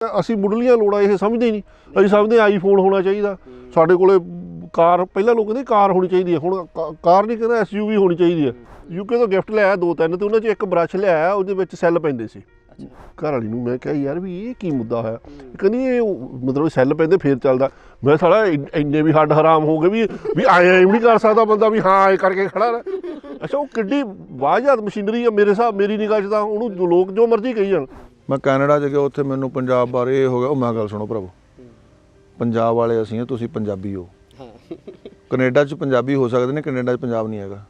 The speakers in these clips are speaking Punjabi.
ਅਸੀਂ ਮੁੱਢਲੀਆਂ ਲੋੜਾਂ ਇਹ ਸਮਝਦੇ ਹੀ ਨਹੀਂ। ਅਸੀਂ ਸਮਝਦੇ ਆਈਫੋਨ ਹੋਣਾ ਚਾਹੀਦਾ ਸਾਡੇ ਕੋਲੇ, ਕਾਰ ਪਹਿਲਾਂ ਲੋਕ ਕਹਿੰਦੇ ਕਾਰ ਹੋਣੀ ਚਾਹੀਦੀ ਹੈ, ਹੁਣ ਕਾਰ ਨਹੀਂ ਕਹਿੰਦਾ SUV ਹੋਣੀ ਚਾਹੀਦੀ ਹੈ। UK ਤੋਂ ਗਿਫਟ ਲਿਆਇਆ 2-3 ਤੇ ਉਹਨਾਂ 'ਚ ਇੱਕ ਬਰੱਸ਼ ਲਿਆਇਆ, ਉਹਦੇ ਵਿੱਚ ਸੈੱਲ ਪੈਂਦੇ ਸੀ। ਘਰ ਵਾਲੀ ਨੂੰ ਮੈਂ ਕਿਹਾ ਯਾਰ ਵੀ ਇਹ ਕੀ ਮੁੱਦਾ ਹੋਇਆ, ਕਹਿੰਦੀ ਇਹ ਮਤਲਬ ਸੈੱਲ ਪੈਂਦੇ ਫੇਰ ਚੱਲਦਾ। ਮੈਂ ਸਾਲਾ ਇੰਨੇ ਵੀ ਹੱਡ ਹਰਾਮ ਹੋ ਗਏ ਵੀ ਐਂ ਵੀ ਨਹੀਂ ਕਰ ਸਕਦਾ ਬੰਦਾ ਵੀ ਹਾਂ ਐਂ ਕਰਕੇ ਖੜਾ ਰਹਿ। ਅੱਛਾ ਉਹ ਕਿੱਡੀ ਵਾਜਬ ਮਸ਼ੀਨਰੀ ਆ ਮੇਰੀ ਨਿਗਾਹ 'ਚ ਤਾਂ ਉਹਨੂੰ ਲੋਕ ਜੋ ਮਰਜ਼ੀ ਕਹੀ ਜਾਣ। ਮੈਂ ਕੈਨੇਡਾ 'ਚ ਗਿਆ, ਉੱਥੇ ਮੈਨੂੰ ਪੰਜਾਬ ਬਾਰੇ ਇਹ ਹੋ ਗਿਆ। ਉਹ ਮੈਂ ਗੱਲ ਸੁਣੋ ਭਰਾਵੋ, ਪੰਜਾਬ ਵਾਲੇ ਅਸੀਂ ਤੁਸੀਂ ਪੰਜਾਬੀ ਹੋ। ਕੈਨੇਡਾ 'ਚ ਪੰਜਾਬੀ ਹੋ ਸਕਦੇ ਨੇ, ਕੈਨੇਡਾ 'ਚ ਪੰਜਾਬ ਨਹੀਂ ਹੈਗਾ।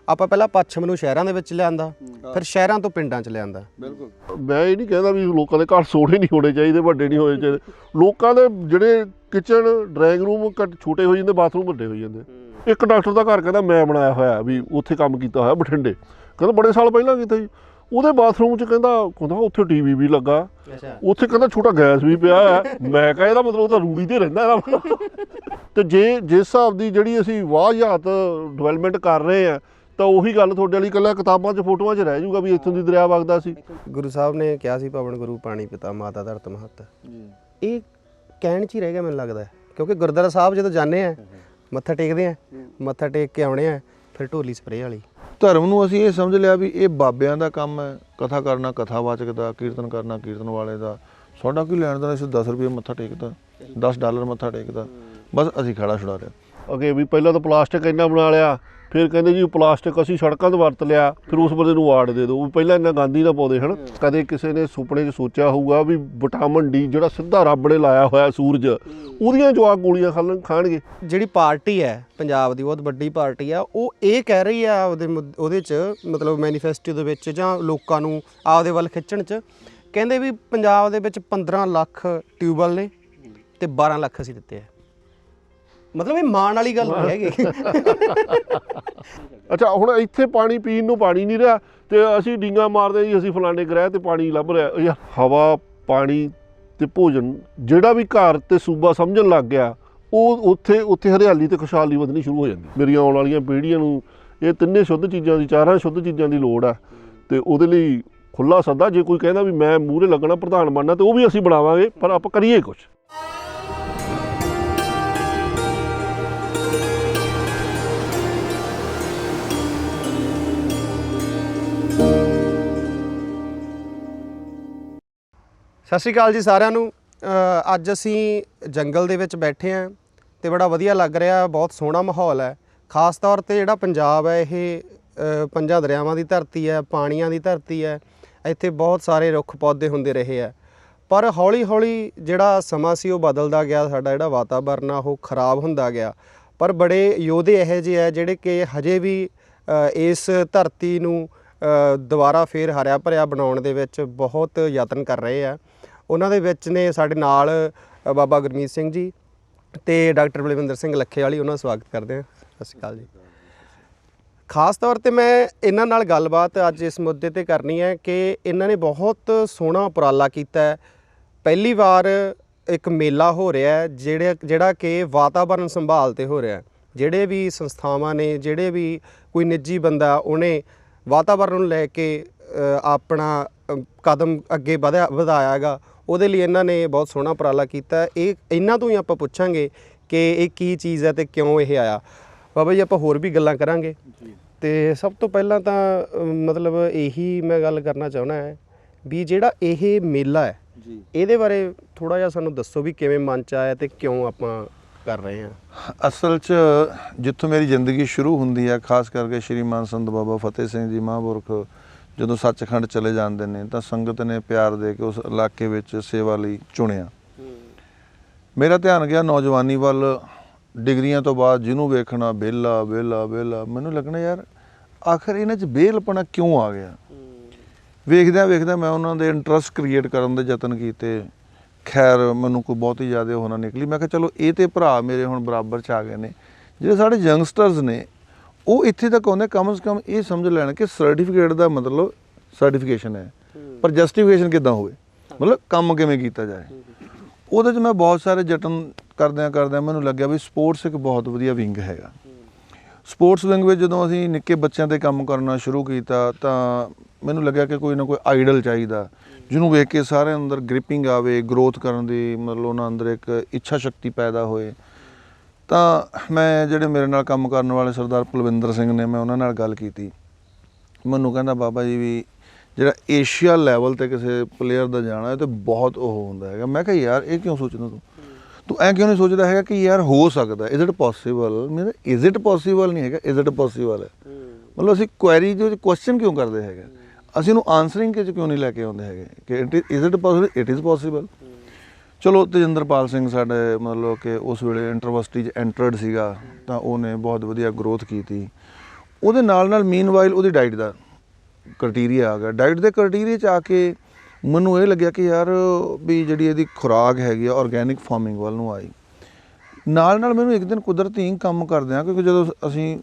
ਆਪਾਂ ਪਹਿਲਾਂ ਪੱਛਮ ਨੂੰ ਸ਼ਹਿਰਾਂ ਦੇ ਵਿੱਚ ਲਿਆਂਦਾ, ਫਿਰ ਸ਼ਹਿਰਾਂ ਤੋਂ ਪਿੰਡਾਂ 'ਚ ਲਿਆਂਦਾ। ਬਿਲਕੁਲ ਮੈਂ ਇਹ ਨਹੀਂ ਕਹਿੰਦਾ ਵੀ ਲੋਕਾਂ ਦੇ ਘਰ ਸੋਹਣੇ ਨਹੀਂ ਹੋਣੇ ਚਾਹੀਦੇ, ਵੱਡੇ ਨਹੀਂ ਹੋਣੇ ਚਾਹੀਦੇ। ਲੋਕਾਂ ਦੇ ਜਿਹੜੇ ਕਿਚਨ ਡਰਾਇੰਗ ਰੂਮ ਛੋਟੇ ਹੋ ਜਾਂਦੇ, ਬਾਥਰੂਮ ਵੱਡੇ ਹੋ ਜਾਂਦੇ। ਇੱਕ ਡਾਕਟਰ ਦਾ ਘਰ ਕਹਿੰਦਾ ਮੈਂ ਬਣਾਇਆ ਹੋਇਆ ਵੀ ਉੱਥੇ ਕੰਮ ਕੀਤਾ ਹੋਇਆ ਬਠਿੰਡੇ, ਕਹਿੰਦਾ ਬੜੇ ਸਾਲ ਪਹਿਲਾਂ ਕੀਤਾ ਜੀ। ਉਹਦੇ ਬਾਥਰੂਮ 'ਚ ਕਹਿੰਦਾ ਉੱਥੇ TV ਵੀ ਲੱਗਾ, ਉੱਥੇ ਕਹਿੰਦਾ ਛੋਟਾ ਗੈਸ ਵੀ ਪਿਆ ਹੈ। ਮੈਂ ਕਿਹਾ ਇਹਦਾ ਮਤਲਬ ਉਹ ਤਾਂ ਰੂੜੀ ਤੇ ਰਹਿੰਦਾ ਇਹਦਾ। ਤੇ ਜਿਸ ਹਿਸਾਬ ਦੀ ਜਿਹੜੀ ਅਸੀਂ ਵਾਹਿਯਾਤ ਡਿਵੈਲਪਮੈਂਟ ਕਰ ਰਹੇ ਹਾਂ, ਤਾਂ ਉਹੀ ਗੱਲ ਤੁਹਾਡੇ ਵਾਲੀ ਇਕੱਲਾ ਕਿਤਾਬਾਂ 'ਚ ਫੋਟੋਆਂ 'ਚ ਰਹਿ ਜਾਊਗਾ ਵੀ ਇੱਥੋਂ ਦੀ ਦਰਿਆ ਵਗਦਾ ਸੀ। ਗੁਰੂ ਸਾਹਿਬ ਨੇ ਕਿਹਾ ਸੀ ਪਵਨ ਗੁਰੂ ਪਾਣੀ ਪਿਤਾ ਮਾਤਾ ਧਰਤ ਮਹੱਤ, ਇਹ ਕਹਿਣ 'ਚ ਹੀ ਰਹਿ ਗਿਆ ਮੈਨੂੰ ਲੱਗਦਾ, ਕਿਉਂਕਿ ਗੁਰਦੁਆਰਾ ਸਾਹਿਬ ਜਦੋਂ ਜਾਂਦੇ ਆ ਮੱਥਾ ਟੇਕਦੇ ਆ, ਮੱਥਾ ਟੇਕ ਕੇ ਆਉਣੇ ਆ, ਫਿਰ ਢੋਲੀ ਸਪਰੇਅ ਵਾਲੀ। ਧਰਮ ਨੂੰ ਅਸੀਂ ਇਹ ਸਮਝ ਲਿਆ ਵੀ ਇਹ ਬਾਬਿਆਂ ਦਾ ਕੰਮ ਹੈ, ਕਥਾ ਕਰਨਾ ਕਥਾਵਾਚਕ ਦਾ, ਕੀਰਤਨ ਕਰਨਾ ਕੀਰਤਨ ਵਾਲੇ ਦਾ। ਸਾਡਾ ਕੀ ਲੈਣ ਦਾ, ਅਸੀਂ 10 ਰੁਪਏ ਮੱਥਾ ਟੇਕਦਾ, $10 ਮੱਥਾ ਟੇਕਦਾ, ਬਸ ਅਸੀਂ ਖੜਾ ਛੁਡਾ ਲਿਆ। ਅੱਗੇ ਵੀ ਪਹਿਲਾਂ ਤਾਂ ਪਲਾਸਟਿਕ ਇੰਨਾ ਬਣਾ ਲਿਆ, ਫਿਰ ਕਹਿੰਦੇ ਜੀ ਪਲਾਸਟਿਕ ਅਸੀਂ ਸੜਕਾਂ 'ਤੇ ਵਰਤ ਲਿਆ, ਫਿਰ ਉਸ ਬੰਦੇ ਨੂੰ ਅਵਾਰਡ ਦੇ ਦਿਓ। ਪਹਿਲਾਂ ਇੰਨਾ ਗੰਦ ਹੀ ਨਾ ਪਾਉਂਦੇ ਹਨ। ਕਦੇ ਕਿਸੇ ਨੇ ਸੁਪਨੇ 'ਚ ਸੋਚਿਆ ਹੋਊਗਾ ਵੀ ਵਿਟਾਮਿਨ D ਜਿਹੜਾ ਸਿੱਧਾ ਰੱਬ ਨੇ ਲਾਇਆ ਹੋਇਆ ਸੂਰਜ, ਉਹਦੀਆਂ ਜਵਾਕ ਗੋਲੀਆਂ ਖਾਣਗੇ। ਜਿਹੜੀ ਪਾਰਟੀ ਹੈ ਪੰਜਾਬ ਦੀ ਬਹੁਤ ਵੱਡੀ ਪਾਰਟੀ ਆ, ਉਹ ਇਹ ਕਹਿ ਰਹੀ ਆ ਉਹਦੇ 'ਚ ਮਤਲਬ ਮੈਨੀਫੈਸਟੋ ਦੇ ਵਿੱਚ ਜਾਂ ਲੋਕਾਂ ਨੂੰ ਆਪਦੇ ਵੱਲ ਖਿੱਚਣ 'ਚ, ਕਹਿੰਦੇ ਵੀ ਪੰਜਾਬ ਦੇ ਵਿੱਚ 15 ਲੱਖ ਟਿਊਬਵੈੱਲ ਨੇ ਤੇ 12 ਲੱਖ ਅਸੀਂ ਦਿੱਤੇ ਆ। ਮਤਲਬ ਇਹ ਮਾਣ ਵਾਲੀ ਗੱਲ ਨਹੀਂ ਹੈਗੀ। ਅੱਛਾ ਹੁਣ ਇੱਥੇ ਪਾਣੀ ਪੀਣ ਨੂੰ ਪਾਣੀ ਨਹੀਂ ਰਿਹਾ ਤੇ ਅਸੀਂ ਡੀਂਗਾ ਮਾਰਦੇ ਜੀ ਅਸੀਂ ਫਲਾਣੇ ਗ੍ਰਹਿ ਤੇ ਪਾਣੀ ਲੱਭ ਰਿਹਾ। ਯਾਰ ਹਵਾ ਪਾਣੀ ਤੇ ਭੋਜਨ ਜਿਹੜਾ ਵੀ ਘਰ ਤੇ ਸੂਬਾ ਸਮਝਣ ਲੱਗ ਗਿਆ, ਉਹ ਉੱਥੇ ਹਰਿਆਲੀ ਤੇ ਖੁਸ਼ਹਾਲੀ ਵਧਣੀ ਸ਼ੁਰੂ ਹੋ ਜਾਂਦੀ। ਮੇਰੀਆਂ ਆਉਣ ਵਾਲੀਆਂ ਪੀੜ੍ਹੀਆਂ ਨੂੰ ਇਹ ਤਿੰਨੇ ਸ਼ੁੱਧ ਚੀਜ਼ਾਂ ਦੀ, ਚਾਰਾਂ ਸ਼ੁੱਧ ਚੀਜ਼ਾਂ ਦੀ ਲੋੜ ਆ। ਤੇ ਉਹਦੇ ਲਈ ਖੁੱਲ੍ਹਾ ਸੱਦਾ, ਜੇ ਕੋਈ ਕਹਿੰਦਾ ਵੀ ਮੈਂ ਮੂਹਰੇ ਲੱਗਣਾ ਪ੍ਰਧਾਨ ਬਣਨਾ, ਤੇ ਉਹ ਵੀ ਅਸੀਂ ਬਣਾਵਾਂਗੇ, ਪਰ ਆਪਾਂ ਕਰੀਏ ਕੁਛ। ਸਤਿ ਸ਼੍ਰੀ ਅਕਾਲ ਜੀ ਸਾਰਿਆਂ ਨੂੰ। ਅੱਜ ਅਸੀਂ ਜੰਗਲ ਦੇ ਵਿੱਚ ਬੈਠੇ ਹਾਂ ਤੇ ਬੜਾ ਵਧੀਆ ਲੱਗ ਰਿਹਾ, ਬਹੁਤ ਸੋਹਣਾ ਮਾਹੌਲ ਹੈ। ਖਾਸ ਤੌਰ ਤੇ ਜਿਹੜਾ ਪੰਜਾਬ ਹੈ ਇਹ 5 ਦਰਿਆਵਾਂ ਦੀ ਧਰਤੀ ਹੈ, ਪਾਣੀਆਂ ਦੀ ਧਰਤੀ ਹੈ। ਇੱਥੇ ਬਹੁਤ ਸਾਰੇ ਰੁੱਖ ਪੌਦੇ ਹੁੰਦੇ ਰਹੇ ਆ, ਪਰ ਹੌਲੀ ਹੌਲੀ ਜਿਹੜਾ ਸਮਾਂ ਸੀ ਉਹ ਬਦਲਦਾ ਗਿਆ, ਸਾਡਾ ਜਿਹੜਾ ਵਾਤਾਵਰਨ ਆ ਉਹ ਖਰਾਬ ਹੁੰਦਾ ਗਿਆ। ਪਰ ਬੜੇ ਯੋਧੇ ਇਹੋ ਜਿਹੇ ਆ ਜਿਹੜੇ ਕਿ ਹਜੇ ਵੀ ਇਸ ਧਰਤੀ ਨੂੰ ਦੁਬਾਰਾ ਫੇਰ ਹਰਿਆ ਭਰਿਆ ਬਣਾਉਣ ਦੇ ਵਿੱਚ ਬਹੁਤ ਯਤਨ ਕਰ ਰਹੇ ਆ। ਉਹਨਾਂ ਦੇ ਵਿੱਚ ਨੇ ਸਾਡੇ ਨਾਲ ਬਾਬਾ ਗੁਰਮੀਤ ਸਿੰਘ ਜੀ ਅਤੇ ਡਾਕਟਰ ਬਲਵਿੰਦਰ ਸਿੰਘ ਲੱਖੇਵਾਲੀ, ਉਹਨਾਂ ਦਾ ਸਵਾਗਤ ਕਰਦੇ ਹਾਂ। ਸਤਿ ਸ਼੍ਰੀ ਅਕਾਲ ਜੀ। ਖਾਸ ਤੌਰ 'ਤੇ ਮੈਂ ਇਹਨਾਂ ਨਾਲ ਗੱਲਬਾਤ ਅੱਜ ਇਸ ਮੁੱਦੇ 'ਤੇ ਕਰਨੀ ਹੈ ਕਿ ਇਹਨਾਂ ਨੇ ਬਹੁਤ ਸੋਹਣਾ ਉਪਰਾਲਾ ਕੀਤਾ ਹੈ। ਪਹਿਲੀ ਵਾਰ ਇੱਕ ਮੇਲਾ ਹੋ ਰਿਹਾ ਹੈ ਜਿਹੜਾ ਕਿ ਵਾਤਾਵਰਨ ਸੰਭਾਲ 'ਤੇ ਹੋ ਰਿਹਾ। ਜਿਹੜੇ ਵੀ ਸੰਸਥਾਵਾਂ ਨੇ, ਜਿਹੜੇ ਵੀ ਕੋਈ ਨਿੱਜੀ ਬੰਦਾ, ਉਹਨੇ ਵਾਤਾਵਰਨ ਨੂੰ ਲੈ ਕੇ ਆਪਣਾ ਕਦਮ ਅੱਗੇ ਵਧਾਇਆ ਹੈਗਾ, ਉਹਦੇ ਲਈ ਇਹਨਾਂ ਨੇ ਬਹੁਤ ਸੋਹਣਾ ਉਪਰਾਲਾ ਕੀਤਾ। ਇਹ ਇਹਨਾਂ ਤੋਂ ਹੀ ਆਪਾਂ ਪੁੱਛਾਂਗੇ ਕਿ ਇਹ ਕੀ ਚੀਜ਼ ਹੈ ਅਤੇ ਕਿਉਂ ਇਹ ਆਇਆ। ਬਾਬਾ ਜੀ ਆਪਾਂ ਹੋਰ ਵੀ ਗੱਲਾਂ ਕਰਾਂਗੇ, ਅਤੇ ਸਭ ਤੋਂ ਪਹਿਲਾਂ ਤਾਂ ਮਤਲਬ ਇਹੀ ਮੈਂ ਗੱਲ ਕਰਨਾ ਚਾਹੁੰਦਾ ਹੈ ਵੀ ਜਿਹੜਾ ਇਹ ਮੇਲਾ ਹੈ ਇਹਦੇ ਬਾਰੇ ਥੋੜ੍ਹਾ ਜਿਹਾ ਸਾਨੂੰ ਦੱਸੋ ਵੀ ਕਿਵੇਂ ਮਨ 'ਚ ਆਇਆ ਅਤੇ ਕਿਉਂ ਆਪਾਂ ਕਰ ਰਹੇ ਹਾਂ। ਅਸਲ 'ਚ ਜਿੱਥੋਂ ਮੇਰੀ ਜ਼ਿੰਦਗੀ ਸ਼ੁਰੂ ਹੁੰਦੀ ਹੈ, ਖਾਸ ਕਰਕੇ ਸ਼੍ਰੀਮਾਨ ਸੰਤ ਬਾਬਾ ਫਤਿਹ ਸਿੰਘ ਜੀ ਮਹਾਂਪੁਰਖ ਜਦੋਂ ਸੱਚਖੰਡ ਚਲੇ ਜਾਂਦੇ ਨੇ ਤਾਂ ਸੰਗਤ ਨੇ ਪਿਆਰ ਦੇ ਕੇ ਉਸ ਇਲਾਕੇ ਵਿੱਚ ਸੇਵਾ ਲਈ ਚੁਣਿਆ। ਮੇਰਾ ਧਿਆਨ ਗਿਆ ਨੌਜਵਾਨੀ ਵੱਲ। ਡਿਗਰੀਆਂ ਤੋਂ ਬਾਅਦ ਜਿਹਨੂੰ ਵੇਖਣਾ ਵਿਹਲਾ ਵਿਹਲਾ ਵਿਹਲਾ, ਮੈਨੂੰ ਲੱਗਣਾ ਯਾਰ ਆਖਰ ਇਹਨਾਂ 'ਚ ਵਿਹਲਪਣਾ ਕਿਉਂ ਆ ਗਿਆ। ਵੇਖਦਿਆਂ ਮੈਂ ਉਹਨਾਂ ਦੇ ਇੰਟਰਸਟ ਕ੍ਰੀਏਟ ਕਰਨ ਦੇ ਯਤਨ ਕੀਤੇ। ਖੈਰ ਮੈਨੂੰ ਕੋਈ ਬਹੁਤੀ ਜ਼ਿਆਦਾ ਉਹ ਨਾ ਨਿਕਲੀ। ਮੈਂ ਕਿਹਾ ਚਲੋ ਇਹ ਤਾਂ ਭਰਾ ਮੇਰੇ ਹੁਣ ਬਰਾਬਰ 'ਚ ਆ ਗਏ ਨੇ। ਜਿਹੜੇ ਸਾਡੇ ਯੰਗਸਟਰਸ ਨੇ ਉਹ ਇੱਥੇ ਤੱਕ ਆਉਂਦੇ, ਕਮ ਸੇ ਕਮ ਇਹ ਸਮਝ ਲੈਣ ਕਿ ਸਰਟੀਫਿਕੇਟ ਦਾ ਮਤਲਬ ਸਰਟੀਫਿਕੇਸ਼ਨ ਹੈ, ਪਰ ਜਸਟੀਫਿਕੇਸ਼ਨ ਕਿੱਦਾਂ ਹੋਵੇ, ਮਤਲਬ ਕੰਮ ਕਿਵੇਂ ਕੀਤਾ ਜਾਏ। ਉਹਦੇ 'ਚ ਮੈਂ ਬਹੁਤ ਸਾਰੇ ਯਤਨ ਕਰਦਿਆਂ ਮੈਨੂੰ ਲੱਗਿਆ ਵੀ ਸਪੋਰਟਸ ਇੱਕ ਬਹੁਤ ਵਧੀਆ ਵਿੰਗ ਹੈਗਾ। ਸਪੋਰਟਸ ਵਿੰਗ ਵਿੱਚ ਜਦੋਂ ਅਸੀਂ ਨਿੱਕੇ ਬੱਚਿਆਂ 'ਤੇ ਕੰਮ ਕਰਨਾ ਸ਼ੁਰੂ ਕੀਤਾ ਤਾਂ ਮੈਨੂੰ ਲੱਗਿਆ ਕਿ ਕੋਈ ਨਾ ਕੋਈ ਆਈਡਲ ਚਾਹੀਦਾ ਜਿਹਨੂੰ ਵੇਖ ਕੇ ਸਾਰਿਆਂ ਅੰਦਰ ਗ੍ਰਿਪਿੰਗ ਆਵੇ, ਗਰੋਥ ਕਰਨ ਦੀ ਮਤਲਬ ਉਹਨਾਂ ਅੰਦਰ ਇੱਕ ਇੱਛਾ ਸ਼ਕਤੀ ਪੈਦਾ ਹੋਏ। ਤਾਂ ਮੈਂ ਜਿਹੜੇ ਮੇਰੇ ਨਾਲ ਕੰਮ ਕਰਨ ਵਾਲੇ ਸਰਦਾਰ ਪਲਵਿੰਦਰ ਸਿੰਘ ਨੇ, ਮੈਂ ਉਹਨਾਂ ਨਾਲ ਗੱਲ ਕੀਤੀ। ਮੈਨੂੰ ਕਹਿੰਦਾ ਬਾਬਾ ਜੀ ਵੀ ਜਿਹੜਾ ਏਸ਼ੀਆ ਲੈਵਲ 'ਤੇ ਕਿਸੇ ਪਲੇਅਰ ਦਾ ਜਾਣਾ ਇਹ ਤਾਂ ਬਹੁਤ ਉਹ ਹੁੰਦਾ ਹੈਗਾ। ਮੈਂ ਕਿਹਾ ਯਾਰ ਇਹ ਕਿਉਂ ਸੋਚਦਾ ਤੂੰ ਐਂ ਕਿਉਂ ਨਹੀਂ ਸੋਚਦਾ ਹੈਗਾ ਕਿ ਯਾਰ ਹੋ ਸਕਦਾ, ਇਜ਼ ਇਟ ਪੋਸੀਬਲ। ਮੇਰਾ ਇਜ਼ ਇਟ ਪੋਸੀਬਲ ਨਹੀਂ ਹੈਗਾ, ਇਜ਼ ਇਟ ਪੋਸੀਬਲ ਹੈ। ਮਤਲਬ ਅਸੀਂ ਕੁਐਰੀ ਦੇ ਵਿੱਚ ਕੁਐਸਚਨ ਕਿਉਂ ਕਰਦੇ ਹੈਗੇ, ਅਸੀਂ ਉਹਨੂੰ ਆਨਸਰਿੰਗ ਕਿ ਕਿਉਂ ਨਹੀਂ ਲੈ ਕੇ ਆਉਂਦੇ ਹੈਗੇ ਕਿ is it possible, it is possible. ਚਲੋ ਤੇਜਿੰਦਰਪਾਲ ਸਿੰਘ ਸਾਡੇ ਮਤਲਬ ਕਿ ਉਸ ਵੇਲੇ ਇੰਟਰਵਰਸਿਟੀ 'ਚ ਐਂਟਰਡ ਸੀਗਾ ਤਾਂ ਉਹਨੇ ਬਹੁਤ ਵਧੀਆ ਗਰੋਥ ਕੀਤੀ। ਉਹਦੇ ਨਾਲ ਮੀਨਵਾਈਲ ਉਹਦੀ ਡਾਈਟ ਦਾ ਕ੍ਰਾਈਟੀਰੀਆ ਆ ਗਿਆ। ਡਾਈਟ ਦੇ ਕ੍ਰਾਈਟੀਰੀਆ 'ਚ ਆ ਕੇ ਮੈਨੂੰ ਇਹ ਲੱਗਿਆ ਕਿ ਯਾਰ ਵੀ ਜਿਹੜੀ ਇਹਦੀ ਖੁਰਾਕ ਹੈਗੀ ਆ ਆਰਗੈਨਿਕ ਫਾਰਮਿੰਗ ਵੱਲ ਨੂੰ ਆਈ। ਨਾਲ ਮੈਨੂੰ ਇੱਕ ਦਿਨ ਕੁਦਰਤੀ ਕੰਮ ਕਰਦੇ ਹਾਂ ਕਿਉਂਕਿ ਜਦੋਂ ਅਸੀਂ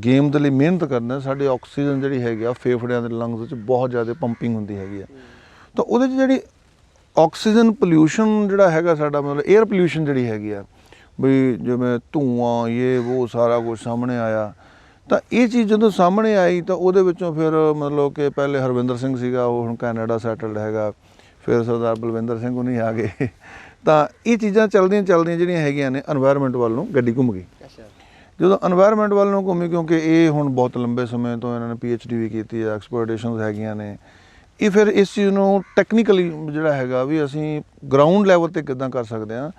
ਗੇਮ ਦੇ ਲਈ ਮਿਹਨਤ ਕਰਦੇ ਹਾਂ ਸਾਡੇ ਆਕਸੀਜਨ ਜਿਹੜੀ ਹੈਗੀ ਆ ਫੇਫੜਿਆਂ ਦੇ ਲੰਗਸ ਵਿੱਚ ਬਹੁਤ ਜ਼ਿਆਦਾ ਪੰਪਿੰਗ ਹੁੰਦੀ ਹੈਗੀ ਆ। ਤਾਂ ਉਹਦੇ 'ਚ ਜਿਹੜੀ ਆਕਸੀਜਨ ਪੋਲਿਊਸ਼ਨ ਜਿਹੜਾ ਹੈਗਾ ਸਾਡਾ ਮਤਲਬ 에ਅਰ ਪੋਲਿਊਸ਼ਨ ਜਿਹੜੀ ਹੈਗੀ ਆ ਵੀ ਜਿਵੇਂ ਧੂਆਂ ਇਹ ਉਹ ਸਾਰਾ ਕੁਝ ਸਾਹਮਣੇ ਆਇਆ। ਤਾਂ ਇਹ ਚੀਜ਼ ਜਦੋਂ ਸਾਹਮਣੇ ਆਈ ਤਾਂ ਉਹਦੇ ਵਿੱਚੋਂ ਫਿਰ ਮਤਲਬ ਕਿ ਪਹਿਲੇ ਹਰਵਿੰਦਰ ਸਿੰਘ ਸੀਗਾ, ਉਹ ਹੁਣ ਕੈਨੇਡਾ ਸੈਟਲਡ ਹੈਗਾ, ਫਿਰ ਸਰਦਾਰ ਬਲਵਿੰਦਰ ਸਿੰਘ ਉਹਨੀ ਆ ਗਏ। ਤਾਂ ਇਹ ਚੀਜ਼ਾਂ ਚੱਲਦੀਆਂ ਜਿਹੜੀਆਂ ਹੈਗੀਆਂ ਨੇ এনवायरमेंट ਵੱਲ ਨੂੰ ਗੱਡੀ ਘੁੰਮ ਗਈ। ਜਦੋਂ এনवायरमेंट ਵੱਲ ਨੂੰ ਘੁੰਮੀ ਕਿਉਂਕਿ ਇਹ ਹੁਣ ਬਹੁਤ ਲੰਬੇ ਸਮੇਂ ਤੋਂ ਇਹਨਾਂ ਨੇ PhD ਵੀ ਕੀਤੀ ਹੈ, ਐਕਸਪਲੋਰੇਸ਼ਨਸ ਹੈਗੀਆਂ ਨੇ। ਇਹ ਫਿਰ ਇਸ ਚੀਜ਼ ਨੂੰ ਟੈਕਨੀਕਲੀ ਜਿਹੜਾ ਹੈਗਾ ਵੀ ਅਸੀਂ ਗਰਾਊਂਡ ਲੈਵਲ 'ਤੇ ਕਿੱਦਾਂ ਕਰ ਸਕਦੇ ਹਾਂ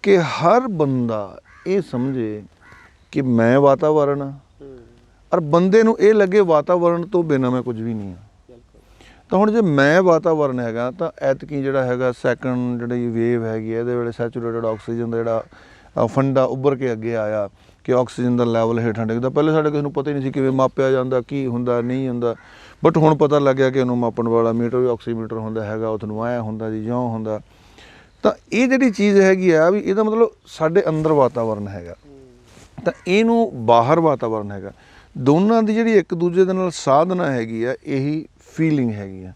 ਕਿ ਹਰ ਬੰਦਾ ਇਹ ਸਮਝੇ ਕਿ ਮੈਂ ਵਾਤਾਵਰਨ ਹਾਂ ਔਰ ਬੰਦੇ ਨੂੰ ਇਹ ਲੱਗੇ ਵਾਤਾਵਰਨ ਤੋਂ ਬਿਨਾਂ ਮੈਂ ਕੁਝ ਵੀ ਨਹੀਂ ਹਾਂ। ਤਾਂ ਹੁਣ ਜੇ ਮੈਂ ਵਾਤਾਵਰਨ ਹੈਗਾ ਤਾਂ ਐਤਕੀ ਜਿਹੜਾ ਹੈਗਾ ਸੈਕੰਡ ਜਿਹੜੀ ਵੇਵ ਹੈਗੀ ਹੈ ਇਹਦੇ ਵੇਲੇ ਸੈਚੂਰੇਟਡ ਆਕਸੀਜਨ ਦਾ ਜਿਹੜਾ ਫੰਡਾ ਉੱਭਰ ਕੇ ਅੱਗੇ ਆਇਆ ਕਿ ਆਕਸੀਜਨ ਦਾ ਲੈਵਲ ਹੇਠਾਂ ਡਿੱਗਦਾ। ਪਹਿਲੇ ਸਾਡੇ ਕਿਸੇ ਨੂੰ ਪਤਾ ਹੀ ਨਹੀਂ ਸੀ ਕਿਵੇਂ ਮਾਪਿਆ ਜਾਂਦਾ, ਕੀ ਹੁੰਦਾ ਨਹੀਂ ਹੁੰਦਾ, ਬਟ ਹੁਣ ਪਤਾ ਲੱਗ ਗਿਆ ਕਿ ਉਹਨੂੰ ਮਾਪਣ ਵਾਲਾ ਮੀਟਰ ਵੀ ਆਕਸੀਮੀਟਰ ਹੁੰਦਾ ਹੈਗਾ, ਉਹਨੂੰ ਆਇਆ ਹੁੰਦਾ ਜੀ ਜਿਉਂ ਹੁੰਦਾ। ਤਾਂ ਇਹ ਜਿਹੜੀ ਚੀਜ਼ ਹੈਗੀ ਆ ਵੀ ਇਹਦਾ ਮਤਲਬ ਸਾਡੇ ਅੰਦਰ ਵਾਤਾਵਰਨ ਹੈਗਾ ਤਾਂ ਇਹਨੂੰ ਬਾਹਰ ਵਾਤਾਵਰਨ ਹੈਗਾ। ਦੋਨਾਂ ਦੀ ਜਿਹੜੀ ਇੱਕ ਦੂਜੇ ਦੇ ਨਾਲ ਸਾਧਨਾ ਹੈਗੀ ਆ ਇਹੀ ਫੀਲਿੰਗ ਹੈਗੀ ਆ।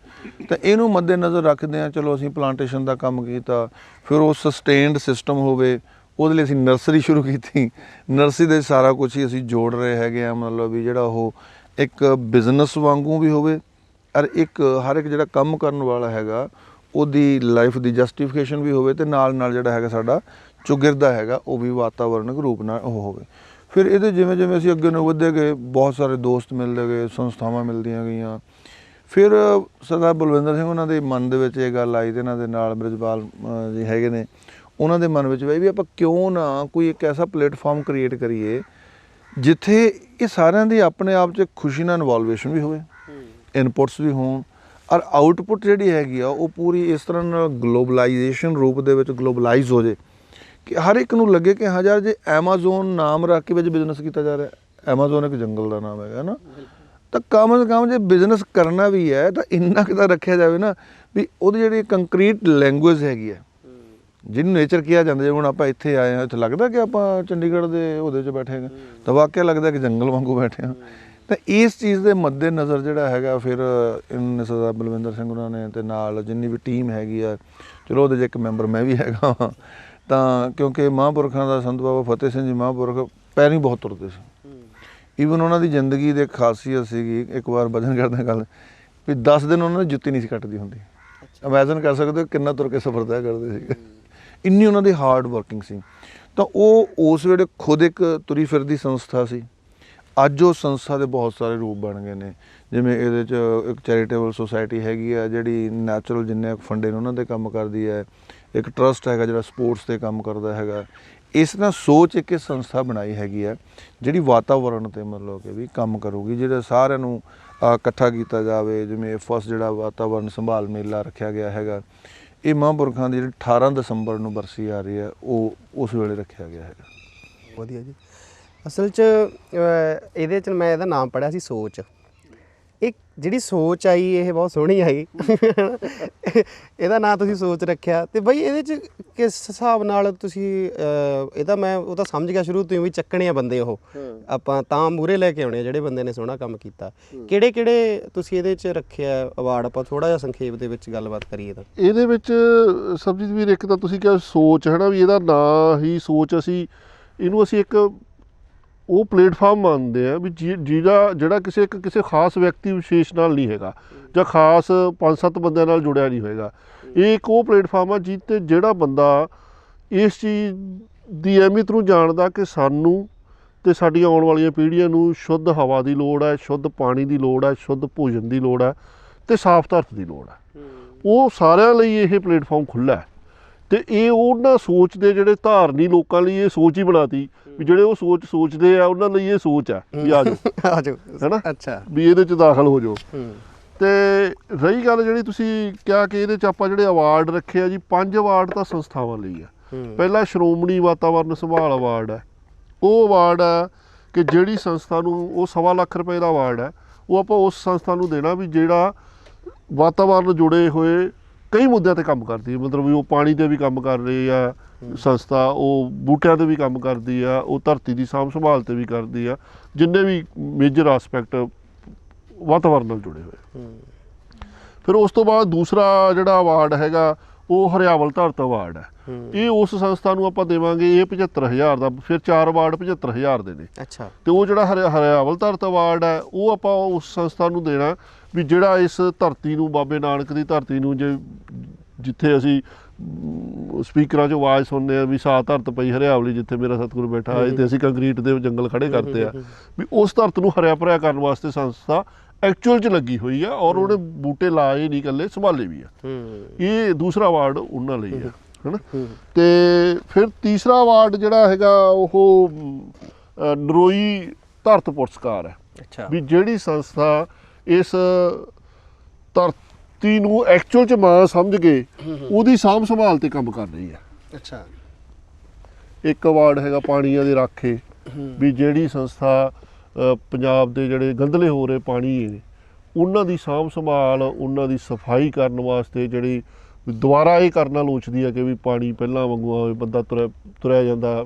ਤਾਂ ਇਹਨੂੰ ਮੱਦੇ ਨਜ਼ਰ ਰੱਖਦੇ ਆ ਚਲੋ ਅਸੀਂ ਪਲਾਂਟੇਸ਼ਨ ਦਾ ਕੰਮ ਕੀਤਾ, ਫਿਰ ਉਹ ਸਸਟੇਨਡ ਸਿਸਟਮ ਹੋਵੇ ਉਹਦੇ ਲਈ ਅਸੀਂ ਨਰਸਰੀ ਸ਼ੁਰੂ ਕੀਤੀ। ਨਰਸਰੀ ਦੇ ਸਾਰਾ ਕੁਝ ਹੀ ਅਸੀਂ ਜੋੜ ਰਹੇ ਹੈਗੇ ਆ ਮਤਲਬ ਵੀ ਜਿਹੜਾ ਉਹ ਇੱਕ ਬਿਜ਼ਨਸ ਵਾਂਗੂ ਵੀ ਹੋਵੇ ਔਰ ਇੱਕ ਹਰ ਇੱਕ ਜਿਹੜਾ ਕੰਮ ਕਰਨ ਵਾਲਾ ਹੈਗਾ ਉਹਦੀ ਲਾਈਫ ਦੀ ਜਸਟੀਫਿਕੇਸ਼ਨ ਵੀ ਹੋਵੇ ਤੇ ਨਾਲ ਜਿਹੜਾ ਹੈਗਾ ਸਾਡਾ ਚੁਗਿਰਦਾ ਹੈਗਾ ਉਹ ਵੀ ਵਾਤਾਵਰਨਕ ਰੂਪ ਨਾਲ ਉਹ ਹੋਵੇ। ਫਿਰ ਇਹਦੇ ਜਿਵੇਂ ਅਸੀਂ ਅੱਗੇ ਨੂੰ ਵਧਦੇ ਗਏ ਬਹੁਤ ਸਾਰੇ ਦੋਸਤ ਮਿਲਦੇ ਗਏ, ਸੰਸਥਾਵਾਂ ਮਿਲਦੀਆਂ ਗਈਆਂ। ਫਿਰ ਸਰਦਾਰ ਬਲਵਿੰਦਰ ਸਿੰਘ ਉਹਨਾਂ ਦੇ ਮਨ ਦੇ ਵਿੱਚ ਇਹ ਗੱਲ ਆਈ ਤੇ ਇਹਨਾਂ ਦੇ ਨਾਲ ਬ੍ਰਿਜਪਾਲ ਜੀ ਹੈਗੇ ਨੇ, ਉਹਨਾਂ ਦੇ ਮਨ ਵਿੱਚ ਵੀ ਆਪਾਂ ਕਿਉਂ ਨਾ ਕੋਈ ਇੱਕ ਐਸਾ ਪਲੇਟਫਾਰਮ ਕ੍ਰੀਏਟ ਕਰੀਏ ਜਿੱਥੇ ਇਹ ਸਾਰਿਆਂ ਦੀ ਆਪਣੇ ਆਪ 'ਚ ਖੁਸ਼ੀ ਨਾਲ ਇਨਵੋਲਵੇਸ਼ਨ ਵੀ ਹੋਵੇ, ਇਨਪੁਟਸ ਵੀ ਹੋਣ ਔਰ ਆਊਟਪੁੱਟ ਜਿਹੜੀ ਹੈਗੀ ਆ ਉਹ ਪੂਰੀ ਇਸ ਤਰ੍ਹਾਂ ਨਾਲ ਗਲੋਬਲਾਈਜੇਸ਼ਨ ਰੂਪ ਦੇ ਵਿੱਚ ਗਲੋਬਲਾਈਜ਼ ਹੋ ਜੇ ਕਿ ਹਰ ਇੱਕ ਨੂੰ ਲੱਗੇ ਕਿ ਹਾਂ ਯਾਰ ਜੇ ਐਮਾਜ਼ੋਨ ਨਾਮ ਰੱਖ ਕੇ ਵਿੱਚ ਬਿਜ਼ਨਸ ਕੀਤਾ ਜਾ ਰਿਹਾ, ਐਮਾਜ਼ੋਨ ਇੱਕ ਜੰਗਲ ਦਾ ਨਾਮ ਹੈਗਾ ਨਾ, ਤਾਂ ਕਮ ਸੇ ਕਮ ਜੇ ਬਿਜ਼ਨਸ ਕਰਨਾ ਵੀ ਹੈ ਤਾਂ ਇੰਨਾ ਕੁ ਤਾਂ ਰੱਖਿਆ ਜਾਵੇ ਨਾ ਵੀ ਉਹਦੀ ਜਿਹੜੀ ਕੰਕਰੀਟ ਲੈਂਗੁਏਜ ਹੈਗੀ ਹੈ ਜਿਹਨੂੰ ਨੇਚਰ ਕਿਹਾ ਜਾਂਦਾ। ਜੇ ਹੁਣ ਆਪਾਂ ਇੱਥੇ ਆਏ ਹਾਂ ਇੱਥੇ ਲੱਗਦਾ ਕਿ ਆਪਾਂ ਚੰਡੀਗੜ੍ਹ ਦੇ ਉਹਦੇ 'ਚ ਬੈਠੇ ਹਾਂ ਤਾਂ ਵਾਕਿਆ ਲੱਗਦਾ ਕਿ ਜੰਗਲ ਵਾਂਗੂ ਬੈਠੇ ਹਾਂ। ਤਾਂ ਇਸ ਚੀਜ਼ ਦੇ ਮੱਦੇ ਨਜ਼ਰ ਜਿਹੜਾ ਹੈਗਾ ਫਿਰ ਇਹਨਾਂ ਨੇ ਸਰਦਾਰ ਬਲਵਿੰਦਰ ਸਿੰਘ ਉਹਨਾਂ ਨੇ ਤੇ ਨਾਲ ਜਿੰਨੀ ਵੀ ਟੀਮ ਹੈਗੀ ਆ ਚਲੋ ਉਹਦੇ 'ਚ ਇੱਕ ਮੈਂਬਰ ਮੈਂ ਵੀ ਹੈਗਾ ਵਾਂ। ਤਾਂ ਕਿਉਂਕਿ ਮਹਾਂਪੁਰਖਾਂ ਦਾ ਸੰਤ ਬਾਬਾ ਫਤਿਹ ਸਿੰਘ ਜੀ ਮਹਾਂਪੁਰਖ ਪੈਰੀਂ ਬਹੁਤ ਤੁਰਦੇ ਸੀ। ਈਵਨ ਉਹਨਾਂ ਦੀ ਜ਼ਿੰਦਗੀ ਦੀ ਇੱਕ ਖਾਸੀਅਤ ਸੀਗੀ, ਇੱਕ ਵਾਰ ਭਜਨ ਕਰਦੇ ਗੱਲ ਵੀ 10 ਦਿਨ ਉਹਨਾਂ ਦੀ ਜੁੱਤੀ ਨਹੀਂ ਸੀ ਕੱਟਦੀ ਹੁੰਦੀ। ਇਮੈਜਨ ਕਰ ਸਕਦੇ ਹੋ ਕਿੰਨਾ ਤੁਰ ਕੇ ਸਫ਼ਰ ਤੈਅ ਕਰਦੇ ਸੀਗੇ, ਇੰਨੀ ਉਹਨਾਂ ਦੀ ਹਾਰਡ ਵਰਕਿੰਗ ਸੀ। ਤਾਂ ਉਹ ਉਸ ਵੇਲੇ ਖੁਦ ਇੱਕ ਤੁਰੀ ਫਿਰਦੀ ਸੰਸਥਾ ਸੀ। ਅੱਜ ਉਹ ਸੰਸਥਾ ਦੇ ਬਹੁਤ ਸਾਰੇ ਰੂਪ ਬਣ ਗਏ ਨੇ, ਜਿਵੇਂ ਇਹਦੇ 'ਚ ਇੱਕ ਚੈਰੀਟੇਬਲ ਸੁਸਾਇਟੀ ਹੈਗੀ ਆ ਜਿਹੜੀ ਨੈਚੁਰਲ ਜਿੰਨੇ ਫੰਡੇ ਨੇ ਉਹਨਾਂ 'ਤੇ ਕੰਮ ਕਰਦੀ ਹੈ, ਇੱਕ ਟਰਸਟ ਹੈਗਾ ਜਿਹੜਾ ਸਪੋਰਟਸ 'ਤੇ ਕੰਮ ਕਰਦਾ ਹੈਗਾ। ਇਸ ਤਰ੍ਹਾਂ ਸੋਚ ਇੱਕ ਸੰਸਥਾ ਬਣਾਈ ਹੈਗੀ ਹੈ ਜਿਹੜੀ ਵਾਤਾਵਰਣ 'ਤੇ ਮਤਲਬ ਕਿ ਵੀ ਕੰਮ ਕਰੂਗੀ, ਜਿਹੜੇ ਸਾਰਿਆਂ ਨੂੰ ਇਕੱਠਾ ਕੀਤਾ ਜਾਵੇ। ਜਿਵੇਂ ਫਸਟ ਜਿਹੜਾ ਵਾਤਾਵਰਣ ਸੰਭਾਲ ਮੇਲਾ ਰੱਖਿਆ ਗਿਆ ਹੈਗਾ, ਇਹ ਮਹਾਂਪੁਰਖਾਂ ਦੀ ਜਿਹੜੀ 18 ਦਸੰਬਰ ਨੂੰ ਬਰਸੀ ਆ ਰਹੀ ਹੈ ਉਹ ਉਸ ਵੇਲੇ ਰੱਖਿਆ ਗਿਆ ਹੈਗਾ। ਵਧੀਆ ਜੀ। ਅਸਲ 'ਚ ਇਹਦੇ 'ਚ ਮੈਂ ਇਹਦਾ ਨਾਮ ਪੜ੍ਹਿਆ ਸੀ ਸੋਚ। ਇਹ ਜਿਹੜੀ ਸੋਚ ਆਈ ਇਹ ਬਹੁਤ ਸੋਹਣੀ ਆਈ। ਇਹਦਾ ਨਾਂ ਤੁਸੀਂ ਸੋਚ ਰੱਖਿਆ ਤੇ ਬਈ ਇਹਦੇ 'ਚ ਕਿਸ ਹਿਸਾਬ ਨਾਲ ਤੁਸੀਂ ਇਹਦਾ ਮੈਂ ਉਹ ਤਾਂ ਸਮਝ ਗਿਆ ਸ਼ੁਰੂ ਤੋਂ ਵੀ ਚੱਕਣੇ ਆ ਬੰਦੇ ਉਹ ਆਪਾਂ ਤਾਂ ਮੂਹਰੇ ਲੈ ਕੇ ਆਉਣੇ ਆ ਜਿਹੜੇ ਬੰਦੇ ਨੇ ਸੋਹਣਾ ਕੰਮ ਕੀਤਾ। ਕਿਹੜੇ ਤੁਸੀਂ ਇਹਦੇ 'ਚ ਰੱਖਿਆ ਅਵਾਰਡ? ਆਪਾਂ ਥੋੜ੍ਹਾ ਜਿਹਾ ਸੰਖੇਪ ਦੇ ਵਿੱਚ ਗੱਲਬਾਤ ਕਰੀਏ ਤਾਂ ਇਹਦੇ ਵਿੱਚ ਸਰਬਜੀਤ ਵੀਰ ਇੱਕ ਤਾਂ ਤੁਸੀਂ ਕਿਹਾ ਸੋਚ ਹੈ ਨਾ ਵੀ ਇਹਦਾ ਨਾਂ ਹੀ ਸੋਚ, ਅਸੀਂ ਇਹਨੂੰ ਇੱਕ ਉਹ ਪਲੇਟਫਾਰਮ ਮੰਨਦੇ ਆ ਵੀ ਜਿਹੜਾ ਕਿਸੇ ਖਾਸ ਵਿਅਕਤੀ ਵਿਸ਼ੇਸ਼ ਨਾਲ ਨਹੀਂ ਹੈਗਾ ਜਾਂ ਖਾਸ 5-7 ਬੰਦਿਆਂ ਨਾਲ ਜੁੜਿਆ ਨਹੀਂ ਹੋਏਗਾ। ਇਹ ਇੱਕ ਉਹ ਪਲੇਟਫਾਰਮ ਆ ਜਿੱਤੇ ਜਿਹੜਾ ਬੰਦਾ ਇਸ ਚੀਜ਼ ਦੀ ਅਹਿਮੀਅਤ ਨੂੰ ਜਾਣਦਾ ਕਿ ਸਾਨੂੰ ਤੇ ਸਾਡੀਆਂ ਆਉਣ ਵਾਲੀਆਂ ਪੀੜ੍ਹੀਆਂ ਨੂੰ ਸ਼ੁੱਧ ਹਵਾ ਦੀ ਲੋੜ ਹੈ, ਸ਼ੁੱਧ ਪਾਣੀ ਦੀ ਲੋੜ ਹੈ, ਸ਼ੁੱਧ ਭੋਜਨ ਦੀ ਲੋੜ ਹੈ ਤੇ ਸਾਫ਼ ਧਰਤ ਦੀ ਲੋੜ ਹੈ। ਉਹ ਸਾਰਿਆਂ ਲਈ ਇਹ ਪਲੇਟਫਾਰਮ ਖੁੱਲ੍ਹਾ ਹੈ ਤੇ ਇਹ ਉਹਨਾਂ ਸੋਚ ਦੇ ਜਿਹੜੇ ਧਾਰਨੀ ਲੋਕਾਂ ਲਈ ਇਹ ਸੋਚ ਹੀ ਬਣਾਤੀ ਵੀ ਜਿਹੜੇ ਉਹ ਸੋਚਦੇ ਆ ਉਹਨਾਂ ਲਈ ਇਹ ਸੋਚ ਆ ਵੀ ਆ ਜਾਓ ਆ ਜਾਓ ਹੈਨਾ, ਅੱਛਾ ਵੀ ਇਹਦੇ 'ਚ ਦਾਖਲ ਹੋ ਜਾਓ। ਤੇ ਰਹੀ ਗੱਲ ਜਿਹੜੀ ਤੁਸੀਂ ਕਿਹਾ ਕਿ ਇਹਦੇ 'ਚ ਆਪਾਂ ਜਿਹੜੇ ਅਵਾਰਡ ਰੱਖੇ ਆ ਜੀ, 5 ਅਵਾਰਡ ਤਾਂ ਸੰਸਥਾਵਾਂ ਲਈ ਆ। ਪਹਿਲਾ ਸ਼੍ਰੋਮਣੀ ਵਾਤਾਵਰਨ ਸੰਭਾਲ ਅਵਾਰਡ ਹੈ। ਉਹ ਅਵਾਰਡ ਆ ਕਿ ਜਿਹੜੀ ਸੰਸਥਾ ਨੂੰ ਉਹ 1.25 ਲੱਖ ਰੁਪਏ ਦਾ ਅਵਾਰਡ ਹੈ, ਉਹ ਆਪਾਂ ਉਸ ਸੰਸਥਾ ਨੂੰ ਦੇਣਾ ਵੀ ਜਿਹੜਾ ਵਾਤਾਵਰਨ ਜੁੜੇ ਹੋਏ ਕਈ ਮੁੱਦਿਆਂ ਤੇ ਕੰਮ ਕਰਦੀ ਹੈ। ਮਤਲਬ ਵੀ ਉਹ ਪਾਣੀ 'ਤੇ ਵੀ ਕੰਮ ਕਰ ਰਹੀ ਆ ਸੰਸਥਾ, ਉਹ ਬੂਟਿਆਂ 'ਤੇ ਵੀ ਕੰਮ ਕਰਦੀ ਆ, ਉਹ ਧਰਤੀ ਦੀ ਸਾਂਭ ਸੰਭਾਲ 'ਤੇ ਵੀ ਕਰਦੀ ਆ, ਜਿੰਨੇ ਵੀ ਮੇਜਰ ਆਸਪੈਕਟ ਵਾਤਾਵਰਨ ਨਾਲ ਜੁੜੇ ਹੋਏ। ਫਿਰ ਉਸ ਤੋਂ ਬਾਅਦ ਦੂਸਰਾ ਜਿਹੜਾ ਅਵਾਰਡ ਹੈਗਾ ਉਹ ਹਰਿਆਵਲ ਧਰਤ ਅਵਾਰਡ ਹੈ। ਇਹ ਉਸ ਸੰਸਥਾ ਨੂੰ ਆਪਾਂ ਦੇਵਾਂਗੇ, ਇਹ 75,000 ਦਾ। ਫਿਰ 4 ਅਵਾਰਡ 75,000 ਦੇ ਨੇ। ਅੱਛਾ। ਤੇ ਉਹ ਜਿਹੜਾ ਹਰਿਆਵਲ ਧਰਤ ਅਵਾਰਡ ਹੈ ਉਹ ਆਪਾਂ ਉਸ ਸੰਸਥਾ ਨੂੰ ਦੇਣਾ ਵੀ ਜਿਹੜਾ ਇਸ ਧਰਤੀ ਨੂੰ, ਬਾਬੇ ਨਾਨਕ ਦੀ ਧਰਤੀ ਨੂੰ, ਜਿੱਥੇ ਅਸੀਂ ਸਪੀਕਰਾਂ 'ਚ ਆਵਾਜ਼ ਸੁਣਦੇ ਆ ਵੀ ਸਾਹ ਧਰਤ ਪਈ ਹਰਿਆਵਲੀ ਜਿੱਥੇ ਮੇਰਾ ਸਤਿਗੁਰੂ ਬੈਠਾ ਹੈ, ਤੇ ਅਸੀਂ ਕੰਕਰੀਟ ਦੇ ਜੰਗਲ ਖੜੇ ਕਰਤੇ ਆ, ਵੀ ਉਸ ਧਰਤ ਨੂੰ ਹਰਿਆ ਭਰਿਆ ਕਰਨ ਵਾਸਤੇ ਸੰਸਥਾ ਐਕਚੁਅਲ 'ਚ ਲੱਗੀ ਹੋਈ ਆ ਔਰ ਉਹਨੇ ਬੂਟੇ ਲਾਏ ਨਹੀਂ ਇਕੱਲੇ, ਸੰਭਾਲੇ ਵੀ ਆ। ਇਹ ਦੂਸਰਾ ਅਵਾਰਡ ਉਹਨਾਂ ਲਈ ਆ, ਹੈ ਨਾ। ਤੇ ਫਿਰ ਤੀਸਰਾ ਅਵਾਰਡ ਜਿਹੜਾ ਹੈਗਾ ਉਹ ਨਰੋਈ ਧਰਤ ਪੁਰਸਕਾਰ ਹੈ। ਅੱਛਾ। ਵੀ ਜਿਹੜੀ ਸੰਸਥਾ ਇਸ ਧਰਤੀ ਨੂੰ ਐਕਚੁਅਲ 'ਚ ਮਾਂ ਸਮਝ ਕੇ ਉਹਦੀ ਸਾਂਭ ਸੰਭਾਲ 'ਤੇ ਕੰਮ ਕਰ ਰਹੀ ਹੈ। ਅੱਛਾ। ਇੱਕ ਅਵਾਰਡ ਹੈਗਾ ਪਾਣੀਆਂ ਦੇ ਰਾਖੇ, ਵੀ ਜਿਹੜੀ ਸੰਸਥਾ ਪੰਜਾਬ ਦੇ ਜਿਹੜੇ ਗੰਦਲੇ ਹੋ ਰਹੇ ਪਾਣੀ ਨੇ ਉਹਨਾਂ ਦੀ ਸਾਂਭ ਸੰਭਾਲ, ਉਹਨਾਂ ਦੀ ਸਫਾਈ ਕਰਨ ਵਾਸਤੇ ਜਿਹੜੀ ਦੁਬਾਰਾ ਇਹ ਕਰਨਾ ਲੋਚਦੀ ਹੈ ਕਿ ਵੀ ਪਾਣੀ ਪਹਿਲਾਂ ਵਾਂਗੂ ਹੋਵੇ, ਬੰਦਾ ਤੁਰਿਆ ਜਾਂਦਾ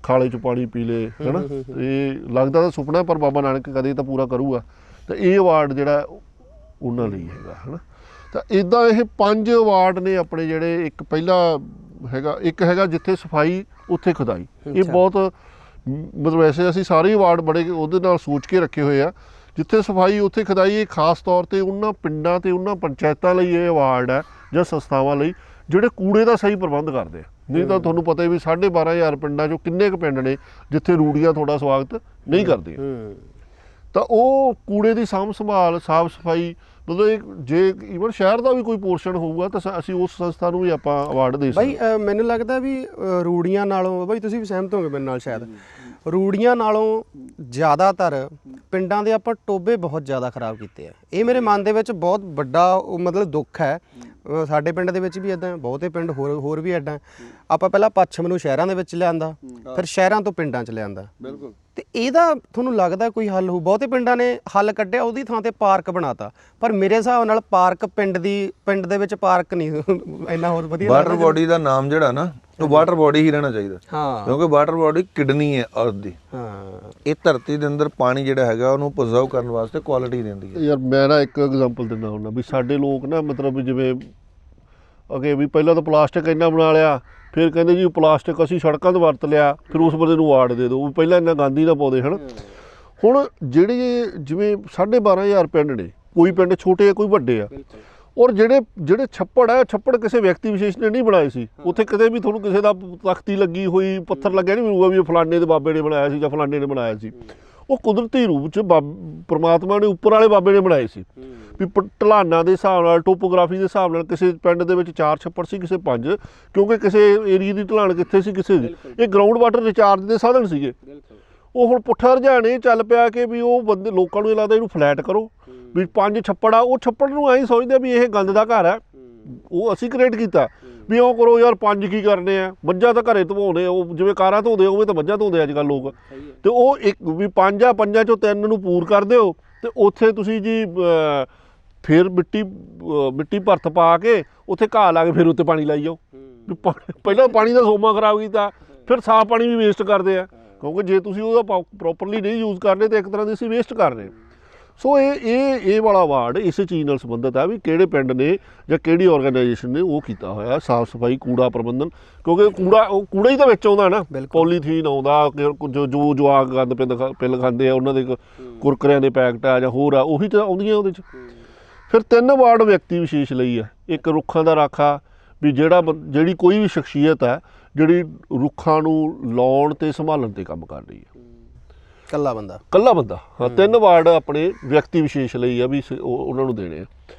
ਖਾਲੇ 'ਚ ਪਾਣੀ ਪੀ ਲੇ, ਹੈ ਨਾ। ਇਹ ਲੱਗਦਾ ਤਾਂ ਸੁਪਨਾ, ਪਰ ਬਾਬਾ ਨਾਨਕ ਕਦੇ ਤਾਂ ਪੂਰਾ ਕਰੂਗਾ। ਤਾਂ ਇਹ ਅਵਾਰਡ ਜਿਹੜਾ ਉਹਨਾਂ ਲਈ ਹੈਗਾ, ਹੈ ਨਾ। ਤਾਂ ਇੱਦਾਂ ਇਹ 5 ਅਵਾਰਡ ਨੇ ਆਪਣੇ ਜਿਹੜੇ। ਇੱਕ ਪਹਿਲਾ ਹੈਗਾ, ਇੱਕ ਹੈਗਾ ਜਿੱਥੇ ਸਫਾਈ ਉੱਥੇ ਖੁਦਾਈ। ਇਹ ਬਹੁਤ ਮਤਲਬ ਵੈਸੇ ਅਸੀਂ ਸਾਰੇ ਅਵਾਰਡ ਬੜੇ ਉਹਦੇ ਨਾਲ ਸੋਚ ਕੇ ਰੱਖੇ ਹੋਏ ਆ। ਜਿੱਥੇ ਸਫਾਈ ਉੱਥੇ ਖੁਦਾਈ, ਇਹ ਖਾਸ ਤੌਰ 'ਤੇ ਉਹਨਾਂ ਪਿੰਡਾਂ ਅਤੇ ਉਹਨਾਂ ਪੰਚਾਇਤਾਂ ਲਈ ਇਹ ਅਵਾਰਡ ਹੈ ਜਾਂ ਸੰਸਥਾਵਾਂ ਲਈ ਜਿਹੜੇ ਕੂੜੇ ਦਾ ਸਹੀ ਪ੍ਰਬੰਧ ਕਰਦੇ ਆ। ਨਹੀਂ ਤਾਂ ਤੁਹਾਨੂੰ ਪਤਾ ਵੀ 12,500 ਪਿੰਡਾਂ 'ਚੋਂ ਕਿੰਨੇ ਕੁ ਪਿੰਡ ਨੇ ਜਿੱਥੇ ਰੂੜੀਆਂ ਤੁਹਾਡਾ ਸਵਾਗਤ ਨਹੀਂ ਕਰਦੀਆਂ। ਤਾਂ ਉਹ ਕੂੜੇ ਦੀ ਸਾਂਭ ਸੰਭਾਲ, ਸਾਫ਼ ਸਫਾਈ, ਮਤਲਬ ਜੇ ਈਵਨ ਸ਼ਹਿਰ ਦਾ ਵੀ ਕੋਈ ਪੋਰਸ਼ਨ ਹੋਊਗਾ ਤਾਂ ਅਸੀਂ ਉਸ ਸੰਸਥਾ ਨੂੰ ਵੀ ਆਪਾਂ ਅਵਾਰਡ ਦੇ ਸਕਦੇ। ਬਾਈ ਮੈਨੂੰ ਲੱਗਦਾ ਵੀ ਰੂੜੀਆਂ ਨਾਲੋਂ, ਬਾਈ ਤੁਸੀਂ ਵੀ ਸਹਿਮਤ ਹੋਗੇ ਮੇਰੇ ਨਾਲ ਸ਼ਾਇਦ, ਰੂੜੀਆਂ ਨਾਲੋਂ ਜ਼ਿਆਦਾਤਰ ਪਿੰਡਾਂ ਦੇ ਆਪਾਂ ਟੋਬੇ ਬਹੁਤ ਜ਼ਿਆਦਾ ਖਰਾਬ ਕੀਤੇ ਆ। ਇਹ ਮੇਰੇ ਮਨ ਦੇ ਵਿੱਚ ਬਹੁਤ ਵੱਡਾ ਮਤਲਬ ਦੁੱਖ ਹੈ। ਸਾਡੇ ਪਿੰਡ ਦੇ ਵਿੱਚ ਵੀ ਇੱਦਾਂ, ਬਹੁਤੇ ਪਿੰਡ ਹੋਰ ਵੀ ਇੱਦਾਂ। ਆਪਾਂ ਪਹਿਲਾਂ ਪੱਛਮ ਨੂੰ ਸ਼ਹਿਰਾਂ ਦੇ ਵਿੱਚ ਲਿਆਂਦਾ, ਫਿਰ ਸ਼ਹਿਰਾਂ ਤੋਂ ਪਿੰਡਾਂ 'ਚ ਲਿਆਂਦਾ। ਬਿਲਕੁਲ। ਤੇ ਇਹਦਾ ਤੁਹਾਨੂੰ ਲੱਗਦਾ ਕੋਈ ਹੱਲ ਹੋਊ? ਬਹੁਤੇ ਪਿੰਡਾਂ ਨੇ ਹੱਲ ਕੱਢਿਆ, ਉਹਦੀ ਥਾਂ ਤੇ ਪਾਰਕ ਬਣਾਤਾ, ਪਰ ਮੇਰੇ ਹਿਸਾਬ ਨਾਲ ਪਾਰਕ ਪਿੰਡ ਦੇ ਵਿੱਚ ਪਾਰਕ ਨਹੀਂ ਇੰਨਾ ਹੋਰ ਵਧੀਆ। ਵਾਟਰ ਬੋਡੀ ਦਾ ਨਾਮ ਜਿਹੜਾ ਨਾ, ਉਹ ਵਾਟਰ ਬੋਡੀ ਹੀ ਰਹਿਣਾ ਚਾਹੀਦਾ। ਹਾਂ। ਕਿਉਂਕਿ ਵਾਟਰ ਬੋਡੀ ਕਿਡਨੀ ਹੈ ਅਰਥ ਦੀ। ਹਾਂ। ਇਹ ਧਰਤੀ ਦੇ ਅੰਦਰ ਪਾਣੀ ਜਿਹੜਾ ਹੈਗਾ ਉਹਨੂੰ ਪ੍ਰੀਜ਼ਰਵ ਕਰਨ ਵਾਸਤੇ ਕੁਆਲਿਟੀ ਦਿੰਦੀ ਹੈ। ਯਾਰ ਮੈਂ ਨਾ ਇੱਕ ਐਗਜ਼ਾਮਪਲ ਦਿੰਦਾ ਹੁੰਦਾ ਵੀ ਸਾਡੇ ਲੋਕ ਨਾ, ਮਤਲਬ ਜਿਵੇਂ ਅੱਗੇ ਵੀ ਪਹਿਲਾਂ ਤਾਂ ਪਲਾਸਟਿਕ ਇੰਨਾ ਬਣਾ ਲਿਆ, ਫਿਰ ਕਹਿੰਦੇ ਜੀ ਪਲਾਸਟਿਕ ਅਸੀਂ ਸੜਕਾਂ 'ਤੇ ਵਰਤ ਲਿਆ, ਫਿਰ ਉਸ ਬੰਦੇ ਨੂੰ ਅਵਾਰਡ ਦੇ ਦਿਓ। ਪਹਿਲਾਂ ਇੰਨਾ ਗੰਦ ਹੀ ਨਾ ਪਾਉਂਦੇ ਹਨ। ਹੁਣ ਜਿਹੜੇ ਜਿਵੇਂ 12,500 ਪਿੰਡ ਨੇ, ਕੋਈ ਪਿੰਡ ਛੋਟੇ ਆ ਕੋਈ ਵੱਡੇ ਆ, ਔਰ ਜਿਹੜੇ ਛੱਪੜ ਹੈ, ਛੱਪੜ ਕਿਸੇ ਵਿਅਕਤੀ ਵਿਸ਼ੇਸ਼ ਨੇ ਨਹੀਂ ਬਣਾਏ ਸੀ। ਉੱਥੇ ਕਿਤੇ ਵੀ ਤੁਹਾਨੂੰ ਕਿਸੇ ਦਾ ਤਖਤੀ ਲੱਗੀ ਹੋਈ, ਪੱਥਰ ਲੱਗਿਆ ਨਹੀਂ ਮਿਲੂਗਾ ਵੀ ਇਹ ਫਲਾਣੇ ਦੇ ਬਾਬੇ ਨੇ ਬਣਾਇਆ ਸੀ ਜਾਂ ਫਲਾਣੇ ਨੇ ਬਣਾਇਆ ਸੀ। ਉਹ ਕੁਦਰਤੀ ਰੂਪ 'ਚ ਪਰਮਾਤਮਾ ਨੇ ਉੱਪਰ ਵਾਲੇ ਬਾਬੇ ਨੇ ਬਣਾਏ ਸੀ। ਵੀ ਢਲਾਨਾਂ ਦੇ ਹਿਸਾਬ ਨਾਲ, ਟੋਪੋਗ੍ਰਾਫੀ ਦੇ ਹਿਸਾਬ ਨਾਲ ਕਿਸੇ ਪਿੰਡ ਦੇ ਵਿੱਚ 4 ਛੱਪੜ ਸੀ, ਕਿਸੇ 5, ਕਿਉਂਕਿ ਕਿਸੇ ਏਰੀਏ ਦੀ ਢਲਾਣ ਕਿੱਥੇ ਸੀ, ਕਿਸੇ ਦੀ। ਇਹ ਗਰਾਊਂਡ ਵਾਟਰ ਰਿਚਾਰਜ ਦੇ ਸਾਧਨ ਸੀਗੇ। ਉਹ ਹੁਣ ਪੁੱਠਾ ਰੁਝਾਨ ਇਹ ਚੱਲ ਪਿਆ ਕਿ ਵੀ ਉਹ ਬੰਦੇ, ਲੋਕਾਂ ਨੂੰ ਇਹ ਲੱਗਦਾ ਇਹਨੂੰ ਫਲੈਟ ਕਰੋ, ਵੀ 5 ਛੱਪੜ ਆ, ਉਹ ਛੱਪੜ ਨੂੰ ਐਂ ਸੋਚਦੇ ਵੀ ਇਹ ਗੰਦ ਦਾ ਘਰ ਹੈ, ਉਹ ਅਸੀਂ ਕ੍ਰੀਏਟ ਕੀਤਾ। ਵੀ ਉਹ ਕਰੋ ਯਾਰ, 5 ਕੀ ਕਰਨੇ ਆ, ਮੱਝਾਂ ਤਾਂ ਘਰੇ ਧਵਾਉਂਦੇ, ਉਹ ਜਿਵੇਂ ਕਾਰਾਂ ਧੋਂਦੇ ਉਵੇਂ ਤਾਂ ਮੱਝਾਂ ਧੋਂਦੇ ਅੱਜ ਕੱਲ੍ਹ ਲੋਕ। ਤੇ ਉਹ ਇੱਕ ਵੀ 5 ਆ, 5 ਚੋਂ 3 ਨੂੰ ਪੂਰ ਕਰ ਦਿਓ, ਤੇ ਉੱਥੇ ਤੁਸੀਂ ਜੀ ਫਿਰ ਮਿੱਟੀ ਭਰਤ ਪਾ ਕੇ ਉੱਥੇ ਘਾਹ ਲਾ ਕੇ ਫਿਰ ਉੱਤੇ ਪਾਣੀ ਲਾਈ ਜਾਓ। ਪਹਿਲਾਂ ਪਾਣੀ ਦਾ ਸੋਮਾ ਖਰਾਬ ਕੀਤਾ, ਫਿਰ ਸਾਫ਼ ਪਾਣੀ ਵੀ ਵੇਸਟ ਕਰਦੇ ਆ, ਕਿਉਂਕਿ ਜੇ ਤੁਸੀਂ ਉਹਦਾ ਪ੍ਰੋਪਰਲੀ ਨਹੀਂ ਯੂਜ਼ ਕਰ ਰਹੇ ਤਾਂ ਇੱਕ ਤਰ੍ਹਾਂ ਦੀ ਅਸੀਂ ਵੇਸਟ ਕਰ ਰਹੇ। ਸੋ ਇਹ ਵਾਲਾ ਅਵਾਰਡ ਇਸੇ ਚੀਜ਼ ਨਾਲ ਸੰਬੰਧਿਤ ਹੈ ਵੀ ਕਿਹੜੇ ਪਿੰਡ ਨੇ ਜਾਂ ਕਿਹੜੀ ਆਰਗੇਨਾਈਜੇਸ਼ਨ ਨੇ ਉਹ ਕੀਤਾ ਹੋਇਆ ਸਾਫ਼ ਸਫਾਈ, ਕੂੜਾ ਪ੍ਰਬੰਧਨ, ਕਿਉਂਕਿ ਕੂੜਾ ਹੀ ਤਾਂ ਵਿੱਚ ਆਉਂਦਾ ਨਾ, ਪੋਲੀਥੀਨ ਆਉਂਦਾ, ਜੋ ਜਵਾਕ ਗੰਦ ਪਿੱਲ ਖਾਂਦੇ ਆ ਉਹਨਾਂ ਦੇ ਕੁਰਕਰਿਆਂ ਦੇ ਪੈਕਟ ਆ ਜਾਂ ਹੋਰ ਆ, ਉਹੀ ਤਾਂ ਆਉਂਦੀਆਂ ਉਹਦੇ 'ਚ। ਫਿਰ 3 ਅਵਾਰਡ ਵਿਅਕਤੀ ਵਿਸ਼ੇਸ਼ ਲਈ ਆ। ਇੱਕ ਰੁੱਖਾਂ ਦਾ ਰਾਖਾ, ਵੀ ਜਿਹੜੀ ਕੋਈ ਵੀ ਸ਼ਖਸੀਅਤ ਹੈ ਜਿਹੜੀ ਰੁੱਖਾਂ ਨੂੰ ਲਾਉਣ ਤੇ ਸੰਭਾਲਣ ਤੇ ਕੰਮ ਕਰ ਰਹੀ ਹੈ, ਕੱਲਾ ਬੰਦਾ ਹਾਂ। 3 ਅਵਾਰਡ ਆਪਣੇ ਵਿਅਕਤੀ ਵਿਸ਼ੇਸ਼ ਲਈ ਆ ਵੀ ਉਹਨਾਂ ਨੂੰ ਦੇਣੇ ਆ।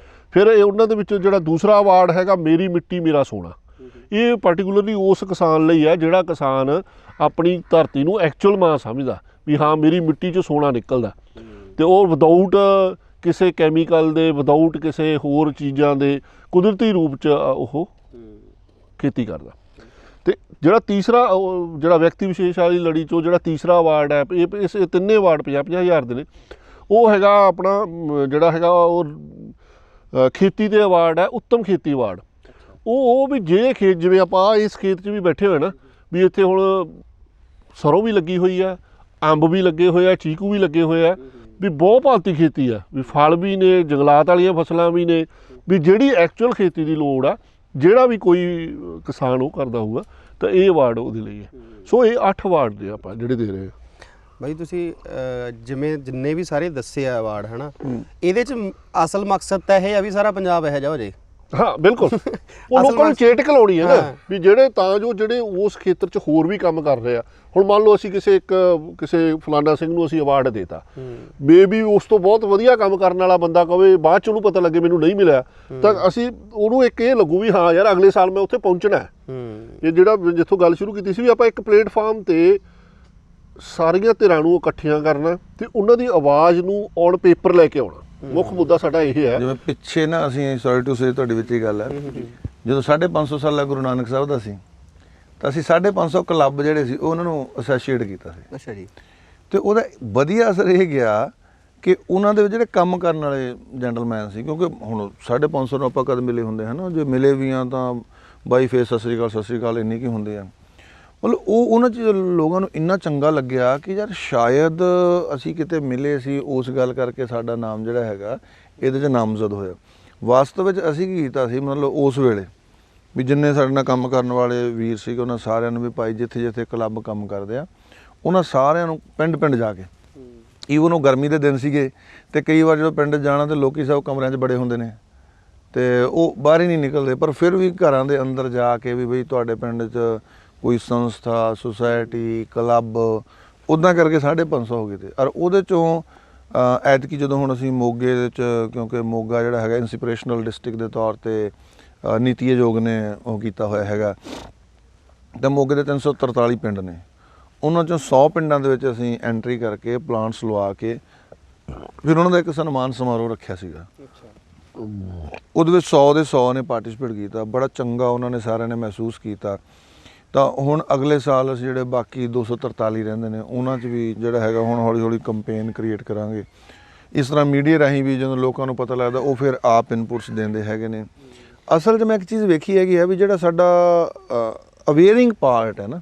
ਫਿਰ ਇਹ ਉਹਨਾਂ ਦੇ ਵਿੱਚੋਂ ਜਿਹੜਾ ਦੂਸਰਾ ਅਵਾਰਡ ਹੈਗਾ ਮੇਰੀ ਮਿੱਟੀ ਮੇਰਾ ਸੋਨਾ, ਇਹ ਪਾਰਟੀਕੂਲਰਲੀ ਉਸ ਕਿਸਾਨ ਲਈ ਹੈ ਜਿਹੜਾ ਕਿਸਾਨ ਆਪਣੀ ਧਰਤੀ ਨੂੰ ਐਕਚੁਅਲ ਮਾਂ ਸਮਝਦਾ ਵੀ ਹਾਂ ਮੇਰੀ ਮਿੱਟੀ 'ਚੋਂ ਸੋਨਾ ਨਿਕਲਦਾ, ਤੇ ਉਹ ਵਿਦਆਊਟ ਕਿਸੇ ਕੈਮੀਕਲ ਦੇ, ਵਿਦਆਊਟ ਕਿਸੇ ਹੋਰ ਚੀਜ਼ਾਂ ਦੇ ਕੁਦਰਤੀ ਰੂਪ 'ਚ ਉਹ ਖੇਤੀ ਕਰਦਾ। ਤੇ ਜਿਹੜਾ ਤੀਸਰਾ ਜਿਹੜਾ ਵਿਅਕਤੀ ਵਿਸ਼ੇਸ਼ ਵਾਲੀ ਲੜੀ 'ਚੋਂ ਜਿਹੜਾ ਤੀਸਰਾ ਅਵਾਰਡ ਹੈ, ਇਹ 3 ਅਵਾਰਡ 50,000 ਦੇ ਨੇ, ਉਹ ਹੈਗਾ ਆਪਣਾ ਜਿਹੜਾ ਹੈਗਾ ਉਹ ਖੇਤੀ ਦੇ ਅਵਾਰਡ ਹੈ, ਉੱਤਮ ਖੇਤੀ ਅਵਾਰਡ। ਉਹ ਵੀ ਜੇ ਖੇਤ, ਜਿਵੇਂ ਆਪਾਂ ਇਸ ਖੇਤ 'ਚ ਵੀ ਬੈਠੇ ਹੋਏ ਨਾ, ਵੀ ਇੱਥੇ ਹੁਣ ਸਰੋਂ ਵੀ ਲੱਗੀ ਹੋਈ ਆ, ਅੰਬ ਵੀ ਲੱਗੇ ਹੋਏ ਆ, ਚੀਕੂ ਵੀ ਲੱਗੇ ਹੋਏ ਆ, ਵੀ ਬਹੁਤ ਭਾਂਤੀ ਖੇਤੀ ਆ, ਵੀ ਫਲ ਵੀ ਨੇ, ਜੰਗਲਾਤ ਵਾਲੀਆਂ ਫਸਲਾਂ ਵੀ ਨੇ, ਵੀ ਜਿਹੜੀ ਐਕਚੁਅਲ ਖੇਤੀ ਦੀ ਲੋੜ ਆ ਜਿਹੜਾ ਵੀ ਕੋਈ ਕਿਸਾਨ ਉਹ ਕਰਦਾ ਹੋਊਗਾ ਤਾਂ ਇਹ ਅਵਾਰਡ ਉਹਦੇ ਲਈ ਹੈ। ਸੋ ਇਹ 8 ਅਵਾਰਡ ਨੇ ਆਪਾਂ ਜਿਹੜੇ ਦੇ ਰਹੇ ਹਾਂ। ਬਾਈ ਤੁਸੀਂ ਜਿਵੇਂ ਜਿੰਨੇ ਵੀ ਸਾਰੇ ਦੱਸੇ ਆ ਅਵਾਰਡ ਹੈ ਨਾ, ਇਹਦੇ 'ਚ ਅਸਲ ਮਕਸਦ ਤਾਂ ਇਹ ਆ ਵੀ ਸਾਰਾ ਪੰਜਾਬ ਇਹੋ ਜਿਹਾ ਹੋ ਜੇ। ਹਾਂ ਬਿਲਕੁਲ, ਉਹ ਲੋਕਾਂ ਨੂੰ ਚੇਟਕ ਲਾਉਣੀ ਹੈ ਨਾ, ਵੀ ਜਿਹੜੇ ਉਸ ਖੇਤਰ 'ਚ ਹੋਰ ਵੀ ਕੰਮ ਕਰ ਰਹੇ ਆ। ਹੁਣ ਮੰਨ ਲਓ ਅਸੀਂ ਕਿਸੇ ਫਲਾਨਾ ਸਿੰਘ ਨੂੰ ਅਸੀਂ ਅਵਾਰਡ ਦੇਤਾ, ਮੇਬੀ ਉਸ ਤੋਂ ਬਹੁਤ ਵਧੀਆ ਕੰਮ ਕਰਨ ਵਾਲਾ ਬੰਦਾ ਕਵੇ ਬਾਅਦ 'ਚ ਉਹਨੂੰ ਪਤਾ ਲੱਗੇ ਮੈਨੂੰ ਨਹੀਂ ਮਿਲਿਆ, ਤਾਂ ਅਸੀਂ ਉਹਨੂੰ ਇੱਕ ਇਹ ਲੱਗੂ ਵੀ ਹਾਂ ਯਾਰ ਅਗਲੇ ਸਾਲ ਮੈਂ ਉੱਥੇ ਪਹੁੰਚਣਾ ਹੈ। ਇਹ ਜਿਹੜਾ ਜਿੱਥੋਂ ਗੱਲ ਸ਼ੁਰੂ ਕੀਤੀ ਸੀ ਵੀ ਆਪਾਂ ਇੱਕ ਪਲੇਟਫਾਰਮ 'ਤੇ ਸਾਰੀਆਂ ਧਿਰਾਂ ਨੂੰ ਇਕੱਠੀਆਂ ਕਰਨਾ ਤੇ ਉਹਨਾਂ ਦੀ ਆਵਾਜ਼ ਨੂੰ ਔਨ ਪੇਪਰ ਲੈ ਕੇ ਆਉਣਾ, ਮੁੱਖ ਮੁੱਦਾ ਸਾਡਾ ਇਹ ਹੈ। ਜਿਵੇਂ ਪਿੱਛੇ ਨਾ ਅਸੀਂ ਸੌਰੀ ਟੂ ਸੇ ਤੁਹਾਡੇ ਵਿੱਚ ਹੀ ਗੱਲ ਹੈ, ਜਦੋਂ 550 ਸਾਲਾ ਗੁਰੂ ਨਾਨਕ ਸਾਹਿਬ ਦਾ ਸੀ ਤਾਂ ਅਸੀਂ 550 ਕਲੱਬ ਜਿਹੜੇ ਸੀ ਉਹਨਾਂ ਨੂੰ ਐਸੋਸੀਏਟ ਕੀਤਾ ਸੀ। ਅੱਛਾ ਜੀ। ਤੇ ਉਹਦਾ ਵਧੀਆ ਅਸਰ ਇਹ ਗਿਆ ਕਿ ਉਹਨਾਂ ਦੇ ਜਿਹੜੇ ਕੰਮ ਕਰਨ ਵਾਲੇ ਜੈਂਟਲਮੈਨ ਸੀ, ਕਿਉਂਕਿ ਹੁਣ 550 ਨੂੰ ਆਪਾਂ ਕਦ ਮਿਲੇ ਹੁੰਦੇ ਹਨ, ਜੇ ਮਿਲੇ ਵੀ ਆ ਤਾਂ ਬਾਈ ਫੇਸ ਸਤਿ ਸ੍ਰੀ ਅਕਾਲ ਇੰਨੀ ਕੀ ਹੁੰਦੇ ਆ। ਮਤਲਬ ਉਹਨਾਂ 'ਚ ਲੋਕਾਂ ਨੂੰ ਇੰਨਾ ਚੰਗਾ ਲੱਗਿਆ ਕਿ ਯਾਰ ਸ਼ਾਇਦ ਅਸੀਂ ਕਿਤੇ ਮਿਲੇ ਸੀ, ਉਸ ਗੱਲ ਕਰਕੇ ਸਾਡਾ ਨਾਮ ਜਿਹੜਾ ਹੈਗਾ ਇਹਦੇ 'ਚ ਨਾਮਜ਼ਦ ਹੋਇਆ। ਵਾਸਤਵ ਵਿੱਚ ਅਸੀਂ ਕੀ ਕੀਤਾ ਸੀ, ਮਤਲਬ ਉਸ ਵੇਲੇ ਵੀ ਜਿੰਨੇ ਸਾਡੇ ਨਾਲ ਕੰਮ ਕਰਨ ਵਾਲੇ ਵੀਰ ਸੀਗੇ ਉਹਨਾਂ ਸਾਰਿਆਂ ਨੂੰ ਵੀ ਭਾਈ ਜਿੱਥੇ ਜਿੱਥੇ ਕਲੱਬ ਕੰਮ ਕਰਦੇ ਆ ਉਹਨਾਂ ਸਾਰਿਆਂ ਨੂੰ ਪਿੰਡ ਪਿੰਡ ਜਾ ਕੇ, ਈਵਨ ਉਹ ਗਰਮੀ ਦੇ ਦਿਨ ਸੀਗੇ ਤੇ ਕਈ ਵਾਰ ਜਦੋਂ ਪਿੰਡ ਜਾਣਾ ਤੇ ਲੋਕੀ ਸਭ ਕਮਰਿਆਂ 'ਚ ਬੜੇ ਹੁੰਦੇ ਨੇ ਤੇ ਉਹ ਬਾਹਰ ਹੀ ਨਹੀਂ ਨਿਕਲਦੇ, ਪਰ ਫਿਰ ਵੀ ਘਰਾਂ ਦੇ ਅੰਦਰ ਜਾ ਕੇ ਵੀ ਬਈ ਤੁਹਾਡੇ ਪਿੰਡ 'ਚ ਕੋਈ ਸੰਸਥਾ, ਸੁਸਾਇਟੀ, ਕਲੱਬ, ਉੱਦਾਂ ਕਰਕੇ 550 ਹੋ ਗਏ ਤੇ। ਔਰ ਉਹਦੇ 'ਚੋਂ ਐਤਕੀ ਜਦੋਂ ਹੁਣ ਅਸੀਂ ਮੋਗੇ ਦੇ 'ਚ, ਕਿਉਂਕਿ ਮੋਗਾ ਜਿਹੜਾ ਹੈਗਾ ਇੰਸਪੀਰੇਸ਼ਨਲ ਡਿਸਟ੍ਰਿਕਟ ਦੇ ਤੌਰ 'ਤੇ ਨੀਤੀ ਆਯੋਗ ਨੇ ਉਹ ਕੀਤਾ ਹੋਇਆ ਹੈਗਾ, ਤਾਂ ਮੋਗੇ ਦੇ 343 ਪਿੰਡ ਨੇ, ਉਹਨਾਂ 'ਚੋਂ 100 ਪਿੰਡਾਂ ਦੇ ਵਿੱਚ ਅਸੀਂ ਐਂਟਰੀ ਕਰਕੇ ਪਲਾਂਟਸ ਲਵਾ ਕੇ ਫਿਰ ਉਹਨਾਂ ਦਾ ਇੱਕ ਸਨਮਾਨ ਸਮਾਰੋਹ ਰੱਖਿਆ ਸੀਗਾ। ਉਹਦੇ ਵਿੱਚ 100 ਦੇ 100 ਨੇ ਪਾਰਟਿਸਿਪੇਟ ਕੀਤਾ, ਬੜਾ ਚੰਗਾ ਉਹਨਾਂ ਨੇ ਸਾਰਿਆਂ ਨੇ ਮਹਿਸੂਸ ਕੀਤਾ। ਤਾਂ ਹੁਣ ਅਗਲੇ ਸਾਲ ਅਸੀਂ ਜਿਹੜੇ ਬਾਕੀ 243 ਰਹਿੰਦੇ ਨੇ ਉਹਨਾਂ 'ਚ ਵੀ ਜਿਹੜਾ ਹੈਗਾ ਹੁਣ ਹੌਲੀ ਹੌਲੀ ਕੰਪੇਨ ਕ੍ਰੀਏਟ ਕਰਾਂਗੇ। ਇਸ ਤਰ੍ਹਾਂ ਮੀਡੀਆ ਰਾਹੀਂ ਵੀ ਜਦੋਂ ਲੋਕਾਂ ਨੂੰ ਪਤਾ ਲੱਗਦਾ ਉਹ ਫਿਰ ਆਪ ਇਨਪੁਟਸ ਦਿੰਦੇ ਹੈਗੇ ਨੇ। ਅਸਲ 'ਚ ਮੈਂ ਇੱਕ ਚੀਜ਼ ਵੇਖੀ ਹੈਗੀ ਹੈ ਵੀ ਜਿਹੜਾ ਸਾਡਾ ਅਵੇਅਰਿੰਗ ਪਾਰਟ ਹੈ ਨਾ,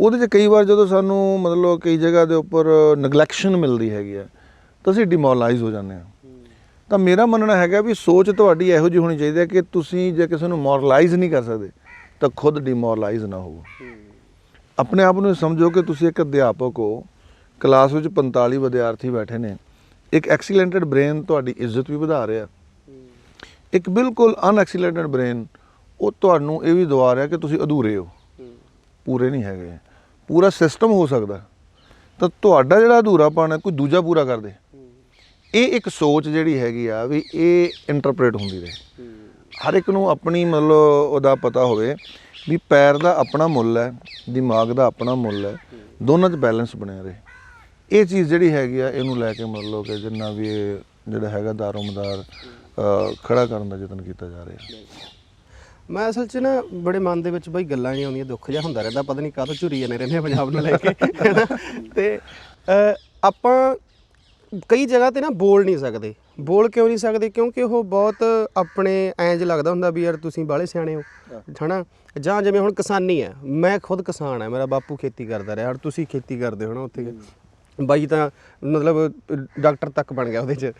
ਉਹਦੇ 'ਚ ਕਈ ਵਾਰ ਜਦੋਂ ਸਾਨੂੰ ਮਤਲਬ ਕਈ ਜਗ੍ਹਾ ਦੇ ਉੱਪਰ ਨਗਲੈਕਸ਼ਨ ਮਿਲਦੀ ਹੈਗੀ ਹੈ ਤਾਂ ਅਸੀਂ ਡਿਮੋਰਲਾਈਜ਼ ਹੋ ਜਾਂਦੇ ਹਾਂ। ਤਾਂ ਮੇਰਾ ਮੰਨਣਾ ਹੈਗਾ ਵੀ ਸੋਚ ਤੁਹਾਡੀ ਇਹੋ ਜਿਹੀ ਹੋਣੀ ਚਾਹੀਦੀ ਹੈ ਕਿ ਤੁਸੀਂ ਜੇ ਕਿਸੇ ਨੂੰ ਮੋਰਲਾਈਜ਼ ਨਹੀਂ ਕਰ ਸਕਦੇ ਤਾਂ ਖੁਦ ਡਿਮੋਰਲਾਈਜ਼ ਨਾ ਹੋਵੋ। ਆਪਣੇ ਆਪ ਨੂੰ ਸਮਝੋ ਕਿ ਤੁਸੀਂ ਇੱਕ ਅਧਿਆਪਕ ਹੋ, ਕਲਾਸ ਵਿੱਚ 45 ਵਿਦਿਆਰਥੀ ਬੈਠੇ ਨੇ, ਇੱਕ ਐਕਸੀਲੈਂਟਡ ਬ੍ਰੇਨ ਤੁਹਾਡੀ ਇੱਜ਼ਤ ਵੀ ਵਧਾ ਰਿਹਾ, ਇੱਕ ਬਿਲਕੁਲ ਅਨਐਕਸੀਲੈਂਟਡ ਬ੍ਰੇਨ ਉਹ ਤੁਹਾਨੂੰ ਇਹ ਵੀ ਦਵਾ ਰਿਹਾ ਕਿ ਤੁਸੀਂ ਅਧੂਰੇ ਹੋ, ਪੂਰੇ ਨਹੀਂ ਹੈਗੇ। ਪੂਰਾ ਸਿਸਟਮ ਹੋ ਸਕਦਾ ਤਾਂ ਤੁਹਾਡਾ ਜਿਹੜਾ ਅਧੂਰਾਪਣ ਹੈ ਕੋਈ ਦੂਜਾ ਪੂਰਾ ਕਰ ਦੇ। ਇਹ ਇੱਕ ਸੋਚ ਜਿਹੜੀ ਹੈਗੀ ਆ ਵੀ ਇਹ ਇੰਟਰਪ੍ਰੇਟ ਹੁੰਦੀ ਰਹੇ। ਹਰ ਇੱਕ ਨੂੰ ਆਪਣੀ ਮਤਲਬ ਉਹਦਾ ਪਤਾ ਹੋਵੇ ਵੀ ਪੈਰ ਦਾ ਆਪਣਾ ਮੁੱਲ ਹੈ, ਦਿਮਾਗ ਦਾ ਆਪਣਾ ਮੁੱਲ ਹੈ, ਦੋਨਾਂ 'ਚ ਬੈਲੈਂਸ ਬਣਿਆ ਰਹੇ। ਇਹ ਚੀਜ਼ ਜਿਹੜੀ ਹੈਗੀ ਆ ਇਹਨੂੰ ਲੈ ਕੇ ਮਤਲਬ ਕਿ ਜਿੰਨਾ ਵੀ ਇਹ ਜਿਹੜਾ ਹੈਗਾ ਦਾਰੋਮਦਾਰ ਖੜਾ ਕਰਨ ਦਾ ਯਤਨ ਕੀਤਾ ਜਾ ਰਿਹਾ। ਮੈਂ ਅਸਲ 'ਚ ਨਾ ਬੜੇ ਮਨ ਦੇ ਵਿੱਚ ਬਈ ਗੱਲਾਂ ਨਹੀਂ ਆਉਂਦੀਆਂ, ਦੁੱਖ ਜਿਹਾ ਹੁੰਦਾ ਰਹਿੰਦਾ, ਪਤਾ ਨਹੀਂ ਕਾਹਤੋਂ ਝੁਰੀ ਜਾਂਦੇ ਰਹਿੰਦੇ ਪੰਜਾਬ ਨੂੰ ਲੈ ਕੇ, ਹੈ ਨਾ। ਅਤੇ ਆਪਾਂ ਕਈ ਜਗ੍ਹਾ 'ਤੇ ਨਾ ਬੋਲ ਨਹੀਂ ਸਕਦੇ। ਬੋਲ ਕਿਉਂ ਨਹੀਂ ਸਕਦੇ? ਕਿਉਂਕਿ ਉਹ ਬਹੁਤ ਆਪਣੇ ਇੰਝ ਲੱਗਦਾ ਹੁੰਦਾ ਵੀ ਯਾਰ ਤੁਸੀਂ ਬਾਹਲੇ ਸਿਆਣੇ ਹੋ, ਹੈ ਨਾ। ਜਾਂ ਜਿਵੇਂ ਹੁਣ ਕਿਸਾਨੀ ਹੈ, ਮੈਂ ਖੁਦ ਕਿਸਾਨ ਹੈ, ਮੇਰਾ ਬਾਪੂ ਖੇਤੀ ਕਰਦਾ ਰਿਹਾ, ਔਰ ਤੁਸੀਂ ਖੇਤੀ ਕਰਦੇ ਹੋ ਨਾ ਉੱਥੇ, ਬਾਈ ਤਾਂ ਮਤਲਬ ਡਾਕਟਰ ਤੱਕ ਬਣ ਗਿਆ ਉਹਦੇ 'ਚ।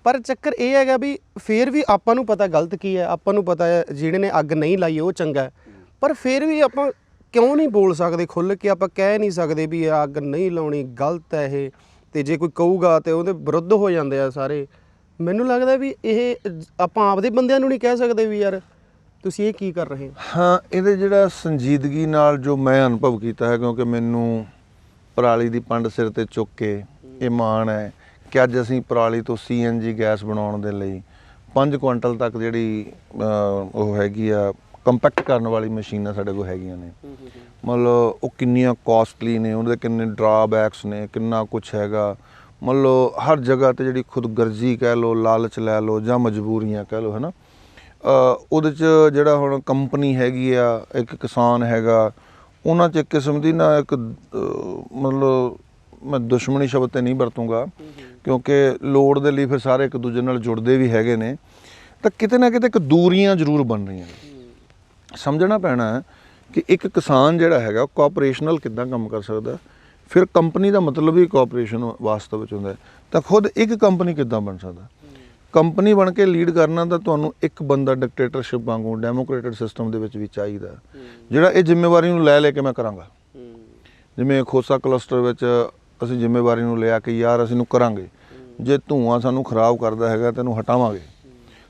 ਪਰ ਚੱਕਰ ਇਹ ਹੈਗਾ ਵੀ ਫਿਰ ਵੀ ਆਪਾਂ ਨੂੰ ਪਤਾ ਗਲਤ ਕੀ ਹੈ, ਆਪਾਂ ਨੂੰ ਪਤਾ ਹੈ ਜਿਹੜੇ ਨੇ ਅੱਗ ਨਹੀਂ ਲਾਈ ਉਹ ਚੰਗਾ ਹੈ, ਪਰ ਫਿਰ ਵੀ ਆਪਾਂ ਕਿਉਂ ਨਹੀਂ ਬੋਲ ਸਕਦੇ ਖੁੱਲ੍ਹ ਕੇ? ਆਪਾਂ ਕਹਿ ਨਹੀਂ ਸਕਦੇ ਵੀ ਇਹ ਅੱਗ ਨਹੀਂ ਲਾਉਣੀ, ਗਲਤ ਹੈ ਇਹ, ਤੇ ਜੇ ਕੋਈ ਕਹੂਗਾ ਤੇ ਉਹਦੇ ਵਿਰੁੱਧ ਹੋ ਜਾਂਦੇ ਆ ਸਾਰੇ। ਮੈਨੂੰ ਲੱਗਦਾ ਵੀ ਇਹ ਆਪਾਂ ਆਪਦੇ ਬੰਦਿਆਂ ਨੂੰ ਨਹੀਂ ਕਹਿ ਸਕਦੇ ਵੀ ਯਾਰ ਤੁਸੀਂ ਇਹ ਕੀ ਕਰ ਰਹੇ ਹੋ। ਹਾਂ, ਇਹਦੇ ਜਿਹੜਾ ਸੰਜੀਦਗੀ ਨਾਲ ਜੋ ਮੈਂ ਅਨੁਭਵ ਕੀਤਾ ਹੈ, ਕਿਉਂਕਿ ਮੈਨੂੰ ਪਰਾਲੀ ਦੀ ਪੰਡ ਸਿਰ ਤੇ ਚੁੱਕ ਕੇ ਇਹ ਮਾਣ ਹੈ ਕਿ ਅੱਜ ਅਸੀਂ ਪਰਾਲੀ ਤੋਂ CNG ਗੈਸ ਬਣਾਉਣ ਦੇ ਲਈ 5 ਕੁਇੰਟਲ ਤੱਕ ਜਿਹੜੀ ਉਹ ਹੈਗੀ ਆ ਕੰਪੈਕਟ ਕਰਨ ਵਾਲੀ ਮਸ਼ੀਨਾਂ ਸਾਡੇ ਕੋਲ ਹੈਗੀਆਂ ਨੇ। ਮਤਲਬ ਉਹ ਕਿੰਨੀਆਂ ਕੋਸਟਲੀ ਨੇ, ਉਹਦੇ ਕਿੰਨੇ ਡਰਾਬੈਕਸ ਨੇ, ਕਿੰਨਾ ਕੁਛ ਹੈਗਾ। ਮਤਲਬ ਹਰ ਜਗ੍ਹਾ ਤੇ ਜਿਹੜੀ ਖੁਦਗਰਜ਼ੀ ਕਹਿ ਲਓ, ਲਾਲਚ ਲੈ ਲਓ ਜਾਂ ਮਜਬੂਰੀਆਂ ਕਹਿ ਲਓ, ਹੈ ਨਾ। ਉਹਦੇ 'ਚ ਜਿਹੜਾ ਹੁਣ ਕੰਪਨੀ ਹੈਗੀ ਆ, ਇੱਕ ਕਿਸਾਨ ਹੈਗਾ, ਉਹਨਾਂ 'ਚ ਇੱਕ ਕਿਸਮ ਦੀ ਨਾ ਇੱਕ ਮਤਲਬ ਮੈਂ ਦੁਸ਼ਮਣੀ ਸ਼ਬਦ ਤੇ ਨਹੀਂ ਵਰਤੂੰਗਾ, ਕਿਉਂਕਿ ਲੋੜ ਦੇ ਲਈ ਫਿਰ ਸਾਰੇ ਇੱਕ ਦੂਜੇ ਨਾਲ ਜੁੜਦੇ ਵੀ ਹੈਗੇ ਨੇ, ਤਾਂ ਕਿਤੇ ਨਾ ਕਿਤੇ ਇੱਕ ਦੂਰੀਆਂ ਜ਼ਰੂਰ ਬਣ ਰਹੀਆਂ ਨੇ। ਸਮਝਣਾ ਪੈਣਾ ਹੈ ਕਿ ਇੱਕ ਕਿਸਾਨ ਜਿਹੜਾ ਹੈਗਾ ਉਹ ਕੋਆਪਰੇਸ਼ਨਲ ਕਿੱਦਾਂ ਕੰਮ ਕਰ ਸਕਦਾ, ਫਿਰ ਕੰਪਨੀ ਦਾ ਮਤਲਬ ਹੀ ਕੋਆਪਰੇਸ਼ਨ ਵਾਸਤਵ ਵਿੱਚ ਹੁੰਦਾ ਹੈ। ਤਾਂ ਖੁਦ ਇੱਕ ਕੰਪਨੀ ਕਿੱਦਾਂ ਬਣ ਸਕਦਾ? ਕੰਪਨੀ ਬਣ ਕੇ ਲੀਡ ਕਰਨਾ ਤਾਂ ਤੁਹਾਨੂੰ ਇੱਕ ਬੰਦਾ ਡਿਕਟੇਟਰਸ਼ਿਪ ਵਾਂਗੂ ਡੈਮੋਕ੍ਰੇਟਿਕ ਸਿਸਟਮ ਦੇ ਵਿੱਚ ਵੀ ਚਾਹੀਦਾ, ਜਿਹੜਾ ਇਹ ਜ਼ਿੰਮੇਵਾਰੀ ਨੂੰ ਲੈ ਕੇ ਮੈਂ ਕਰਾਂਗਾ। ਜਿਵੇਂ ਖੋਸਾ ਕਲਸਟਰ ਵਿੱਚ ਅਸੀਂ ਜ਼ਿੰਮੇਵਾਰੀ ਨੂੰ ਲਿਆ ਕਿ ਯਾਰ ਅਸੀਂ ਨੂੰ ਕਰਾਂਗੇ, ਜੇ ਧੂੰਆਂ ਸਾਨੂੰ ਖਰਾਬ ਕਰਦਾ ਹੈਗਾ ਤੈਨੂੰ ਹਟਾਵਾਂਗੇ।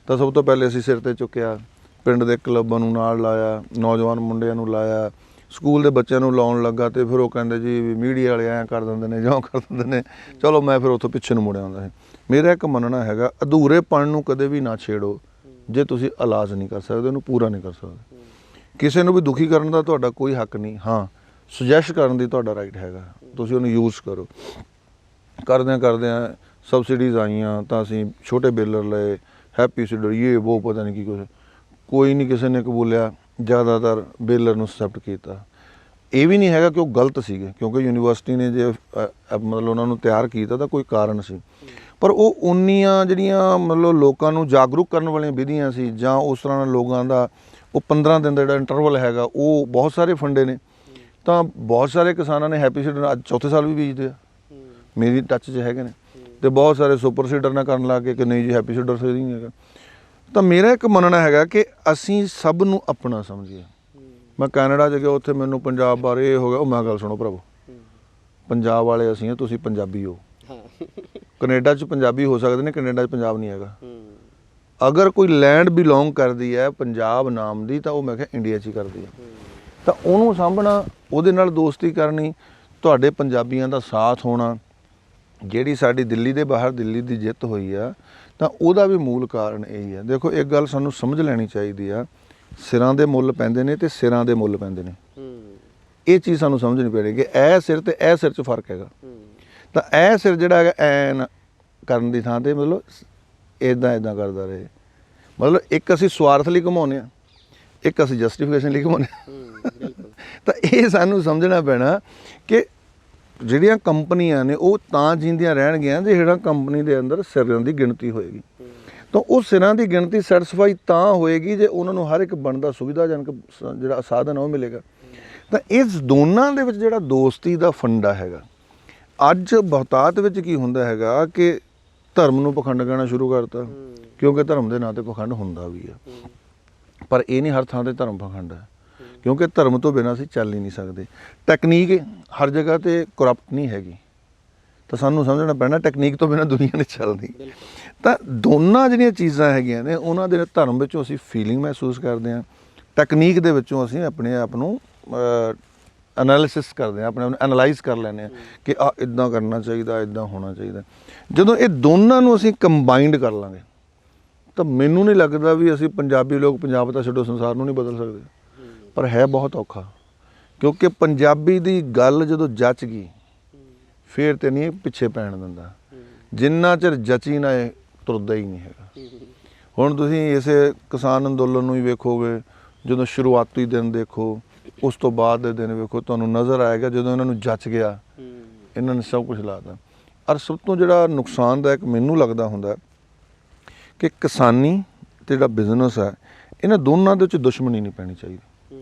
ਤਾਂ ਸਭ ਤੋਂ ਪਹਿਲੇ ਅਸੀਂ ਸਿਰ ਤੇ ਚੁੱਕਿਆ, ਪਿੰਡ ਦੇ ਕਲੱਬਾਂ ਨੂੰ ਨਾਲ ਲਾਇਆ, ਨੌਜਵਾਨ ਮੁੰਡਿਆਂ ਨੂੰ ਲਾਇਆ, ਸਕੂਲ ਦੇ ਬੱਚਿਆਂ ਨੂੰ ਲਾਉਣ ਲੱਗਾ। ਤੇ ਫਿਰ ਉਹ ਕਹਿੰਦੇ ਜੀ ਵੀ ਮੀਡੀਆ ਵਾਲੇ ਐਂ ਕਰ ਦਿੰਦੇ ਨੇ, ਜਿਉਂ ਕਰ ਦਿੰਦੇ ਨੇ। ਚਲੋ ਮੈਂ ਫਿਰ ਉੱਥੋਂ ਪਿੱਛੇ ਨੂੰ ਮੁੜਿਆ ਹੁੰਦਾ ਸੀ। ਮੇਰਾ ਇੱਕ ਮੰਨਣਾ ਹੈਗਾ, ਅਧੂਰੇਪਣ ਨੂੰ ਕਦੇ ਵੀ ਨਾ ਛੇੜੋ ਜੇ ਤੁਸੀਂ ਇਲਾਜ ਨਹੀਂ ਕਰ ਸਕਦੇ, ਉਹਨੂੰ ਪੂਰਾ ਨਹੀਂ ਕਰ ਸਕਦੇ। ਕਿਸੇ ਨੂੰ ਵੀ ਦੁਖੀ ਕਰਨ ਦਾ ਤੁਹਾਡਾ ਕੋਈ ਹੱਕ ਨਹੀਂ। ਹਾਂ, ਸੁਜੈਸਟ ਕਰਨ ਦੀ ਤੁਹਾਡਾ ਰਾਈਟ ਹੈਗਾ, ਤੁਸੀਂ ਉਹਨੂੰ ਯੂਜ਼ ਕਰੋ। ਕਰਦਿਆਂ ਸਬਸਿਡੀਜ਼ ਆਈਆਂ ਤਾਂ ਅਸੀਂ ਛੋਟੇ ਬੇਲਰ ਲਏ, ਹੈਪੀ ਸੀਡਰ, ਇਹ ਉਹ ਪਤਾ ਨਹੀਂ ਕੀ ਕੁਛ, ਕੋਈ ਨਹੀਂ ਕਿਸੇ ਨੇ ਕਬੂਲਿਆ। ਜ਼ਿਆਦਾਤਰ ਬੇਲਰ ਨੂੰ ਐਕਸੈਪਟ ਕੀਤਾ। ਇਹ ਵੀ ਨਹੀਂ ਹੈਗਾ ਕਿ ਉਹ ਗਲਤ ਸੀਗੇ, ਕਿਉਂਕਿ ਯੂਨੀਵਰਸਿਟੀ ਨੇ ਜੇ ਮਤਲਬ ਉਹਨਾਂ ਨੂੰ ਤਿਆਰ ਕੀਤਾ ਤਾਂ ਕੋਈ ਕਾਰਨ ਸੀ। ਪਰ ਉਹ ਉਨੀਆਂ ਜਿਹੜੀਆਂ ਮਤਲਬ ਲੋਕਾਂ ਨੂੰ ਜਾਗਰੂਕ ਕਰਨ ਵਾਲੀਆਂ ਵਿਧੀਆਂ ਸੀ, ਜਾਂ ਉਸ ਤਰ੍ਹਾਂ ਨਾਲ ਲੋਕਾਂ ਦਾ ਉਹ 15 ਦਿਨ ਦਾ ਜਿਹੜਾ ਇੰਟਰਵਲ ਹੈਗਾ, ਉਹ ਬਹੁਤ ਸਾਰੇ ਫੰਡੇ ਨੇ। ਤਾਂ ਬਹੁਤ ਸਾਰੇ ਕਿਸਾਨਾਂ ਨੇ ਹੈਪੀ ਸੀਡਰ ਅੱਜ ਚੌਥੇ ਸਾਲ ਵੀ ਬੀਜਦੇ ਆ, ਮੇਰੀ ਟੱਚ 'ਚ ਹੈਗੇ ਨੇ। ਤੇ ਬਹੁਤ ਸਾਰੇ ਸੁਪਰ ਸੀਡਰ ਨਾਲ ਕਰਨ ਲੱਗ ਗਏ ਕਿ ਨਹੀਂ ਜੀ ਹੈਪੀ ਸੀਡਰ ਸਹੀ ਨਹੀਂ ਹੈਗਾ। ਤਾਂ ਮੇਰਾ ਇੱਕ ਮੰਨਣਾ ਹੈਗਾ ਕਿ ਅਸੀਂ ਸਭ ਨੂੰ ਆਪਣਾ ਸਮਝੀਏ। ਮੈਂ ਕੈਨੇਡਾ 'ਚ ਗਿਆ, ਉੱਥੇ ਮੈਨੂੰ ਪੰਜਾਬ ਬਾਰੇ ਇਹ ਹੋ ਗਿਆ, ਉਹ ਮੈਂ ਗੱਲ ਸੁਣੋ ਭਰਾਵੋ, ਪੰਜਾਬ ਵਾਲੇ ਅਸੀਂ ਹਾਂ, ਤੁਸੀਂ ਪੰਜਾਬੀ ਹੋ। ਕੈਨੇਡਾ 'ਚ ਪੰਜਾਬੀ ਹੋ ਸਕਦੇ ਨੇ, ਕੈਨੇਡਾ 'ਚ ਪੰਜਾਬ ਨਹੀਂ ਹੈਗਾ। ਅਗਰ ਕੋਈ ਲੈਂਡ ਬਿਲੋਂਗ ਕਰਦੀ ਹੈ ਪੰਜਾਬ ਨਾਮ ਦੀ, ਤਾਂ ਉਹ ਮੈਂ ਕਿਹਾ ਇੰਡੀਆ 'ਚ ਹੀ ਕਰਦੀ ਹੈ। ਤਾਂ ਉਹਨੂੰ ਸਾਂਭਣਾ, ਉਹਦੇ ਨਾਲ ਦੋਸਤੀ ਕਰਨੀ, ਤੁਹਾਡੇ ਪੰਜਾਬੀਆਂ ਦਾ ਸਾਥ ਹੋਣਾ। ਜਿਹੜੀ ਸਾਡੀ ਦਿੱਲੀ ਦੇ ਬਾਹਰ ਦਿੱਲੀ ਦੀ ਜਿੱਤ ਹੋਈ ਆ, ਤਾਂ ਉਹਦਾ ਵੀ ਮੂਲ ਕਾਰਨ ਇਹੀ ਹੈ। ਦੇਖੋ, ਇੱਕ ਗੱਲ ਸਾਨੂੰ ਸਮਝ ਲੈਣੀ ਚਾਹੀਦੀ ਆ, ਸਿਰਾਂ ਦੇ ਮੁੱਲ ਪੈਂਦੇ ਨੇ ਤੇ ਸਿਰਾਂ ਦੇ ਮੁੱਲ ਪੈਂਦੇ ਨੇ। ਇਹ ਚੀਜ਼ ਸਾਨੂੰ ਸਮਝਣੀ ਪਵੇਗੀ। ਇਹ ਸਿਰ ਤੇ ਇਹ ਸਿਰ 'ਚ ਫਰਕ ਹੈਗਾ। ਤਾਂ ਇਹ ਸਿਰ ਜਿਹੜਾ ਹੈਗਾ ਐਨ ਕਰਨ ਦੀ ਥਾਂ ਤੇ ਮਤਲਬ ਇੱਦਾਂ ਕਰਦਾ ਰਹੇ। ਮਤਲਬ ਇੱਕ ਅਸੀਂ ਸਵਾਰਥ ਲਈ ਘੁਮਾਉਂਦੇ ਹਾਂ, ਇੱਕ ਅਸੀਂ ਜਸਟੀਫਿਕੇਸ਼ਨ ਲਈ ਘੁਮਾਉਂਦੇ ਹਾਂ। ਤਾਂ ਇਹ ਸਾਨੂੰ ਸਮਝਣਾ ਪੈਣਾ ਕਿ ਜਿਹੜੀਆਂ ਕੰਪਨੀਆਂ ਨੇ ਉਹ ਤਾਂ ਜਿੰਦੀਆਂ ਰਹਿਣਗੀਆਂ ਜੇ ਜਿਹੜਾ ਕੰਪਨੀ ਦੇ ਅੰਦਰ ਸਿਰਾਂ ਦੀ ਗਿਣਤੀ ਹੋਏਗੀ। ਤਾਂ ਉਹ ਸਿਰਾਂ ਦੀ ਗਿਣਤੀ ਸੈਟੀਸਫਾਈ ਤਾਂ ਹੋਏਗੀ ਜੇ ਉਹਨਾਂ ਨੂੰ ਹਰ ਇੱਕ ਬਣਦਾ ਸੁਵਿਧਾਜਨਕ ਜਿਹੜਾ ਸਾਧਨ ਉਹ ਮਿਲੇਗਾ। ਤਾਂ ਇਸ ਦੋਨਾਂ ਦੇ ਵਿੱਚ ਜਿਹੜਾ ਦੋਸਤੀ ਦਾ ਫੰਡਾ ਹੈਗਾ, ਅੱਜ ਬਹੁਤਾਤ ਵਿੱਚ ਕੀ ਹੁੰਦਾ ਹੈਗਾ ਕਿ ਧਰਮ ਨੂੰ ਪਖੰਡ ਕਹਿਣਾ ਸ਼ੁਰੂ ਕਰਤਾ, ਕਿਉਂਕਿ ਧਰਮ ਦੇ ਨਾਂ 'ਤੇ ਪਖੰਡ ਹੁੰਦਾ ਵੀ ਆ। ਪਰ ਇਹ ਨਹੀਂ ਹਰ ਥਾਂ 'ਤੇ ਧਰਮ ਪਖੰਡ ਹੈ, ਕਿਉਂਕਿ ਧਰਮ ਤੋਂ ਬਿਨਾਂ ਅਸੀਂ ਚੱਲ ਹੀ ਨਹੀਂ ਸਕਦੇ। ਟੈਕਨੀਕ ਹਰ ਜਗ੍ਹਾ 'ਤੇ ਕਰਪਟ ਨਹੀਂ ਹੈਗੀ, ਤਾਂ ਸਾਨੂੰ ਸਮਝਣਾ ਪੈਣਾ ਟੈਕਨੀਕ ਤੋਂ ਬਿਨਾਂ ਦੁਨੀਆ ਨਹੀਂ ਚੱਲਦੀ। ਤਾਂ ਦੋਨਾਂ ਜਿਹੜੀਆਂ ਚੀਜ਼ਾਂ ਹੈਗੀਆਂ ਨੇ, ਉਹਨਾਂ ਦੇ ਧਰਮ ਵਿੱਚੋਂ ਅਸੀਂ ਫੀਲਿੰਗ ਮਹਿਸੂਸ ਕਰਦੇ ਹਾਂ, ਟੈਕਨੀਕ ਦੇ ਵਿੱਚੋਂ ਅਸੀਂ ਆਪਣੇ ਆਪ ਨੂੰ ਐਨਾਲਿਸਿਸ ਕਰਦੇ ਹਾਂ, ਆਪਣੇ ਆਪ ਨੂੰ ਐਨਾਲਾਈਜ਼ ਕਰ ਲੈਂਦੇ ਹਾਂ ਕਿ ਆ ਇੱਦਾਂ ਕਰਨਾ ਚਾਹੀਦਾ, ਇੱਦਾਂ ਹੋਣਾ ਚਾਹੀਦਾ। ਜਦੋਂ ਇਹ ਦੋਨਾਂ ਨੂੰ ਅਸੀਂ ਕੰਬਾਈਨਡ ਕਰ ਲਾਂਗੇ, ਤਾਂ ਮੈਨੂੰ ਨਹੀਂ ਲੱਗਦਾ ਵੀ ਅਸੀਂ ਪੰਜਾਬੀ ਲੋਕ ਪੰਜਾਬ ਤਾਂ ਛੱਡੋ ਸੰਸਾਰ ਨੂੰ ਨਹੀਂ ਬਦਲ ਸਕਦੇ। ਪਰ ਹੈ ਬਹੁਤ ਔਖਾ, ਕਿਉਂਕਿ ਪੰਜਾਬੀ ਦੀ ਗੱਲ ਜਦੋਂ ਜੱਚ ਗਈ ਫਿਰ ਤੇ ਨਹੀਂ ਪਿੱਛੇ ਪੈਣ ਦਿੰਦਾ। ਜਿੰਨਾ ਚਿਰ ਜਚੀ ਨਾ ਇਹ ਤੁਰਦਾ ਹੀ ਨਹੀਂ ਹੈਗਾ। ਹੁਣ ਤੁਸੀਂ ਇਸੇ ਕਿਸਾਨ ਅੰਦੋਲਨ ਨੂੰ ਹੀ ਵੇਖੋਗੇ, ਜਦੋਂ ਸ਼ੁਰੂਆਤੀ ਦਿਨ ਦੇਖੋ, ਉਸ ਤੋਂ ਬਾਅਦ ਦੇ ਦਿਨ ਵੇਖੋ, ਤੁਹਾਨੂੰ ਨਜ਼ਰ ਆਏਗਾ ਜਦੋਂ ਇਹਨਾਂ ਨੂੰ ਜੱਚ ਗਿਆ, ਇਹਨਾਂ ਨੇ ਸਭ ਕੁਝ ਲਾ ਦਿੱਤਾ। ਔਰ ਸਭ ਤੋਂ ਜਿਹੜਾ ਨੁਕਸਾਨਦਾਇਕ ਮੈਨੂੰ ਲੱਗਦਾ ਹੁੰਦਾ ਕਿ ਕਿਸਾਨੀ ਅਤੇ ਜਿਹੜਾ ਬਿਜ਼ਨਸ ਹੈ, ਇਹਨਾਂ ਦੋਨਾਂ ਦੇ ਵਿੱਚ ਦੁਸ਼ਮਣੀ ਨਹੀਂ ਪੈਣੀ ਚਾਹੀਦੀ।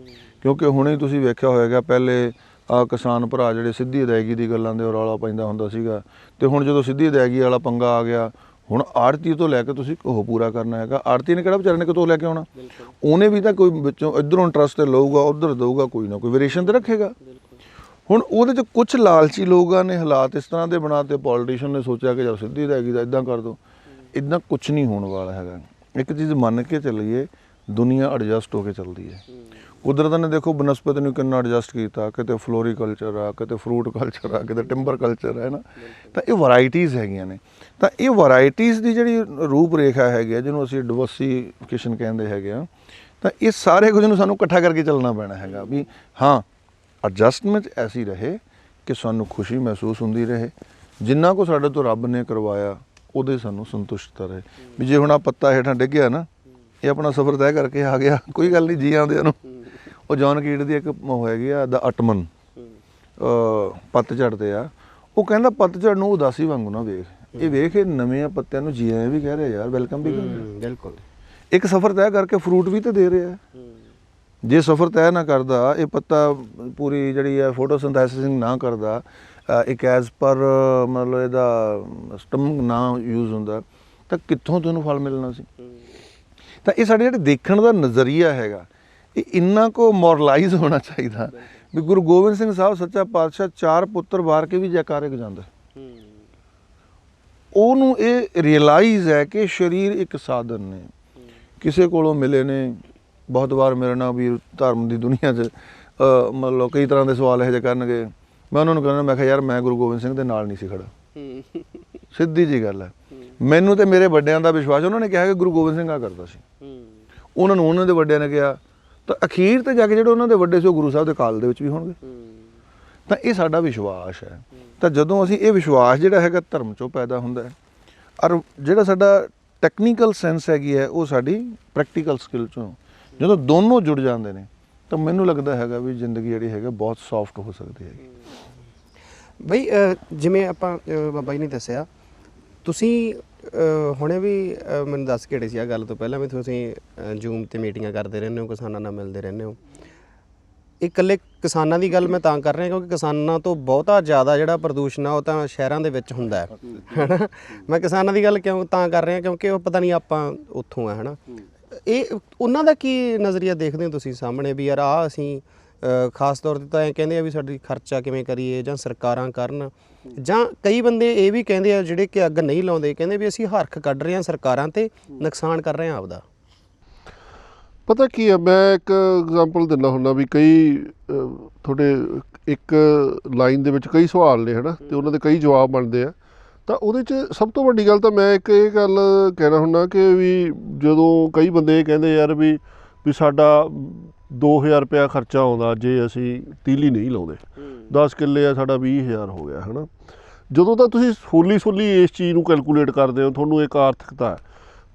ਕਿਉਂਕਿ ਹੁਣੇ ਤੁਸੀਂ ਵੇਖਿਆ ਹੋਏਗਾ, ਪਹਿਲੇ ਆ ਕਿਸਾਨ ਭਰਾ ਜਿਹੜੇ ਸਿੱਧੀ ਅਦਾਇਗੀ ਦੀ ਗੱਲਾਂ ਦੇ ਰੌਲਾ ਪੈਂਦਾ ਹੁੰਦਾ ਸੀਗਾ, ਤੇ ਹੁਣ ਜਦੋਂ ਸਿੱਧੀ ਅਦਾਇਗੀ ਵਾਲਾ ਪੰਗਾ ਆ ਗਿਆ, ਹੁਣ ਆੜਤੀ ਤੋਂ ਲੈ ਕੇ ਤੁਸੀਂ ਉਹ ਪੂਰਾ ਕਰਨਾ ਹੈਗਾ। ਆੜਤੀ ਨੇ ਕਿਹੜਾ ਵਿਚਾਰੇ ਨੇ ਕਿਤੋਂ ਲੈ ਕੇ ਆਉਣਾ, ਉਹਨੇ ਵੀ ਤਾਂ ਕੋਈ ਵਿੱਚੋਂ ਇੱਧਰੋਂ ਇੰਟਰਸਟ ਤੇ ਲਊਗਾ, ਉੱਧਰ ਦਊਗਾ, ਕੋਈ ਨਾ ਕੋਈ ਵੇਰੀਏਸ਼ਨ ਤੇ ਰੱਖੇਗਾ। ਹੁਣ ਉਹਦੇ 'ਚ ਕੁਝ ਲਾਲਚੀ ਲੋਕਾਂ ਨੇ ਹਾਲਾਤ ਇਸ ਤਰ੍ਹਾਂ ਦੇ ਬਣਾ ਤੇ, ਪੋਲੀਟੀਸ਼ੀਅਨ ਨੇ ਸੋਚਿਆ ਕਿ ਚਲ ਸਿੱਧੀ ਅਦਾਇਗੀ ਦਾ ਇੱਦਾਂ ਕਰ ਦਿਓ। ਇੱਦਾਂ ਕੁਛ ਨਹੀਂ ਹੋਣ ਵਾਲਾ ਹੈਗਾ। ਇੱਕ ਚੀਜ਼ ਮੰਨ ਕੇ ਚੱਲੀਏ, ਦੁਨੀਆ ਐਡਜਸਟ ਹੋ ਕੇ ਚੱਲਦੀ ਹੈ। ਕੁਦਰਤ ਨੇ ਦੇਖੋ ਬਨਸਪਤੀ ਨੂੰ ਕਿੰਨਾ ਐਡਜਸਟ ਕੀਤਾ, ਕਿਤੇ ਫਲੋਰੀਕਲਚਰ ਆ, ਕਿਤੇ ਫਰੂਟ ਕਲਚਰ ਆ, ਕਿਤੇ ਟਿੰਬਰ ਕਲਚਰ ਹੈ ਨਾ। ਤਾਂ ਇਹ ਵਰਾਇਟੀਜ਼ ਹੈਗੀਆਂ ਨੇ। ਤਾਂ ਇਹ ਵਰਾਇਟੀਜ਼ ਦੀ ਜਿਹੜੀ ਰੂਪ ਰੇਖਾ ਹੈਗੀ ਆ, ਜਿਹਨੂੰ ਅਸੀਂ ਡਿਵਰਸੀਫਿਕੇਸ਼ਨ ਕਹਿੰਦੇ ਹੈਗੇ ਆ, ਤਾਂ ਇਹ ਸਾਰੇ ਕੁਝ ਨੂੰ ਸਾਨੂੰ ਇਕੱਠਾ ਕਰਕੇ ਚੱਲਣਾ ਪੈਣਾ ਹੈਗਾ ਵੀ ਹਾਂ ਐਡਜਸਟਮੈਂਟ ਐਸੀ ਰਹੇ ਕਿ ਸਾਨੂੰ ਖੁਸ਼ੀ ਮਹਿਸੂਸ ਹੁੰਦੀ ਰਹੇ, ਜਿੰਨਾ ਕੁ ਸਾਡੇ ਤੋਂ ਰੱਬ ਨੇ ਕਰਵਾਇਆ ਉਹਦੇ ਸਾਨੂੰ ਸੰਤੁਸ਼ਟਤਾ ਰਹੇ। ਵੀ ਜੇ ਹੁਣ ਆ ਪੱਤਾ ਹੇਠਾਂ ਡਿੱਗਿਆ ਨਾ, ਇਹ ਆਪਣਾ ਸਫ਼ਰ ਤੈਅ ਕਰਕੇ ਆ ਗਿਆ, ਕੋਈ ਗੱਲ ਨਹੀਂ, ਜੀ ਆਉਂਦੇ ਨੂੰ। ਉਹ ਜੌਨ ਕੀਟ ਦੀ ਇੱਕ ਉਹ ਹੈਗੀ ਆ ਦਾ ਅਟਮਨ, ਪੱਤਝੜ ਤੇ ਆ, ਉਹ ਕਹਿੰਦਾ ਪੱਤਝੜ ਨੂੰ ਉਦਾਸੀ ਵਾਂਗੂ ਨਾ ਵੇਖ, ਇਹ ਵੇਖ ਇਹ ਨਵੇਂ ਪੱਤਿਆਂ ਨੂੰ ਜੀ ਆਇਆਂ ਵੀ ਕਹਿ ਰਿਹਾ ਯਾਰ, ਵੈਲਕਮ ਵੀ ਕਰ ਰਿਹਾ। ਬਿਲਕੁਲ ਇੱਕ ਸਫ਼ਰ ਤੈਅ ਕਰਕੇ ਫਰੂਟ ਵੀ ਤਾਂ ਦੇ ਰਿਹਾ। ਜੇ ਸਫ਼ਰ ਤੈਅ ਨਾ ਕਰਦਾ, ਇਹ ਪੱਤਾ ਪੂਰੀ ਜਿਹੜੀ ਹੈ ਫੋਟੋਸਿੰਥੈਸਿਸ ਨਾ ਕਰਦਾ, ਇੱਕ ਐਜ਼ ਪਰ ਮਤਲਬ ਇਹਦਾ ਸਟਮਕ ਨਾ ਯੂਜ਼ ਹੁੰਦਾ, ਤਾਂ ਕਿੱਥੋਂ ਤੁਹਾਨੂੰ ਫਲ ਮਿਲਣਾ ਸੀ। ਤਾਂ ਇਹ ਸਾਡੇ ਜਿਹੜੇ ਦੇਖਣ ਦਾ ਨਜ਼ਰੀਆ ਹੈਗਾ, ਇਹ ਇੰਨਾ ਕੁ ਮੋਰਲਾਈਜ਼ ਹੋਣਾ ਚਾਹੀਦਾ ਵੀ ਗੁਰੂ ਗੋਬਿੰਦ ਸਿੰਘ ਸਾਹਿਬ ਸੱਚਾ ਪਾਤਸ਼ਾਹ 4 ਪੁੱਤਰ ਵਾਰ ਕੇ ਵੀ ਜੈਕਾਰੇ ਗਜਾਉਂਦਾ। ਉਹਨੂੰ ਇਹ ਰਿਅਲਾਈਜ਼ ਹੈ ਕਿ ਸਰੀਰ ਇੱਕ ਸਾਧਨ ਨੇ, ਕਿਸੇ ਕੋਲੋਂ ਮਿਲੇ ਨੇ। ਬਹੁਤ ਵਾਰ ਮੇਰੇ ਨਾਲ ਵੀ ਧਰਮ ਦੀ ਦੁਨੀਆ 'ਚ ਮਤਲਬ ਕਈ ਤਰ੍ਹਾਂ ਦੇ ਸਵਾਲ ਇਹੋ ਜਿਹੇ ਕਰਨਗੇ, ਮੈਂ ਉਹਨਾਂ ਨੂੰ ਕਹਿੰਦਾ, ਮੈਂ ਕਿਹਾ ਯਾਰ ਮੈਂ ਗੁਰੂ ਗੋਬਿੰਦ ਸਿੰਘ ਦੇ ਨਾਲ ਨਹੀਂ ਸੀ ਖੜਾ। ਸਿੱਧੀ ਜੀ ਗੱਲ ਹੈ। ਮੈਨੂੰ ਤੇ ਮੇਰੇ ਵੱਡਿਆਂ ਦਾ ਵਿਸ਼ਵਾਸ, ਉਹਨਾਂ ਨੇ ਕਿਹਾ ਕਿ ਗੁਰੂ ਗੋਬਿੰਦ ਸਿੰਘ ਆ ਕਰਦਾ ਸੀ, ਉਹਨਾਂ ਨੂੰ ਉਹਨਾਂ ਦੇ ਵੱਡਿਆਂ ਨੇ ਕਿਹਾ, ਤਾਂ ਅਖੀਰ ਤੇ ਜਾ ਕੇ ਜਿਹੜੇ ਉਹਨਾਂ ਦੇ ਵੱਡੇ ਸੀ ਉਹ ਗੁਰੂ ਸਾਹਿਬ ਦੇ ਕਾਲ ਦੇ ਵਿੱਚ ਵੀ ਹੋਣਗੇ। ਤਾਂ ਇਹ ਸਾਡਾ ਵਿਸ਼ਵਾਸ ਹੈ। ਤਾਂ ਜਦੋਂ ਅਸੀਂ ਇਹ ਵਿਸ਼ਵਾਸ ਜਿਹੜਾ ਹੈਗਾ ਧਰਮ 'ਚੋਂ ਪੈਦਾ ਹੁੰਦਾ ਹੈ, ਔਰ ਜਿਹੜਾ ਸਾਡਾ ਟੈਕਨੀਕਲ ਸੈਂਸ ਹੈਗੀ ਹੈ ਉਹ ਸਾਡੀ ਪ੍ਰੈਕਟੀਕਲ ਸਕਿੱਲ 'ਚੋਂ, ਜਦੋਂ ਦੋਨੋਂ ਜੁੜ ਜਾਂਦੇ ਨੇ, ਤਾਂ ਮੈਨੂੰ ਲੱਗਦਾ ਹੈਗਾ ਵੀ ਜ਼ਿੰਦਗੀ ਜਿਹੜੀ ਹੈਗਾ ਬਹੁਤ ਸੌਫਟ ਹੋ ਸਕਦੀ ਹੈਗੀ। ਬਈ ਜਿਵੇਂ ਆਪਾਂ ਬਾਬਾ ਜੀ ਨੇ ਦੱਸਿਆ, ਤੁਸੀਂ ਹੁਣੇ ਵੀ ਮੈਨੂੰ ਦੱਸ ਕੇ ਹਟੇ ਸੀ ਆ ਗੱਲ ਤੋਂ ਪਹਿਲਾਂ ਵੀ ਤੁਸੀਂ ਜ਼ੂਮ ਤੇ ਮੀਟਿੰਗਾਂ ਕਰਦੇ ਰਹਿੰਦੇ ਹੋ, ਕਿਸਾਨਾਂ ਨਾਲ ਮਿਲਦੇ ਰਹਿੰਦੇ ਹੋ। ਇਹ ਇਕੱਲੇ ਕਿਸਾਨਾਂ ਦੀ ਗੱਲ ਮੈਂ ਤਾਂ ਕਰ ਰਿਹਾ ਕਿਉਂਕਿ ਕਿਸਾਨਾਂ ਤੋਂ ਬਹੁਤਾ ਜ਼ਿਆਦਾ ਜਿਹੜਾ ਪ੍ਰਦੂਸ਼ਣ ਆ ਉਹ ਤਾਂ ਸ਼ਹਿਰਾਂ ਦੇ ਵਿੱਚ ਹੁੰਦਾ ਹੈ ਨਾ। ਮੈਂ ਕਿਸਾਨਾਂ ਦੀ ਗੱਲ ਕਿਉਂ ਤਾਂ ਕਰ ਰਿਹਾ ਕਿਉਂਕਿ ਉਹ ਪਤਾ ਨਹੀਂ ਆਪਾਂ ਉੱਥੋਂ ਆ, ਹੈ ਨਾ। ਇਹ ਉਹਨਾਂ ਦਾ ਕੀ ਨਜ਼ਰੀਆ ਦੇਖਦੇ ਹੋ ਤੁਸੀਂ ਸਾਹਮਣੇ ਵੀ ਯਾਰ ਆ ਅਸੀਂ ਖਾਸ ਤੌਰ 'ਤੇ ਤਾਂ ਇਹ ਕਹਿੰਦੇ ਆ ਵੀ ਸਾਡੀ ਖਰਚਾ ਕਿਵੇਂ ਕਰੀਏ, ਜਾਂ ਸਰਕਾਰਾਂ ਕਰਨ, ਜਾਂ ਕਈ ਬੰਦੇ ਇਹ ਵੀ ਕਹਿੰਦੇ ਆ ਜਿਹੜੇ ਕਿ ਅੱਗ ਨਹੀਂ ਲਾਉਂਦੇ, ਕਹਿੰਦੇ ਵੀ ਅਸੀਂ ਹਰਖ ਕੱਢ ਰਹੇ ਹਾਂ ਸਰਕਾਰਾਂ ਤੇ, ਨੁਕਸਾਨ ਕਰ ਰਹੇ ਹਾਂ ਆਪਦਾ। ਪਤਾ ਕੀ ਹੈ, ਮੈਂ ਇੱਕ ਐਗਜ਼ਾਮਪਲ ਦਿੰਦਾ ਹੁੰਦਾ ਵੀ ਕਈ ਤੁਹਾਡੇ ਇੱਕ ਲਾਈਨ ਦੇ ਵਿੱਚ ਕਈ ਸਵਾਲ ਨੇ, ਹੈ ਨਾ, ਅਤੇ ਉਹਨਾਂ ਦੇ ਕਈ ਜਵਾਬ ਬਣਦੇ ਆ। ਤਾਂ ਉਹਦੇ 'ਚ ਸਭ ਤੋਂ ਵੱਡੀ ਗੱਲ ਤਾਂ ਮੈਂ ਇੱਕ ਇਹ ਗੱਲ ਕਹਿਣਾ ਹੁੰਦਾ ਕਿ ਵੀ ਜਦੋਂ ਕਈ ਬੰਦੇ ਇਹ ਕਹਿੰਦੇ ਯਾਰ ਵੀ ਸਾਡਾ 2000 ਰੁਪਇਆ ਖਰਚਾ ਆਉਂਦਾ ਜੇ ਅਸੀਂ ਤੀਲੀ ਨਹੀਂ ਲਾਉਂਦੇ, 10 ਕਿੱਲੇ ਆ ਸਾਡਾ 20,000 ਹੋ ਗਿਆ, ਹੈ ਨਾ। ਜਦੋਂ ਤਾਂ ਤੁਸੀਂ ਸੋਲੀ ਇਸ ਚੀਜ਼ ਨੂੰ ਕੈਲਕੂਲੇਟ ਕਰਦੇ ਹੋ, ਤੁਹਾਨੂੰ ਇੱਕ ਆਰਥਿਕਤਾ ਹੈ।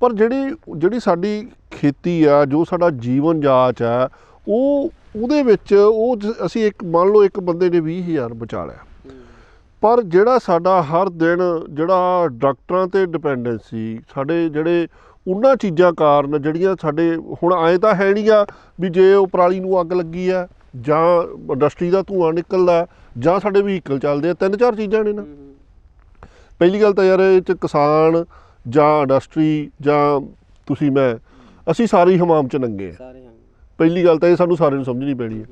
ਪਰ ਜਿਹੜੀ ਸਾਡੀ ਖੇਤੀ ਆ, ਜੋ ਸਾਡਾ ਜੀਵਨ ਜਾਚ ਆ, ਉਹਦੇ ਵਿੱਚ ਅਸੀਂ ਇੱਕ ਮੰਨ ਲਓ ਇੱਕ ਬੰਦੇ ਨੇ 20,000 ਬਚਾ ਲਿਆ, ਪਰ ਜਿਹੜਾ ਸਾਡਾ ਹਰ ਦਿਨ ਜਿਹੜਾ ਡਾਕਟਰਾਂ 'ਤੇ ਡਿਪੈਂਡੈਂਸੀ, ਸਾਡੇ ਜਿਹੜੇ ਉਹਨਾਂ ਚੀਜ਼ਾਂ ਕਾਰਨ ਜਿਹੜੀਆਂ ਸਾਡੇ ਹੁਣ ਆਏ ਤਾਂ ਹੈ ਨਹੀਂ ਆ ਵੀ ਜੇ ਉਹ ਪਰਾਲੀ ਨੂੰ ਅੱਗ ਲੱਗੀ ਆ, ਜਾਂ ਇੰਡਸਟਰੀ ਦਾ ਧੂੰਆਂ ਨਿਕਲਦਾ, ਜਾਂ ਸਾਡੇ ਵਹੀਕਲ ਚੱਲਦੇ ਆ, 3-4 ਚੀਜ਼ਾਂ ਨੇ ਨਾ। ਪਹਿਲੀ ਗੱਲ ਤਾਂ ਯਾਰ ਇਹ 'ਚ ਕਿਸਾਨ ਜਾਂ ਇੰਡਸਟਰੀ ਜਾਂ ਤੁਸੀਂ ਮੈਂ, ਅਸੀਂ ਸਾਰੇ ਹਮਾਮ 'ਚ ਨੰਗੇ ਆ। ਪਹਿਲੀ ਗੱਲ ਤਾਂ ਇਹ ਸਾਨੂੰ ਸਾਰਿਆਂ ਨੂੰ ਸਮਝਣੀ ਪੈਣੀ ਹੈ।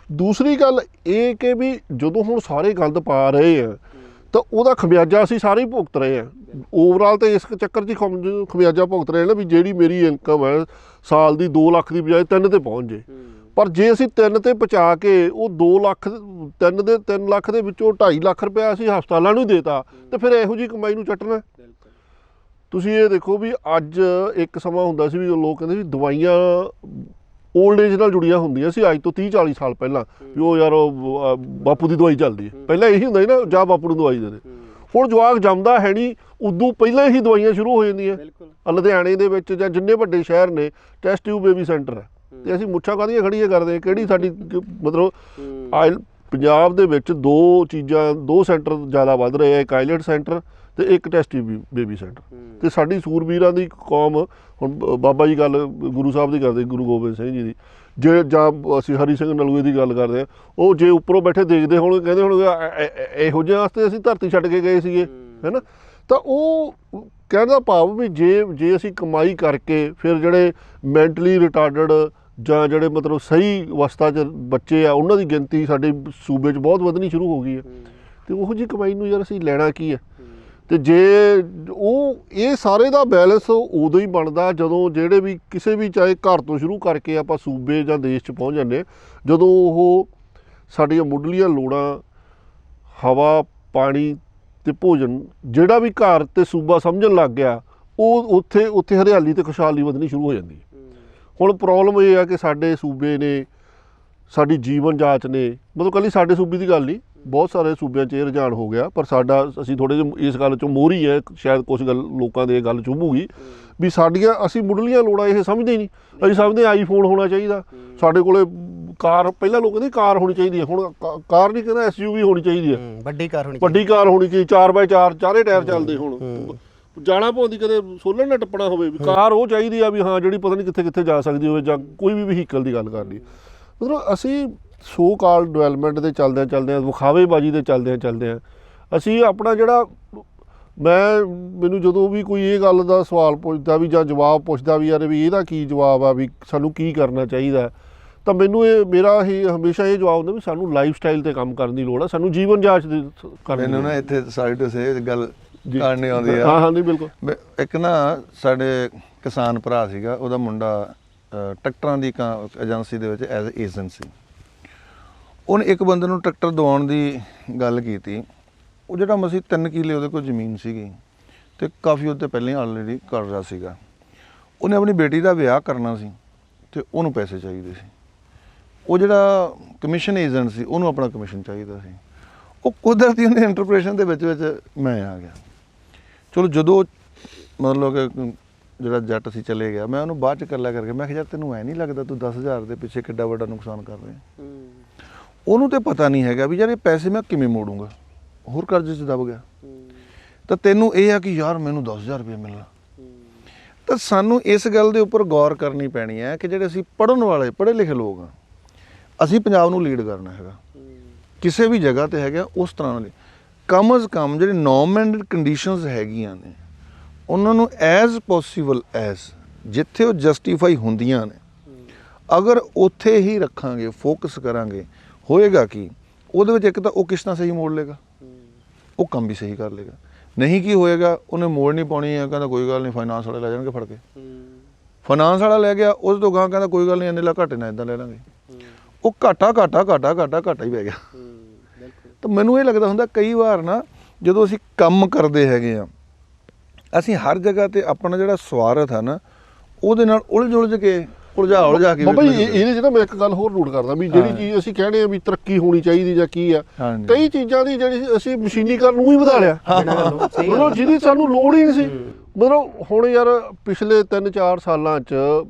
ਦੂਸਰੀ ਗੱਲ ਇਹ ਕਿ ਵੀ ਜਦੋਂ ਹੁਣ ਸਾਰੇ ਗੰਦ ਪਾ ਰਹੇ ਆ ਤਾਂ ਉਹਦਾ ਖਮਿਆਜਾ ਅਸੀਂ ਸਾਰੇ ਹੀ ਭੁਗਤ ਰਹੇ ਹਾਂ। ਓਵਰਆਲ ਤਾਂ ਇਸ ਚੱਕਰ 'ਚ ਖਮਿਆਜਾ ਭੁਗਤ ਰਹੇ ਨਾ ਵੀ ਜਿਹੜੀ ਮੇਰੀ ਇਨਕਮ ਹੈ ਸਾਲ ਦੀ 2 ਲੱਖ ਦੀ ਬਜਾਏ 3 ਤੇ ਪਹੁੰਚ ਜੇ। ਪਰ ਜੇ ਅਸੀਂ 3 ਤੇ ਪਹੁੰਚਾ ਕੇ ਉਹ 2 ਲੱਖ 3 ਲੱਖ ਦੇ ਵਿੱਚੋਂ 2.5 ਲੱਖ ਰੁਪਇਆ ਅਸੀਂ ਹਸਪਤਾਲਾਂ ਨੂੰ ਦੇਤਾ, ਤੇ ਫਿਰ ਇਹੋ ਜਿਹੀ ਕਮਾਈ ਨੂੰ ਚੱਟਣਾ। ਤੁਸੀਂ ਇਹ ਦੇਖੋ ਵੀ ਅੱਜ ਇੱਕ ਸਮਾਂ ਹੁੰਦਾ ਸੀ ਵੀ ਲੋਕ ਕਹਿੰਦੇ ਵੀ ਦਵਾਈਆਂ ਓਲਡ ਏਜ ਨਾਲ ਜੁੜੀਆਂ ਹੁੰਦੀਆਂ ਸੀ, ਅੱਜ ਤੋਂ 30-40 ਸਾਲ ਪਹਿਲਾਂ ਵੀ ਉਹ ਯਾਰ ਉਹ ਬਾਪੂ ਦੀ ਦਵਾਈ ਚੱਲਦੀ ਹੈ। ਪਹਿਲਾਂ ਇਹੀ ਹੁੰਦਾ ਸੀ ਨਾ, ਜਾਂ ਬਾਪੂ ਨੂੰ ਦਵਾਈ ਦੇ ਦੇ। ਹੁਣ ਜਵਾਕ ਜੰਮਦਾ ਹੈ ਨਹੀਂ, ਉਦੋਂ ਪਹਿਲਾਂ ਹੀ ਦਵਾਈਆਂ ਸ਼ੁਰੂ ਹੋ ਜਾਂਦੀਆਂ। ਲੁਧਿਆਣੇ ਦੇ ਵਿੱਚ ਜਾਂ ਜਿੰਨੇ ਵੱਡੇ ਸ਼ਹਿਰ ਨੇ ਟੈਸਟ ਟਿਊਬ ਬੇਬੀ ਸੈਂਟਰ ਹੈ, ਅਤੇ ਅਸੀਂ ਮੁੱਛਾਂ ਕਾਹਦੀਆਂ ਖੜੀਆਂ ਕਰਦੇ, ਕਿਹੜੀ ਸਾਡੀ ਮਤਲਬ ਪੰਜਾਬ ਦੇ ਵਿੱਚ 2 ਸੈਂਟਰ ਜ਼ਿਆਦਾ ਵੱਧ ਰਹੇ ਆ, ਇੱਕ ਆਈਲੈਟ ਸੈਂਟਰ ਅਤੇ ਇੱਕ ਟੈਸਟ ਟਿਊਬ ਬੇਬੀ ਸੈਂਟਰ। ਅਤੇ ਸਾਡੀ ਸੂਰਬੀਰਾਂ ਦੀ ਕੌਮ, ਹੁਣ ਬਾਬਾ ਜੀ ਗੱਲ ਗੁਰੂ ਸਾਹਿਬ ਦੀ ਕਰਦੇ, ਗੁਰੂ ਗੋਬਿੰਦ ਸਿੰਘ ਜੀ ਦੀ, ਜੇ ਜਾਂ ਅਸੀਂ ਹਰੀ ਸਿੰਘ ਨਲੂਏ ਦੀ ਗੱਲ ਕਰਦੇ ਹਾਂ, ਉਹ ਜੇ ਉੱਪਰੋਂ ਬੈਠੇ ਦੇਖਦੇ ਹੋਣ ਕਹਿੰਦੇ ਹੋਣਗੇ ਇਹੋ ਜਿਹੇ ਵਾਸਤੇ ਅਸੀਂ ਧਰਤੀ ਛੱਡ ਕੇ ਗਏ ਸੀਗੇ, ਹੈ ਨਾ। ਤਾਂ ਉਹ ਕਹਿਣ ਦਾ ਭਾਵ ਵੀ ਜੇ ਅਸੀਂ ਕਮਾਈ ਕਰਕੇ ਫਿਰ ਜਿਹੜੇ ਮੈਂਟਲੀ ਰਿਟਾਰਡਡ ਜਾਂ ਜਿਹੜੇ ਮਤਲਬ ਸਹੀ ਅਵਸਥਾ 'ਚ ਬੱਚੇ ਆ ਉਹਨਾਂ ਦੀ ਗਿਣਤੀ ਸਾਡੇ ਸੂਬੇ 'ਚ ਬਹੁਤ ਵਧਣੀ ਸ਼ੁਰੂ ਹੋ ਗਈ ਹੈ। ਅਤੇ ਉਹੋ ਜਿਹੀ ਕਮਾਈ ਨੂੰ ਯਾਰ ਅਸੀਂ ਲੈਣਾ ਕੀ ਹੈ। ਅਤੇ ਜੇ ਉਹ ਇਹ ਸਾਰੇ ਦਾ ਬੈਲੈਂਸ ਉਦੋਂ ਹੀ ਬਣਦਾ ਜਦੋਂ ਜਿਹੜੇ ਵੀ ਕਿਸੇ ਵੀ ਚਾਹੇ ਘਰ ਤੋਂ ਸ਼ੁਰੂ ਕਰਕੇ ਆਪਾਂ ਸੂਬੇ ਜਾਂ ਦੇਸ਼ 'ਚ ਪਹੁੰਚ ਜਾਂਦੇ, ਜਦੋਂ ਉਹ ਸਾਡੀਆਂ ਮੁੱਢਲੀਆਂ ਲੋੜਾਂ ਹਵਾ, ਪਾਣੀ ਅਤੇ ਭੋਜਨ ਜਿਹੜਾ ਵੀ ਘਰ ਅਤੇ ਸੂਬਾ ਸਮਝਣ ਲੱਗ ਗਿਆ, ਉਹ ਉੱਥੇ ਹਰਿਆਲੀ ਅਤੇ ਖੁਸ਼ਹਾਲੀ ਵਧਣੀ ਸ਼ੁਰੂ ਹੋ ਜਾਂਦੀ ਹੈ। ਹੁਣ ਪ੍ਰੋਬਲਮ ਇਹ ਆ ਕਿ ਸਾਡੇ ਸੂਬੇ ਨੇ, ਸਾਡੀ ਜੀਵਨ ਜਾਂਚ ਨੇ, ਮਤਲਬ ਇਕੱਲੀ ਸਾਡੇ ਸੂਬੇ ਦੀ ਗੱਲ ਨਹੀਂ, ਬਹੁਤ ਸਾਰੇ ਸੂਬਿਆਂ 'ਚ ਇਹ ਰੁਝਾਨ ਹੋ ਗਿਆ, ਪਰ ਅਸੀਂ ਥੋੜ੍ਹੇ ਜਿਹੇ ਇਸ ਗੱਲ 'ਚੋਂ ਮੋਹਰੀ ਹੈ, ਸ਼ਾਇਦ ਕੁਛ ਗੱਲ ਲੋਕਾਂ ਦੇ ਇਹ ਗੱਲ ਚੁਭੂਗੀ ਵੀ ਅਸੀਂ ਮੁੱਢਲੀਆਂ ਲੋੜਾਂ ਇਹ ਸਮਝਦੇ ਹੀ ਨਹੀਂ। ਅਸੀਂ ਸਮਝਦੇ ਆਈਫੋਨ ਹੋਣਾ ਚਾਹੀਦਾ, ਸਾਡੇ ਕੋਲੇ ਕਾਰ, ਪਹਿਲਾਂ ਲੋਕ ਕਹਿੰਦੇ ਕਾਰ ਹੋਣੀ ਚਾਹੀਦੀ ਹੈ, ਹੁਣ ਕਾਰ ਨਹੀਂ ਕਹਿੰਦਾ SUV ਹੋਣੀ ਚਾਹੀਦੀ ਹੈ, ਵੱਡੀ ਕਾਰ ਹੋਣੀ ਚਾਹੀਦੀ, 4x4 ਚਾਰੇ ਟਾਇਰ ਚੱਲਦੇ। ਹੁਣ ਜਾਣਾ ਪਾਉਂਦੀ ਕਦੇ ਸੋਲਰ ਨਾ ਟੱਪਣਾ ਹੋਵੇ ਵੀ ਕਾਰ ਉਹ ਚਾਹੀਦੀ ਆ ਵੀ ਹਾਂ ਜਿਹੜੀ ਪਤਾ ਨਹੀਂ ਕਿੱਥੇ ਕਿੱਥੇ ਜਾ ਸਕਦੀ ਹੋਵੇ, ਜਾਂ ਕੋਈ ਵੀ ਵਹੀਕਲ ਦੀ ਗੱਲ ਕਰ ਲਈ। ਮਤਲਬ ਅਸੀਂ ਸੋ ਕਾਲ ਡਿਵੈਲਪਮੈਂਟ ਦੇ ਚੱਲਦਿਆਂ ਵਿਖਾਵੇਬਾਜ਼ੀ ਦੇ ਚੱਲਦਿਆਂ ਅਸੀਂ ਆਪਣਾ ਜਿਹੜਾ ਮੈਨੂੰ ਜਦੋਂ ਵੀ ਕੋਈ ਇਹ ਗੱਲ ਦਾ ਸਵਾਲ ਪੁੱਛਦਾ ਵੀ ਜਾਂ ਜਵਾਬ ਪੁੱਛਦਾ ਵੀ ਯਾਰ ਵੀ ਇਹਦਾ ਕੀ ਜਵਾਬ ਆ, ਵੀ ਸਾਨੂੰ ਕੀ ਕਰਨਾ ਚਾਹੀਦਾ, ਤਾਂ ਮੈਨੂੰ ਮੇਰਾ ਹਮੇਸ਼ਾ ਇਹ ਜਵਾਬ ਹੁੰਦਾ ਵੀ ਸਾਨੂੰ ਲਾਈਫ ਸਟਾਈਲ 'ਤੇ ਕੰਮ ਕਰਨ ਦੀ ਲੋੜ ਆ, ਸਾਨੂੰ ਜੀਵਨ ਜਾਂਚ ਕਰਨੀ। ਮੈਨੂੰ ਨਾ ਇੱਥੇ ਸਾਈਡ ਤੋਂ ਸੇ ਗੱਲ ਕਰਨੀ ਆਉਂਦੀ ਆ। ਹਾਂ ਨਹੀਂ ਬਿਲਕੁਲ। ਇੱਕ ਨਾ ਸਾਡੇ ਕਿਸਾਨ ਭਰਾ ਸੀਗਾ, ਉਹਦਾ ਮੁੰਡਾ ਟਰੈਕਟਰਾਂ ਦੀ ਏਜੰਸੀ ਦੇ ਵਿੱਚ ਐਜ਼ ਏਜੰਟ ਸੀ। ਉਹਨੇ ਇੱਕ ਬੰਦੇ ਨੂੰ ਟਰੈਕਟਰ ਦਵਾਉਣ ਦੀ ਗੱਲ ਕੀਤੀ। ਉਹ ਜਿਹੜਾ ਮਸੀਂ 3 ਕਿੱਲੇ ਉਹਦੇ ਕੋਲ ਜ਼ਮੀਨ ਸੀਗੀ ਅਤੇ ਕਾਫੀ ਉਹਦੇ ਪਹਿਲਾਂ ਹੀ ਆਲਰੇਡੀ ਕਰਜ਼ਾ ਸੀਗਾ। ਉਹਨੇ ਆਪਣੀ ਬੇਟੀ ਦਾ ਵਿਆਹ ਕਰਨਾ ਸੀ ਅਤੇ ਉਹਨੂੰ ਪੈਸੇ ਚਾਹੀਦੇ ਸੀ। ਉਹ ਜਿਹੜਾ ਕਮਿਸ਼ਨ ਏਜੰਟ ਸੀ ਉਹਨੂੰ ਆਪਣਾ ਕਮਿਸ਼ਨ ਚਾਹੀਦਾ ਸੀ। ਉਹ ਕੁਦਰਤੀ ਉਹਦੇ ਇੰਟਰਪ੍ਰੇਸ਼ਨ ਦੇ ਵਿੱਚ ਮੈਂ ਆ ਗਿਆ। ਚਲੋ ਜਦੋਂ ਮਤਲਬ ਕਿ ਜਿਹੜਾ ਜੱਟ ਸੀ ਚਲੇ ਗਿਆ, ਮੈਂ ਉਹਨੂੰ ਬਾਅਦ 'ਚ ਇਕੱਲਾ ਕਰਕੇ ਮੈਂ ਕਿਹਾ ਯਾਰ ਤੈਨੂੰ ਐਂ ਨਹੀਂ ਲੱਗਦਾ ਤੂੰ 10,000 ਦੇ ਪਿੱਛੇ ਕਿੱਡਾ ਵੱਡਾ ਨੁਕਸਾਨ ਕਰ ਰਿਹਾ। ਉਹਨੂੰ ਤਾਂ ਪਤਾ ਨਹੀਂ ਹੈਗਾ ਵੀ ਯਾਰ ਇਹ ਪੈਸੇ ਮੈਂ ਕਿਵੇਂ ਮੋੜੂੰਗਾ, ਹੋਰ ਕਰਜ਼ੇ 'ਚ ਦਬ ਗਿਆ। ਤਾਂ ਤੈਨੂੰ ਇਹ ਆ ਕਿ ਯਾਰ ਮੈਨੂੰ 10,000 ਰੁਪਏ ਮਿਲਣਾ। ਤਾਂ ਸਾਨੂੰ ਇਸ ਗੱਲ ਦੇ ਉੱਪਰ ਗੌਰ ਕਰਨੀ ਪੈਣੀ ਹੈ ਕਿ ਜਿਹੜੇ ਅਸੀਂ ਪੜ੍ਹਨ ਵਾਲੇ ਪੜ੍ਹੇ ਲਿਖੇ ਲੋਕ ਹਾਂ, ਅਸੀਂ ਪੰਜਾਬ ਨੂੰ ਲੀਡ ਕਰਨਾ ਹੈਗਾ, ਕਿਸੇ ਵੀ ਜਗ੍ਹਾ 'ਤੇ ਹੈਗਾ ਉਸ ਤਰ੍ਹਾਂ ਨਾਲ ਕਮ ਅਜ਼ ਕਮ ਜਿਹੜੀ ਨੋਰਮ ਐਂਡ ਕੰਡੀਸ਼ਨਸ ਹੈਗੀਆਂ ਨੇ ਉਹਨਾਂ ਨੂੰ ਐਜ਼ ਪੋਸੀਬਲ ਐਜ਼ ਜਿੱਥੇ ਉਹ ਜਸਟੀਫਾਈ ਹੁੰਦੀਆਂ ਨੇ, ਅਗਰ ਉੱਥੇ ਹੀ ਰੱਖਾਂਗੇ, ਫੋਕਸ ਕਰਾਂਗੇ, ਹੋਏਗਾ ਕਿ ਉਹਦੇ ਵਿੱਚ ਇੱਕ ਤਾਂ ਉਹ ਕਿਸ਼ਤਾਂ ਸਹੀ ਮੋੜ ਲੇਗਾ, ਉਹ ਕੰਮ ਵੀ ਸਹੀ ਕਰ ਲੇਗਾ। ਨਹੀਂ ਕੀ ਹੋਏਗਾ, ਉਹਨੇ ਮੋੜ ਨਹੀਂ ਪਾਉਣੀ ਹੈ, ਕਹਿੰਦਾ ਕੋਈ ਗੱਲ ਨਹੀਂ ਫਾਈਨਾਂਸ ਵਾਲੇ ਲੈ ਜਾਣਗੇ ਫੜ ਕੇ। ਫਾਈਨਾਂਸ ਵਾਲਾ ਲੈ ਗਿਆ, ਉਸ ਤੋਂ ਗਾਂ ਕਹਿੰਦਾ ਕੋਈ ਗੱਲ ਨਹੀਂ ਇੰਨੇ ਲਾ ਘਾਟੇ ਨਾਲ ਇੱਦਾਂ ਲੈ ਲਾਂਗੇ। ਉਹ ਘਾਟਾ ਹੀ ਪੈ ਗਿਆ। ਤਾਂ ਮੈਨੂੰ ਇਹ ਲੱਗਦਾ ਹੁੰਦਾ ਕਈ ਵਾਰ ਨਾ ਜਦੋਂ ਅਸੀਂ ਕੰਮ ਕਰਦੇ ਹੈਗੇ ਆ, ਅਸੀਂ ਹਰ ਜਗ੍ਹਾ 'ਤੇ ਆਪਣਾ ਜਿਹੜਾ ਸਵਾਰਥ ਹੈ ਨਾ ਉਹਦੇ ਨਾਲ ਉਲਝ ਕੇ ਉਲਝਾ ਕੇ ਬਾਬਾ ਜੀ ਇਹਦੇ 'ਚ ਨਾ ਮੈਂ ਇੱਕ ਗੱਲ ਹੋਰ ਨੋਟ ਕਰਦਾ ਵੀ ਜਿਹੜੀ ਚੀਜ਼ ਅਸੀਂ ਕਹਿੰਦੇ ਆ ਵੀ ਤਰੱਕੀ ਹੋਣੀ ਚਾਹੀਦੀ ਜਾਂ ਕੀ ਆ, ਕਈ ਚੀਜ਼ਾਂ ਦੀ ਜਿਹੜੀ ਅਸੀਂ ਮਸ਼ੀਨੀਕਰਨ ਨੂੰ ਹੀ ਵਧਾ ਲਿਆ, ਮਤਲਬ ਜਿਹਦੀ ਸਾਨੂੰ ਲੋੜ ਹੀ ਨਹੀਂ ਸੀ। ਮਤਲਬ ਹੁਣ ਯਾਰ ਪਿਛਲੇ 3-4 ਸਾਲਾਂ 'ਚ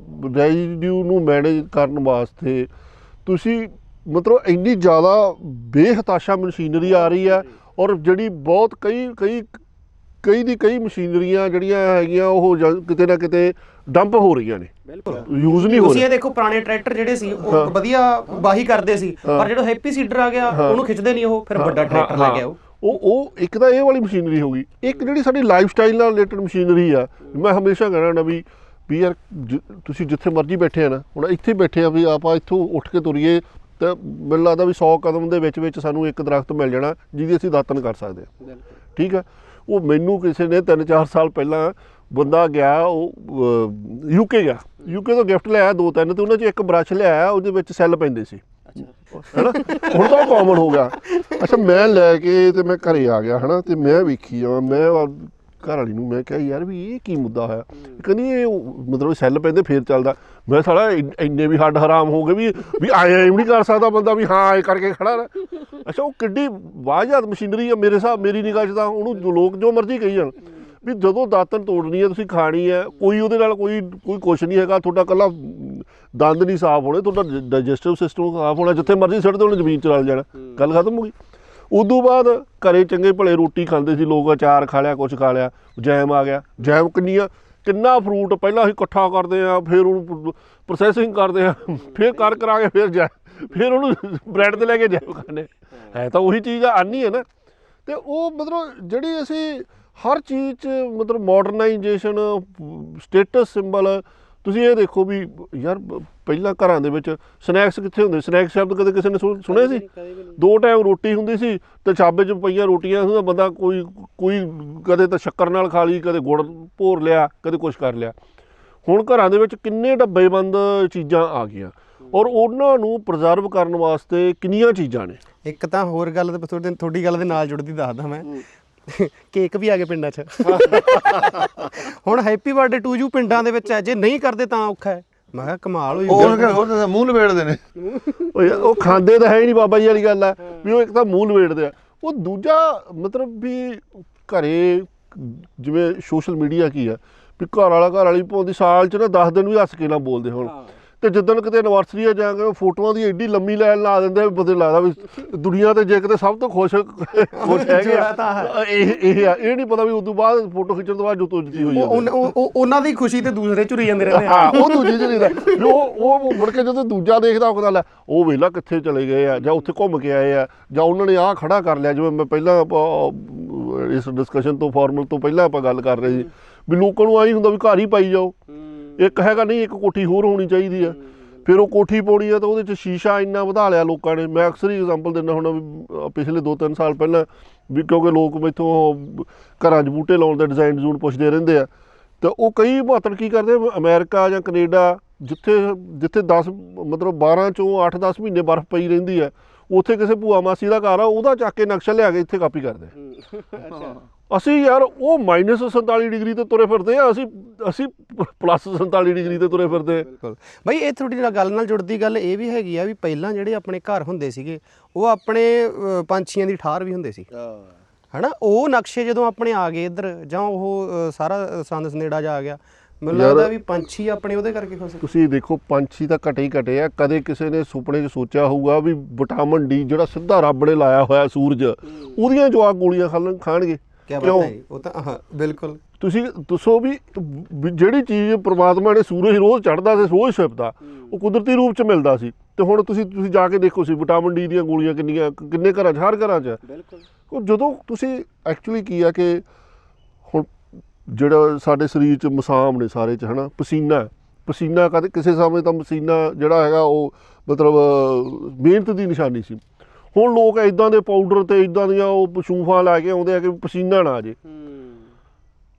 ਰੈਜ਼ੀਡਿਊ ਨੂੰ ਮੈਨੇਜ ਕਰਨ ਵਾਸਤੇ ਤੁਸੀਂ ਮਤਲਬ ਇੰਨੀ ਜ਼ਿਆਦਾ ਬੇਹਤਾਸ਼ਾ ਮਸ਼ੀਨਰੀ ਆ ਰਹੀ ਹੈ, ਔਰ ਜਿਹੜੀ ਬਹੁਤ ਕਈ ਮਸ਼ੀਨਰੀਆਂ ਜਿਹੜੀਆਂ ਹੈਗੀਆਂ ਉਹ ਕਿਤੇ ਨਾ ਕਿਤੇ ਡੰਪ ਹੋ ਰਹੀਆਂ ਨੇ, ਯੂਜ਼ ਨਹੀਂ ਹੋ ਰਹੀ। ਤੁਸੀਂ ਇਹ ਦੇਖੋ ਪੁਰਾਣੇ ਟਰੈਕਟਰ ਜਿਹੜੇ ਸੀ ਉਹ ਵਧੀਆ ਵਾਹੀ ਕਰਦੇ ਸੀ, ਪਰ ਜਦੋਂ ਹੈਪੀ ਸੀਡਰ ਆ ਗਿਆ ਉਹਨੂੰ ਖਿੱਚਦੇ ਨਹੀਂ, ਉਹ ਫਿਰ ਵੱਡਾ ਟਰੈਕਟਰ ਲੈ ਗਿਆ। ਉਹ ਇੱਕ ਤਾਂ ਇਹ ਵਾਲੀ ਮਸ਼ੀਨਰੀ ਹੋ ਗਈ। ਇੱਕ ਜਿਹੜੀ ਸਾਡੀ ਲਾਈਫ ਸਟਾਈਲ ਨਾਲ ਰਿਲੇਟਡ ਮਸ਼ੀਨਰੀ ਆ, ਮੈਂ ਹਮੇਸ਼ਾ ਕਹਿਣਾ ਵੀ ਯਾਰ ਤੁਸੀਂ ਜਿੱਥੇ ਮਰਜ਼ੀ ਬੈਠੇ ਆ ਨਾ, ਹੁਣ ਇੱਥੇ ਬੈਠੇ ਆ ਵੀ ਆਪਾਂ ਇੱਥੋਂ ਉੱਠ ਕੇ ਤੁਰੀਏ ਤਾਂ ਮੈਨੂੰ ਲੱਗਦਾ ਵੀ 100 ਕਦਮ ਦੇ ਵਿੱਚ ਸਾਨੂੰ ਇੱਕ ਦਰਖਤ ਮਿਲ ਜਾਣਾ ਜਿਹਦੀ ਅਸੀਂ ਦਾਤਣ ਕਰ ਸਕਦੇ ਹਾਂ। ਠੀਕ ਆ। ਉਹ ਮੈਨੂੰ ਕਿਸੇ ਨੇ 3-4 ਸਾਲ ਪਹਿਲਾਂ ਬੰਦਾ ਗਿਆ, ਉਹ ਯੂਕੇ ਗਿਆ, ਯੂਕੇ ਤੋਂ ਗਿਫਟ ਲਿਆਇਆ 2-3 ਤੇ ਉਹਨਾਂ 'ਚ ਇੱਕ ਬਰੱਸ਼ ਲਿਆਇਆ, ਉਹਦੇ ਵਿੱਚ ਸੈੱਲ ਪੈਂਦੇ ਸੀ, ਹੈ ਨਾ। ਹੁਣ ਤਾਂ ਉਹ ਕਾਮਨ ਹੋ ਗਿਆ। ਅੱਛਾ, ਮੈਂ ਲੈ ਕੇ ਤੇ ਮੈਂ ਘਰੇ ਆ ਗਿਆ, ਹੈ ਨਾ, ਤੇ ਮੈਂ ਵੇਖੀ ਜਾਵਾਂ, ਮੈਂ ਘਰ ਵਾਲੀ ਨੂੰ ਮੈਂ ਕਿਹਾ ਯਾਰ ਵੀ ਇਹ ਕੀ ਮੁੱਦਾ ਹੋਇਆ। ਕਹਿੰਦੀ ਇਹ ਮਤਲਬ ਸੈੱਲ ਪੈਂਦੇ ਫੇਰ ਚੱਲਦਾ। ਮੈਂ ਸਾਲਾ ਇੰਨੇ ਵੀ ਹੱਡ ਹਰਾਮ ਹੋ ਗਏ ਵੀ ਆਏ ਨਹੀਂ ਕਰ ਸਕਦਾ ਬੰਦਾ ਵੀ ਹਾਂ ਇਹ ਕਰਕੇ ਖੜਾ ਨਾ। ਅੱਛਾ, ਉਹ ਕਿੱਡੀ ਵਾਜਬ ਮਸ਼ੀਨਰੀ ਆ ਮੇਰੀ ਨਿਗਾਹ 'ਚ ਤਾਂ ਉਹਨੂੰ ਲੋਕ ਜੋ ਮਰਜ਼ੀ ਕਹੀ ਜਾਣ ਵੀ ਜਦੋਂ ਦਾਤਣ ਤੋੜਨੀ ਹੈ, ਤੁਸੀਂ ਖਾਣੀ ਹੈ, ਕੋਈ ਉਹਦੇ ਨਾਲ ਕੋਈ ਕੁਛ ਨਹੀਂ ਹੈਗਾ। ਤੁਹਾਡਾ ਇਕੱਲਾ ਦੰਦ ਨਹੀਂ ਸਾਫ਼ ਹੋਣੇ, ਤੁਹਾਡਾ ਡਾਈਜੈਸਟਿਵ ਸਿਸਟਮ ਸਾਫ਼ ਹੋਣਾ, ਜਿੱਥੇ ਮਰਜ਼ੀ ਸਿੱਟ ਦਿਓ ਉਹਨੇ ਜ਼ਮੀਨ 'ਚ ਰਲ ਜਾਣਾ, ਗੱਲ ਖਤਮ ਹੋ ਗਈ। ਉਦੋਂ ਬਾਅਦ ਘਰੇ ਚੰਗੇ ਭਲੇ ਰੋਟੀ ਖਾਂਦੇ ਸੀ ਲੋਕ, ਅਚਾਰ ਖਾ ਲਿਆ, ਕੁਛ ਖਾ ਲਿਆ, ਜੈਮ ਆ ਗਿਆ। ਜੈਮ ਕਿੰਨਾ ਫਰੂਟ ਪਹਿਲਾਂ ਅਸੀਂ ਇਕੱਠਾ ਕਰਦੇ ਆ, ਫਿਰ ਉਹਨੂੰ ਪ੍ਰੋਸੈਸਿੰਗ ਕਰਦੇ ਆ, ਫਿਰ ਕਰਾ ਕੇ ਫਿਰ ਉਹਨੂੰ ਬ੍ਰੈਡ ਤੇ ਲੈ ਕੇ ਜਾਓ ਖਾਣੇ। ਹੈ ਤਾਂ ਉਹੀ ਚੀਜ਼ ਆ, ਆਨੀ ਹੈ ਨਾ। ਤੇ ਉਹ ਮਤਲਬ ਜਿਹੜੀ ਅਸੀਂ ਹਰ ਚੀਜ਼ 'ਚ ਮਤਲਬ ਮਾਡਰਨਾਈਜੇਸ਼ਨ, ਸਟੇਟਸ ਸਿੰਬਲ। ਤੁਸੀਂ ਇਹ ਦੇਖੋ ਵੀ ਯਾਰ ਪਹਿਲਾਂ ਘਰਾਂ ਦੇ ਵਿੱਚ ਸਨੈਕਸ ਕਿੱਥੇ ਹੁੰਦੇ? ਸਨੈਕਸ ਸ਼ਬਦ ਕਦੇ ਕਿਸੇ ਨੇ ਸੁਣਿਆ ਸੀ? 2 ਟਾਈਮ ਰੋਟੀ ਹੁੰਦੀ ਸੀ ਤੇ ਛਾਬੇ 'ਚ ਪਈਆਂ ਰੋਟੀਆਂ ਹੁੰਦਾ, ਬੰਦਾ ਕੋਈ ਕਦੇ ਤਾਂ ਸ਼ੱਕਰ ਨਾਲ ਖਾ ਲਈ, ਕਦੇ ਗੁੜ ਭੋਰ ਲਿਆ, ਕਦੇ ਕੁਛ ਕਰ ਲਿਆ। ਹੁਣ ਘਰਾਂ ਦੇ ਵਿੱਚ ਕਿੰਨੇ ਡੱਬੇਬੰਦ ਚੀਜ਼ਾਂ ਆ ਗਈਆਂ, ਔਰ ਉਹਨਾਂ ਨੂੰ ਪ੍ਰੀਜ਼ਰਵ ਕਰਨ ਵਾਸਤੇ ਕਿੰਨੀਆਂ ਚੀਜ਼ਾਂ ਨੇ। ਇੱਕ ਤਾਂ ਹੋਰ ਗੱਲ ਤੇ ਤੁਹਾਡੀ ਗੱਲ ਦੇ ਨਾਲ ਜੁੜਦੀ ਦੱਸਦਾ ਮੈਂ, ਕੇਕ ਵੀ ਆ ਗਏ ਪਿੰਡਾਂ 'ਚ। ਹੁਣ ਹੈਪੀ ਬਰਥਡੇ ਟੂ ਯੂ ਪਿੰਡਾਂ ਦੇ ਵਿੱਚ ਹੈ, ਜੇ ਨਹੀਂ ਕਰਦੇ ਤਾਂ ਔਖਾ ਹੈ। ਮੈਂ ਕਿਹਾ ਕਮਾਲ ਹੋਈ। ਹੋਰ ਮੂੰਹ ਲਵੇੜਦੇ ਨੇ। ਉਹ ਖਾਂਦੇ ਤਾਂ ਹੈ ਹੀ ਨਹੀਂ, ਬਾਬਾ ਜੀ ਵਾਲੀ ਗੱਲ ਹੈ ਵੀ ਉਹ ਇੱਕ ਤਾਂ ਮੂੰਹ ਲਵੇੜਦੇ ਆ, ਉਹ ਦੂਜਾ ਮਤਲਬ ਵੀ ਘਰੇ ਜਿਵੇਂ ਸੋਸ਼ਲ ਮੀਡੀਆ ਕੀ ਆ ਵੀ ਘਰ ਵਾਲੀ ਪਾਉਂਦੀ, ਸਾਲ 'ਚ ਨਾ 10 ਦਿਨ ਵੀ ਹੱਸ ਕੇ ਨਾ ਬੋਲਦੇ ਹੁਣ। ਤੇ ਜਿੱਦਣ ਕਿਤੇ ਐਨਵਰਸਰੀ ਆ ਜਾ ਕੇ ਫੋਟੋਆਂ ਦੀ ਐਡੀ ਲੰਮੀ ਲਾਈਨ ਲਾ ਦਿੰਦੇ, ਪਤਾ ਲੱਗਦਾ ਵੀ ਦੁਨੀਆ ਤੇ ਜੇ ਕਿਤੇ ਸਭ ਤੋਂ ਖੁਸ਼ ਹੈਗੇ ਇਹ ਆ। ਇਹ ਨਹੀਂ ਪਤਾ ਵੀ ਉਸ ਤੋਂ ਬਾਅਦ ਫੋਟੋ ਖਿੱਚਣ ਤੋਂ ਬਾਅਦ ਜੋ ਤੁੱਜਦੀ ਹੋਈ ਉਹਨਾਂ ਦੀ ਖੁਸ਼ੀ ਤੇ ਦੂਸਰੇ ਝੁਰੀ ਜਾਂਦੇ ਰਹਿੰਦੇ। ਹਾਂ, ਉਹ ਦੂਜੀ ਝੁਰੀਦਾ। ਉਹ ਮੁੜ ਕੇ ਜਦੋਂ ਦੂਜਾ ਦੇਖਦਾ ਉਹ ਕਹਿੰਦਾ ਲੈ ਉਹ ਵੇਲਾ ਕਿੱਥੇ ਚਲੇ ਗਏ ਆ, ਜਾਂ ਉੱਥੇ ਘੁੰਮ ਕੇ ਆਏ ਆ, ਜਾਂ ਉਹਨਾਂ ਨੇ ਆਹ ਖੜਾ ਕਰ ਲਿਆ। ਜਿਵੇਂ ਮੈਂ ਪਹਿਲਾਂ ਇਸ ਡਿਸਕਸ਼ਨ ਤੋਂ ਫਾਰਮਲ ਤੋਂ ਪਹਿਲਾਂ ਆਪਾਂ ਗੱਲ ਕਰ ਰਹੇ ਸੀ ਵੀ ਲੋਕਾਂ ਨੂੰ ਆਹੀ ਹੁੰਦਾ ਵੀ ਘਰ ਹੀ ਪਾਈ ਜਾਓ। ਇੱਕ ਹੈਗਾ ਨਹੀਂ, ਇੱਕ ਕੋਠੀ ਹੋਰ ਹੋਣੀ ਚਾਹੀਦੀ ਆ। ਫਿਰ ਉਹ ਕੋਠੀ ਪਾਉਣੀ ਆ ਤਾਂ ਉਹਦੇ 'ਚ ਸ਼ੀਸ਼ਾ ਇੰਨਾ ਵਧਾ ਲਿਆ ਲੋਕਾਂ ਨੇ। ਮੈਂ ਅਕਸਰ ਹੀ ਐਗਜ਼ਾਮਪਲ ਦਿੰਦਾ ਹੁਣ ਵੀ ਪਿਛਲੇ 2-3 ਸਾਲ ਪਹਿਲਾਂ ਵੀ, ਕਿਉਂਕਿ ਲੋਕ ਮੈਥੋਂ ਘਰਾਂ 'ਚ ਬੂਟੇ ਲਾਉਣ ਦਾ ਡਿਜ਼ਾਈਨ ਪੁੱਛਦੇ ਰਹਿੰਦੇ ਆ। ਤਾਂ ਉਹ ਕਈ ਮਾਤਰ ਕੀ ਕਰਦੇ, ਅਮਰੀਕਾ ਜਾਂ ਕੈਨੇਡਾ ਜਿੱਥੇ 12 ਚੋਂ 8-10 ਮਹੀਨੇ ਬਰਫ਼ ਪਈ ਰਹਿੰਦੀ ਆ, ਉੱਥੇ ਕਿਸੇ ਭੂਆ ਮਾਸੀ ਦਾ ਘਰ ਆ, ਉਹਦਾ ਚੱਕ ਕੇ ਨਕਸ਼ਾ ਲਿਆ ਕੇ ਇੱਥੇ ਕਾਪੀ ਕਰਦੇ। ਅਸੀਂ ਯਾਰ ਉਹ -47 ਡਿਗਰੀ ਤੇ ਤੁਰੇ ਫਿਰਦੇ ਆ, ਅਸੀਂ +47 ਡਿਗਰੀ ਤੇ ਤੁਰੇ ਫਿਰਦੇ। ਬਿਲਕੁਲ ਬਾਈ, ਇਹ ਤੁਹਾਡੀ ਨਾਲ ਗੱਲ ਨਾਲ ਜੁੜਦੀ ਗੱਲ ਇਹ ਵੀ ਹੈਗੀ ਆ ਵੀ ਪਹਿਲਾਂ ਜਿਹੜੇ ਆਪਣੇ ਘਰ ਹੁੰਦੇ ਸੀਗੇ ਉਹ ਆਪਣੇ ਪੰਛੀਆਂ ਦੀ ਠਾਰ ਵੀ ਹੁੰਦੇ ਸੀ, ਹਨਾ। ਉਹ ਨਕਸ਼ੇ ਜਦੋਂ ਆਪਣੇ ਆ ਗਏ ਇੱਧਰ, ਜਾਂ ਉਹ ਸਾਰਾ ਸੰਦ ਸਨੇੜਾ ਜਾ ਆ ਗਿਆ, ਮੈਨੂੰ ਲੱਗਦਾ ਵੀ ਪੰਛੀ ਆਪਣੇ ਉਹਦੇ ਕਰਕੇ ਖੁਸ਼। ਤੁਸੀਂ ਦੇਖੋ ਪੰਛੀ ਤਾਂ ਘਟੇ ਆ। ਕਦੇ ਕਿਸੇ ਨੇ ਸੁਪਨੇ 'ਚ ਸੋਚਿਆ ਹੋਊਗਾ ਵੀ ਵਿਟਾਮਿਨ ਡੀ ਜਿਹੜਾ ਸਿੱਧਾ ਰੱਬ ਨੇ ਲਾਇਆ ਹੋਇਆ ਸੂਰਜ, ਉਹਦੀਆਂ ਜਵਾਕ ਗੋਲੀਆਂ ਖਾਣਗੇ? ਕਿਉਂ? ਉਹ ਤਾਂ ਬਿਲਕੁਲ। ਤੁਸੀਂ ਦੱਸੋ ਵੀ ਜਿਹੜੀ ਚੀਜ਼ ਪ੍ਰਮਾਤਮਾ ਨੇ ਸੂਰਜ ਰੋਜ਼ ਚੜ੍ਹਦਾ ਸੀ, ਰੋਜ਼ ਛਿਪਦਾ, ਉਹ ਕੁਦਰਤੀ ਰੂਪ 'ਚ ਮਿਲਦਾ ਸੀ। ਤੇ ਹੁਣ ਤੁਸੀਂ ਜਾ ਕੇ ਦੇਖੋ ਸੀ ਵਿਟਾਮਿਨ ਡੀ ਦੀਆਂ ਗੋਲੀਆਂ ਕਿੰਨੇ ਘਰਾਂ 'ਚ, ਹਰ ਘਰਾਂ 'ਚ। ਬਿਲਕੁਲ। ਜਦੋਂ ਤੁਸੀਂ ਐਕਚੁਅਲੀ ਕੀ ਆ ਕਿ ਹੁਣ ਜਿਹੜਾ ਸਾਡੇ ਸਰੀਰ 'ਚ ਮਸਾਮ ਨੇ ਸਾਰੇ 'ਚ, ਹੈ ਨਾ, ਪਸੀਨਾ ਕਦੇ ਕਿਸੇ ਸਮੇਂ ਤਾਂ ਪਸੀਨਾ ਜਿਹੜਾ ਹੈਗਾ ਉਹ ਮਤਲਬ ਮਿਹਨਤ ਦੀ ਨਿਸ਼ਾਨੀ ਸੀ। ਹੁਣ ਲੋਕ ਇੱਦਾਂ ਦੇ ਪਾਊਡਰ ਤੇ ਇੱਦਾਂ ਦੀਆਂ ਉਹ ਸ਼ੂਫਾਂ ਲੈ ਕੇ ਆਉਂਦੇ ਆ ਕਿ ਪਸੀਨਾ ਨਾ ਆ ਜੇ।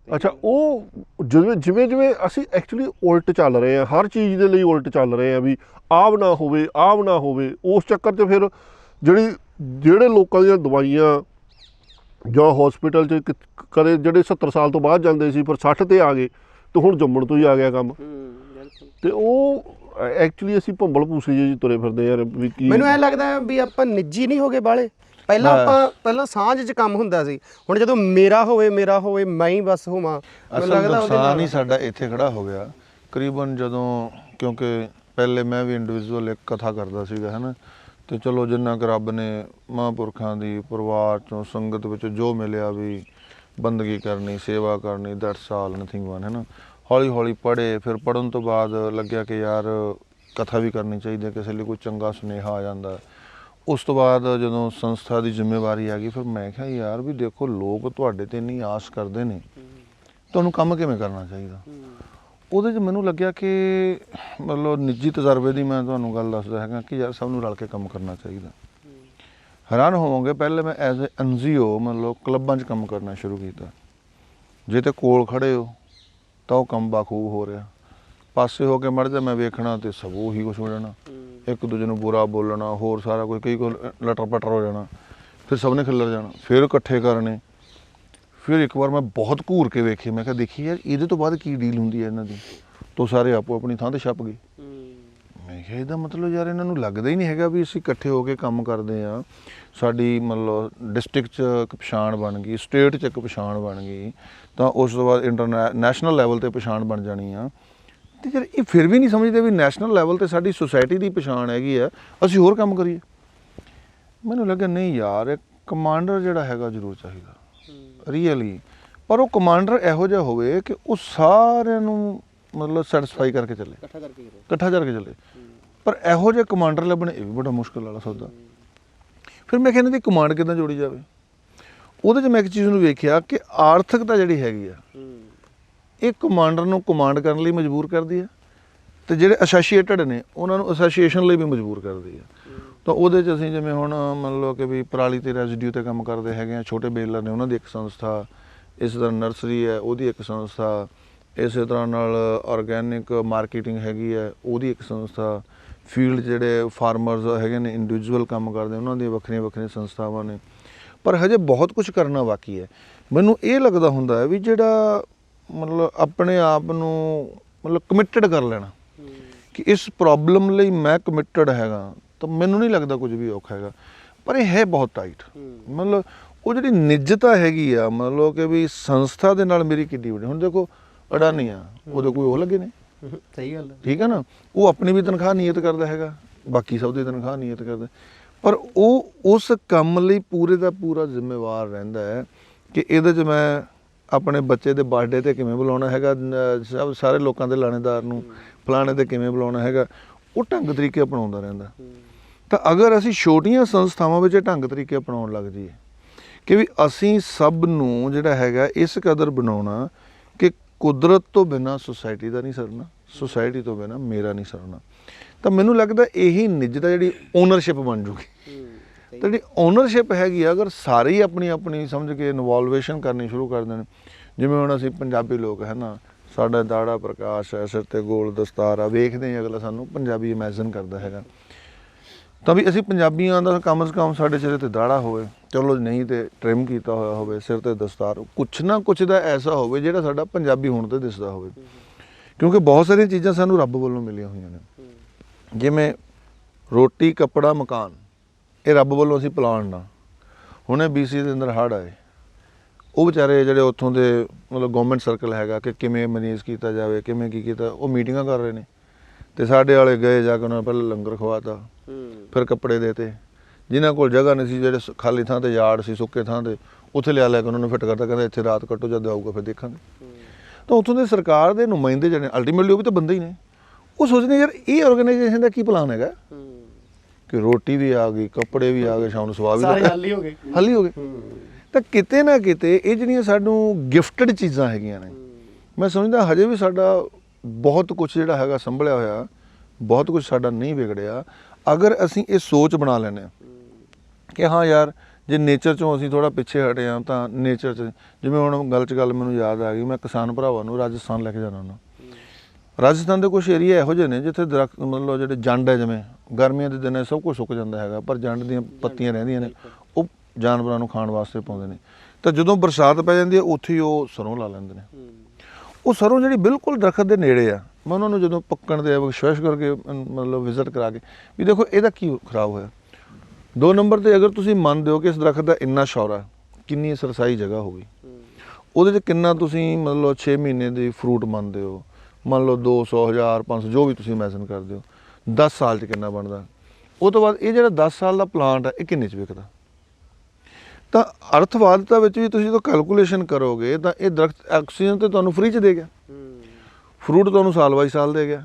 ਅੱਛਾ, ਉਹ ਜਿਵੇਂ ਅਸੀਂ ਐਕਚੁਅਲੀ ਉਲਟ ਚੱਲ ਰਹੇ ਆ, ਹਰ ਚੀਜ਼ ਦੇ ਲਈ ਉਲਟ ਚੱਲ ਰਹੇ ਆ ਵੀ ਆਹ ਨਾ ਹੋਵੇ। ਉਸ ਚੱਕਰ 'ਚ ਫਿਰ ਜਿਹੜੇ ਲੋਕਾਂ ਦੀਆਂ ਦਵਾਈਆਂ ਜਾਂ ਹਸਪੀਟਲ 'ਚ ਕਦੇ ਜਿਹੜੇ 70 ਸਾਲ ਤੋਂ ਬਾਅਦ ਜਾਂਦੇ ਸੀ, ਪਰ 60 ਤੇ ਆ ਗਏ, ਤੇ ਹੁਣ ਜੰਮਣ ਤੋਂ ਹੀ ਆ ਗਿਆ ਕੰਮ। ਤੇ ਉਹ ਐਕਚੁਅਲੀ ਅਸੀਂ ਭੰਬਲ ਭੂਸੇ ਜਿਹੇ ਤੁਰੇ ਫਿਰਦੇ ਯਾਰ ਵੀ ਕੀ। ਮੈਨੂੰ ਐਂ ਲੱਗਦਾ ਵੀ ਆਪਾਂ ਨਿੱਜੀ ਨਹੀਂ ਹੋ ਗਏ ਬਾਲੇ। ਪਹਿਲਾਂ ਸਾਂਝ 'ਚ ਕੰਮ ਹੁੰਦਾ ਸੀ, ਹੁਣ ਜਦੋਂ ਮੇਰਾ ਹੋਵੇ ਮੈਂ ਹੀ ਬਸ ਹੋਵਾਂ। ਮੈਨੂੰ ਲੱਗਦਾ ਨੁਕਸਾਨ ਹੀ ਸਾਡਾ ਇੱਥੇ ਖੜਾ ਹੋ ਗਿਆ ਕਰੀਬਨ। ਜਦੋਂ ਕਿਉਂਕਿ ਪਹਿਲੇ ਮੈਂ ਵੀ ਇੰਡੀਵਿਜੂਅਲ ਇੱਕ ਕਥਾ ਕਰਦਾ ਸੀਗਾ, ਹੈ ਨਾ, ਤੇ ਚਲੋ ਜਿੰਨਾ ਕੁ ਰੱਬ ਨੇ ਮਹਾਂਪੁਰਖਾਂ ਦੀ ਪਰਿਵਾਰ 'ਚੋਂ ਸੰਗਤ ਵਿੱਚ ਜੋ ਮਿਲਿਆ ਵੀ ਬੰਦਗੀ ਕਰਨੀ, ਸੇਵਾ ਕਰਨੀ, ਦੈਟਸ ਆਲ, ਨਥਿੰਗ ਵਨ, ਹੈ ਨਾ। ਹੌਲੀ ਪੜ੍ਹੇ, ਫਿਰ ਪੜ੍ਹਨ ਤੋਂ ਬਾਅਦ ਲੱਗਿਆ ਕਿ ਯਾਰ ਕਥਾ ਵੀ ਕਰਨੀ ਚਾਹੀਦੀ ਹੈ, ਕਿਸੇ ਲਈ ਕੋਈ ਚੰਗਾ ਸੁਨੇਹਾ ਆ ਜਾਂਦਾ। ਉਸ ਤੋਂ ਬਾਅਦ ਜਦੋਂ ਸੰਸਥਾ ਦੀ ਜ਼ਿੰਮੇਵਾਰੀ ਆ ਗਈ, ਫਿਰ ਮੈਂ ਕਿਹਾ ਯਾਰ ਵੀ ਦੇਖੋ ਲੋਕ ਤੁਹਾਡੇ ਤੇ ਇੰਨੀ ਆਸ ਕਰਦੇ ਨੇ, ਤੁਹਾਨੂੰ ਕੰਮ ਕਿਵੇਂ ਕਰਨਾ ਚਾਹੀਦਾ। ਉਹਦੇ 'ਚ ਮੈਨੂੰ ਲੱਗਿਆ ਕਿ ਮਤਲਬ ਨਿੱਜੀ ਤਜਰਬੇ ਦੀ ਮੈਂ ਤੁਹਾਨੂੰ ਗੱਲ ਦੱਸਦਾ ਹੈਗਾ ਕਿ ਯਾਰ ਸਭ ਨੂੰ ਰਲ ਕੇ ਕੰਮ ਕਰਨਾ ਚਾਹੀਦਾ। ਹੈਰਾਨ ਹੋਵੋਗੇ, ਪਹਿਲੇ ਮੈਂ ਐਜ਼ ਏ NGO ਮਤਲਬ ਕਲੱਬਾਂ 'ਚ ਕੰਮ ਕਰਨਾ ਸ਼ੁਰੂ ਕੀਤਾ। ਜੇ ਤੇ ਕੋਲ ਖੜੇ ਹੋ ਤਾਂ ਉਹ ਕੰਮ ਬਾਖੂਬ ਹੋ ਰਿਹਾ, ਪਾਸੇ ਹੋ ਕੇ ਮੜ ਜਾ ਮੈਂ ਵੇਖਣਾ ਤੇ ਸਭ ਉਹੀ ਕੁਛ ਹੋ ਜਾਣਾ, ਇੱਕ ਦੂਜੇ ਨੂੰ ਬੁਰਾ ਬੋਲਣਾ, ਹੋਰ ਸਾਰਾ ਕੋਈ ਕਈ ਕੋਲ ਲਟਰ ਪਟਰ ਹੋ ਜਾਣਾ, ਫਿਰ ਸਭ ਨੇ ਖਿੱਲਰ ਜਾਣਾ, ਫਿਰ ਇਕੱਠੇ ਕਰਨੇ। ਫਿਰ ਇੱਕ ਵਾਰ ਮੈਂ ਬਹੁਤ ਘੂਰ ਕੇ ਵੇਖੇ, ਮੈਂ ਕਿਹਾ ਦੇਖੀ ਯਾਰ ਇਹਦੇ ਤੋਂ ਬਾਅਦ ਕੀ ਡੀਲ ਹੁੰਦੀ ਹੈ ਇਹਨਾਂ ਦੀ, ਤੋਂ ਸਾਰੇ ਆਪੋ ਆਪਣੀ ਥਾਂ ਤੇ ਛੱਪ ਗਏ। ਮੈਂ ਕਿਹਾ ਇਹਦਾ ਮਤਲਬ ਯਾਰ ਇਹਨਾਂ ਨੂੰ ਲੱਗਦਾ ਹੀ ਨਹੀਂ ਹੈਗਾ ਵੀ ਅਸੀਂ ਇਕੱਠੇ ਹੋ ਕੇ ਕੰਮ ਕਰਦੇ ਹਾਂ। ਸਾਡੀ ਮਤਲਬ ਡਿਸਟ੍ਰਿਕਟ 'ਚ ਇੱਕ ਪਛਾਣ ਬਣ ਗਈ, ਸਟੇਟ 'ਚ ਇੱਕ ਪਛਾਣ ਬਣ ਗਈ, ਤਾਂ ਉਸ ਤੋਂ ਬਾਅਦ ਨੈਸ਼ਨਲ ਲੈਵਲ 'ਤੇ ਪਛਾਣ ਬਣ ਜਾਣੀ ਆ। ਅਤੇ ਯਾਰ ਇਹ ਫਿਰ ਵੀ ਨਹੀਂ ਸਮਝਦੇ ਵੀ ਨੈਸ਼ਨਲ ਲੈਵਲ 'ਤੇ ਸਾਡੀ ਸੁਸਾਇਟੀ ਦੀ ਪਛਾਣ ਹੈਗੀ ਆ, ਅਸੀਂ ਹੋਰ ਕੰਮ ਕਰੀਏ। ਮੈਨੂੰ ਲੱਗਾ ਨਹੀਂ ਯਾਰ, ਇੱਕ ਕਮਾਂਡਰ ਜਿਹੜਾ ਹੈਗਾ ਜ਼ਰੂਰ ਚਾਹੀਦਾ ਰੀਅਲੀ। ਪਰ ਉਹ ਕਮਾਂਡਰ ਇਹੋ ਜਿਹਾ ਹੋਵੇ ਕਿ ਉਹ ਸਾਰਿਆਂ ਨੂੰ ਮਤਲਬ ਸੈਟੀਸਫਾਈ ਕਰਕੇ ਚੱਲੇ, ਇਕੱਠਾ ਕਰਕੇ ਚੱਲੇ। ਪਰ ਇਹੋ ਜਿਹੇ ਕਮਾਂਡਰ ਲੱਭਣੇ ਇਹ ਵੀ ਬੜਾ ਮੁਸ਼ਕਿਲ ਵਾਲਾ ਸੌਦਾ। ਫਿਰ ਮੈਂ ਕਹਿੰਦਾ ਦੀ ਕਮਾਂਡ ਕਿੱਦਾਂ ਜੋੜੀ ਜਾਵੇ। ਉਹਦੇ 'ਚ ਮੈਂ ਇੱਕ ਚੀਜ਼ ਨੂੰ ਵੇਖਿਆ ਕਿ ਆਰਥਿਕਤਾ ਜਿਹੜੀ ਹੈਗੀ ਆ ਇਹ ਕਮਾਂਡਰ ਨੂੰ ਕਮਾਂਡ ਕਰਨ ਲਈ ਮਜਬੂਰ ਕਰਦੀ ਹੈ, ਤੇ ਜਿਹੜੇ ਐਸੋਸੀਏਟਡ ਨੇ ਉਹਨਾਂ ਨੂੰ ਐਸੋਸੀਏਸ਼ਨ ਲਈ ਵੀ ਮਜਬੂਰ ਕਰਦੀ ਹੈ। ਤਾਂ ਉਹਦੇ 'ਚ ਅਸੀਂ ਜਿਵੇਂ ਹੁਣ ਮੰਨ ਲਓ ਕਿ ਵੀ ਪਰਾਲੀ ਤੇ ਰੈਜ਼ੀਡਿਊ ਤੇ ਕੰਮ ਕਰਦੇ ਹੈਗੇ ਆ, ਛੋਟੇ ਬੇਲਰ ਨੇ ਉਹਨਾਂ ਦੀ ਇੱਕ ਸੰਸਥਾ, ਇਸ ਤਰ੍ਹਾਂ ਨਰਸਰੀ ਹੈ ਉਹਦੀ ਇੱਕ ਸੰਸਥਾ, ਇਸੇ ਤਰ੍ਹਾਂ ਨਾਲ ਆਰਗੈਨਿਕ ਮਾਰਕੀਟਿੰਗ ਹੈਗੀ ਹੈ ਉਹਦੀ ਇੱਕ ਸੰਸਥਾ, ਫੀਲਡ ਜਿਹੜੇ ਫਾਰਮਰਸ ਹੈਗੇ ਨੇ ਇੰਡੀਵਿਜੂਅਲ ਕੰਮ ਕਰਦੇ ਉਹਨਾਂ ਦੀਆਂ ਵੱਖਰੀਆਂ ਵੱਖਰੀਆਂ ਸੰਸਥਾਵਾਂ ਨੇ। ਪਰ ਹਜੇ ਬਹੁਤ ਕੁਝ ਕਰਨਾ ਬਾਕੀ ਹੈ। ਮੈਨੂੰ ਇਹ ਲੱਗਦਾ ਹੁੰਦਾ ਹੈ ਵੀ ਜਿਹੜਾ ਮਤਲਬ ਆਪਣੇ ਆਪ ਨੂੰ ਮਤਲਬ ਕਮਿਟਡ ਕਰ ਲੈਣਾ ਕਿ ਇਸ ਪ੍ਰੋਬਲਮ ਲਈ ਮੈਂ ਕਮਿਟਡ ਹੈਗਾ, ਤਾਂ ਮੈਨੂੰ ਨਹੀਂ ਲੱਗਦਾ ਕੁਝ ਵੀ ਔਖਾ ਹੈਗਾ। ਪਰ ਇਹ ਹੈ ਬਹੁਤ ਟਾਈਟ। ਮਤਲਬ ਉਹ ਜਿਹੜੀ ਨਿੱਜਤਾ ਹੈਗੀ ਆ, ਮਤਲਬ ਕਿ ਵੀ ਸੰਸਥਾ ਦੇ ਨਾਲ ਮੇਰੀ ਕਿੱਡੀ ਵੱਡੀ। ਹੁਣ ਦੇਖੋ ਅਡਾਨੀ ਆ, ਉਹਦੇ ਕੋਈ ਉਹ ਲੱਗੇ ਨੇ, ਸਹੀ ਗੱਲ, ਠੀਕ ਹੈ ਨਾ, ਉਹ ਆਪਣੀ ਵੀ ਤਨਖਾਹ ਨਿਯਤ ਕਰਦਾ ਹੈਗਾ, ਬਾਕੀ ਸਭ ਦੀ ਤਨਖਾਹ ਨਿਯਤ ਕਰਦਾ, ਪਰ ਉਹ ਉਸ ਕੰਮ ਲਈ ਪੂਰੇ ਦਾ ਪੂਰਾ ਜ਼ਿੰਮੇਵਾਰ ਰਹਿੰਦਾ ਹੈ ਕਿ ਇਹਦੇ 'ਚ ਮੈਂ ਆਪਣੇ ਬੱਚੇ ਦੇ ਬਰਥਡੇ 'ਤੇ ਕਿਵੇਂ ਬੁਲਾਉਣਾ ਹੈਗਾ, ਸਭ ਸਾਰੇ ਲੋਕਾਂ ਦੇ ਲਾਣੇਦਾਰ ਨੂੰ ਫਲਾਣੇ 'ਤੇ ਕਿਵੇਂ ਬੁਲਾਉਣਾ ਹੈਗਾ, ਉਹ ਢੰਗ ਤਰੀਕੇ ਅਪਣਾਉਂਦਾ ਰਹਿੰਦਾ। ਤਾਂ ਅਗਰ ਅਸੀਂ ਛੋਟੀਆਂ ਸੰਸਥਾਵਾਂ ਵਿੱਚ ਢੰਗ ਤਰੀਕੇ ਅਪਣਾਉਣ ਲੱਗ ਜਾਈਏ ਕਿ ਵੀ ਅਸੀਂ ਸਭ ਨੂੰ ਜਿਹੜਾ ਹੈਗਾ ਇਸ ਕਦਰ ਬਣਾਉਣਾ ਕਿ ਕੁਦਰਤ ਤੋਂ ਬਿਨਾਂ ਸੁਸਾਇਟੀ ਦਾ ਨਹੀਂ ਸਰਨਾ, ਸੁਸਾਇਟੀ ਤੋਂ ਬਿਨਾਂ ਮੇਰਾ ਨਹੀਂ ਸਰਨਾ, ਤਾਂ ਮੈਨੂੰ ਲੱਗਦਾ ਇਹੀ ਨਿੱਜਤਾ ਜਿਹੜੀ ਓਨਰਸ਼ਿਪ ਬਣ ਜੂਗੀ। ਤਾਂ ਜਿਹੜੀ ਓਨਰਸ਼ਿਪ ਹੈਗੀ ਆ, ਅਗਰ ਸਾਰੇ ਹੀ ਆਪਣੀ ਆਪਣੀ ਸਮਝ ਕੇ ਇਨਵੋਲਵੇਸ਼ਨ ਕਰਨੀ ਸ਼ੁਰੂ ਕਰ ਦੇਣ, ਜਿਵੇਂ ਹੁਣ ਅਸੀਂ ਪੰਜਾਬੀ ਲੋਕ ਹੈ ਨਾ, ਸਾਡਾ ਦਾੜਾ ਪ੍ਰਕਾਸ਼ ਹੈ, ਸਿਰ 'ਤੇ ਗੋਲ ਦਸਤਾਰ ਆ, ਵੇਖਦੇ ਹਾਂ ਅਗਲਾ ਸਾਨੂੰ ਪੰਜਾਬੀ ਇਮੈਜਨ ਕਰਦਾ ਹੈਗਾ, ਤਾਂ ਵੀ ਅਸੀਂ ਪੰਜਾਬੀਆਂ ਦਾ ਕਮ ਸੇ ਕਮ ਸਾਡੇ ਸਿਰ 'ਤੇ ਦਾੜਾ ਹੋਵੇ, ਚਲੋ ਨਹੀਂ ਤੇ ਟ੍ਰਿਮ ਕੀਤਾ ਹੋਇਆ ਹੋਵੇ, ਸਿਰ 'ਤੇ ਦਸਤਾਰ, ਕੁਛ ਨਾ ਕੁਛ ਦਾ ਐਸਾ ਹੋਵੇ ਜਿਹੜਾ ਸਾਡਾ ਪੰਜਾਬੀ ਹੋਣ 'ਤੇ ਦਿਸਦਾ ਹੋਵੇ। ਕਿਉਂਕਿ ਬਹੁਤ ਸਾਰੀਆਂ ਚੀਜ਼ਾਂ ਸਾਨੂੰ ਰੱਬ ਵੱਲੋਂ ਮਿਲੀਆਂ ਹੋਈਆਂ ਨੇ, ਜਿਵੇਂ ਰੋਟੀ, ਕੱਪੜਾ, ਮਕਾਨ, ਇਹ ਰੱਬ ਵੱਲੋਂ ਅਸੀਂ ਪਲਾਨ ਨਾ। ਹੁਣੇ BC ਦੇ ਅੰਦਰ ਹੜ੍ਹ ਆਏ, ਉਹ ਵਿਚਾਰੇ ਜਿਹੜੇ ਉੱਥੋਂ ਦੇ ਮਤਲਬ ਗਵਰਨਮੈਂਟ ਸਰਕਲ ਹੈਗਾ ਕਿ ਕਿਵੇਂ ਮੈਨੇਜ ਕੀਤਾ ਜਾਵੇ, ਕਿਵੇਂ ਕੀ ਕੀਤਾ, ਉਹ ਮੀਟਿੰਗਾਂ ਕਰ ਰਹੇ ਨੇ, ਤੇ ਸਾਡੇ ਵਾਲੇ ਗਏ ਜਾ ਕੇ ਉਹਨਾਂ ਨੇ ਪਹਿਲਾਂ ਲੰਗਰ ਖਵਾਤਾ, ਫਿਰ ਕੱਪੜੇ ਦੇਤੇ, ਜਿਨ੍ਹਾਂ ਕੋਲ ਜਗ੍ਹਾ ਨਹੀਂ ਸੀ, ਜਿਹੜੇ ਖਾਲੀ ਥਾਂ 'ਤੇ ਯਾਰਡ ਸੀ, ਸੁੱਕੇ ਥਾਂ 'ਤੇ, ਉੱਥੇ ਲਿਆ ਕੇ ਉਹਨਾਂ ਨੂੰ ਫਿੱਟ ਕਰਤਾ, ਕਹਿੰਦੇ ਇੱਥੇ ਰਾਤ ਕੱਟੋ, ਜਦ ਆਊਗਾ ਫਿਰ ਦੇਖਾਂਗੇ। ਤਾਂ ਉੱਥੋਂ ਦੇ ਸਰਕਾਰ ਦੇ ਨੁਮਾਇੰਦੇ ਜਿਹੜੇ ਅਲਟੀਮੇਟਲੀ ਉਹ ਵੀ ਤਾਂ ਬੰਦੇ ਹੀ ਨੇ, ਉਹ ਸੋਚਦੇ ਯਾਰ ਇਹ ਆਰਗੇਨਾਈਜੇਸ਼ਨ ਦਾ ਕੀ ਪਲਾਨ ਹੈਗਾ ਕਿ ਰੋਟੀ ਵੀ ਆ ਗਈ, ਕੱਪੜੇ ਵੀ ਆ ਗਏ, ਸ਼ਾਮ ਨੂੰ ਸਵਾ ਵੀ ਹੱਲ ਹੀ ਹੋ ਗਏ। ਤਾਂ ਕਿਤੇ ਨਾ ਕਿਤੇ ਇਹ ਜਿਹੜੀਆਂ ਸਾਨੂੰ ਗਿਫਟਡ ਚੀਜ਼ਾਂ ਹੈਗੀਆਂ ਨੇ, ਮੈਂ ਸਮਝਦਾ ਹਜੇ ਵੀ ਸਾਡਾ ਬਹੁਤ ਕੁਝ ਜਿਹੜਾ ਹੈਗਾ ਸੰਭਲਿਆ ਹੋਇਆ, ਬਹੁਤ ਕੁਝ ਸਾਡਾ ਨਹੀਂ ਵਿਗੜਿਆ, ਅਗਰ ਅਸੀਂ ਇਹ ਸੋਚ ਬਣਾ ਲੈਂਦੇ ਹਾਂ ਕਿ ਹਾਂ ਯਾਰ ਜੇ ਨੇਚਰ 'ਚੋਂ ਅਸੀਂ ਥੋੜ੍ਹਾ ਪਿੱਛੇ ਹਟੇ ਹਾਂ ਤਾਂ ਨੇਚਰ 'ਚ, ਜਿਵੇਂ ਹੁਣ ਗੱਲ 'ਚ ਗੱਲ ਮੈਨੂੰ ਯਾਦ ਆ ਗਈ, ਮੈਂ ਕਿਸਾਨ ਭਰਾਵਾਂ ਨੂੰ ਰਾਜਸਥਾਨ ਲੈ ਕੇ ਜਾਣਾ ਹੁੰਦਾ। ਰਾਜਸਥਾਨ ਦੇ ਕੁਛ ਏਰੀਆ ਇਹੋ ਜਿਹੇ ਨੇ ਜਿੱਥੇ ਦਰਖਤ ਮਤਲਬ ਜਿਹੜੇ ਜੰਡ ਹੈ, ਜਿਵੇਂ ਗਰਮੀਆਂ ਦੇ ਦਿਨਾਂ ਸਭ ਕੁਝ ਸੁੱਕ ਜਾਂਦਾ ਹੈਗਾ, ਪਰ ਜੰਡ ਦੀਆਂ ਪੱਤੀਆਂ ਰਹਿੰਦੀਆਂ ਨੇ, ਉਹ ਜਾਨਵਰਾਂ ਨੂੰ ਖਾਣ ਵਾਸਤੇ ਪਾਉਂਦੇ ਨੇ। ਤਾਂ ਜਦੋਂ ਬਰਸਾਤ ਪੈ ਜਾਂਦੀ ਹੈ ਉੱਥੇ ਹੀ ਉਹ ਸਰੋਂ ਲਾ ਲੈਂਦੇ ਨੇ। ਉਹ ਸਰੋਂ ਜਿਹੜੀ ਬਿਲਕੁਲ ਦਰਖਤ ਦੇ ਨੇੜੇ ਆ, ਮੈਂ ਉਹਨਾਂ ਨੂੰ ਜਦੋਂ ਪੱਕਣ ਦੇ ਵਿਸ਼ਵਾਸ ਕਰਕੇ ਮਤਲਬ ਵਿਜ਼ਿਟ ਕਰਾ ਕੇ ਵੀ ਦੇਖੋ ਇਹਦਾ ਕੀ ਖਰਾਬ ਹੋਇਆ। 2 ਨੰਬਰ 'ਤੇ ਅਗਰ ਤੁਸੀਂ ਮੰਨਦੇ ਹੋ ਕਿ ਇਸ ਦਰਖਤ ਦਾ ਇੰਨਾ ਸ਼ੌਰਾ, ਕਿੰਨੀ ਸਰਸਾਈ ਜਗ੍ਹਾ ਹੋ ਗਈ, ਉਹਦੇ 'ਚ ਕਿੰਨਾ ਤੁਸੀਂ ਮਤਲਬ 6 ਮਹੀਨੇ ਦੀ ਫਰੂਟ ਮੰਨਦੇ ਹੋ, ਮੰਨ ਲਓ 200, 1000, 500 ਜੋ ਵੀ ਤੁਸੀਂ ਇਮੈਜਨ ਕਰਦੇ ਹੋ, 10 ਸਾਲ 'ਚ ਕਿੰਨਾ ਬਣਦਾ। ਉਹ ਤੋਂ ਬਾਅਦ ਇਹ ਜਿਹੜਾ 10 ਸਾਲ ਦਾ ਪਲਾਂਟ ਹੈ ਇਹ ਕਿੰਨੇ 'ਚ ਵਿਕਦਾ। ਤਾਂ ਅਰਥਵਾਦਤਾ ਵਿੱਚ ਵੀ ਤੁਸੀਂ ਜਦੋਂ ਕੈਲਕੂਲੇਸ਼ਨ ਕਰੋਗੇ ਤਾਂ ਇਹ ਦਰਖਤ ਆਕਸੀਜਨ ਤੇ ਤੁਹਾਨੂੰ ਫ੍ਰੀ 'ਚ ਦੇ ਗਿਆ, ਫਰੂਟ ਤੁਹਾਨੂੰ ਸਾਲ ਬਾਈ ਸਾਲ ਦੇ ਗਿਆ।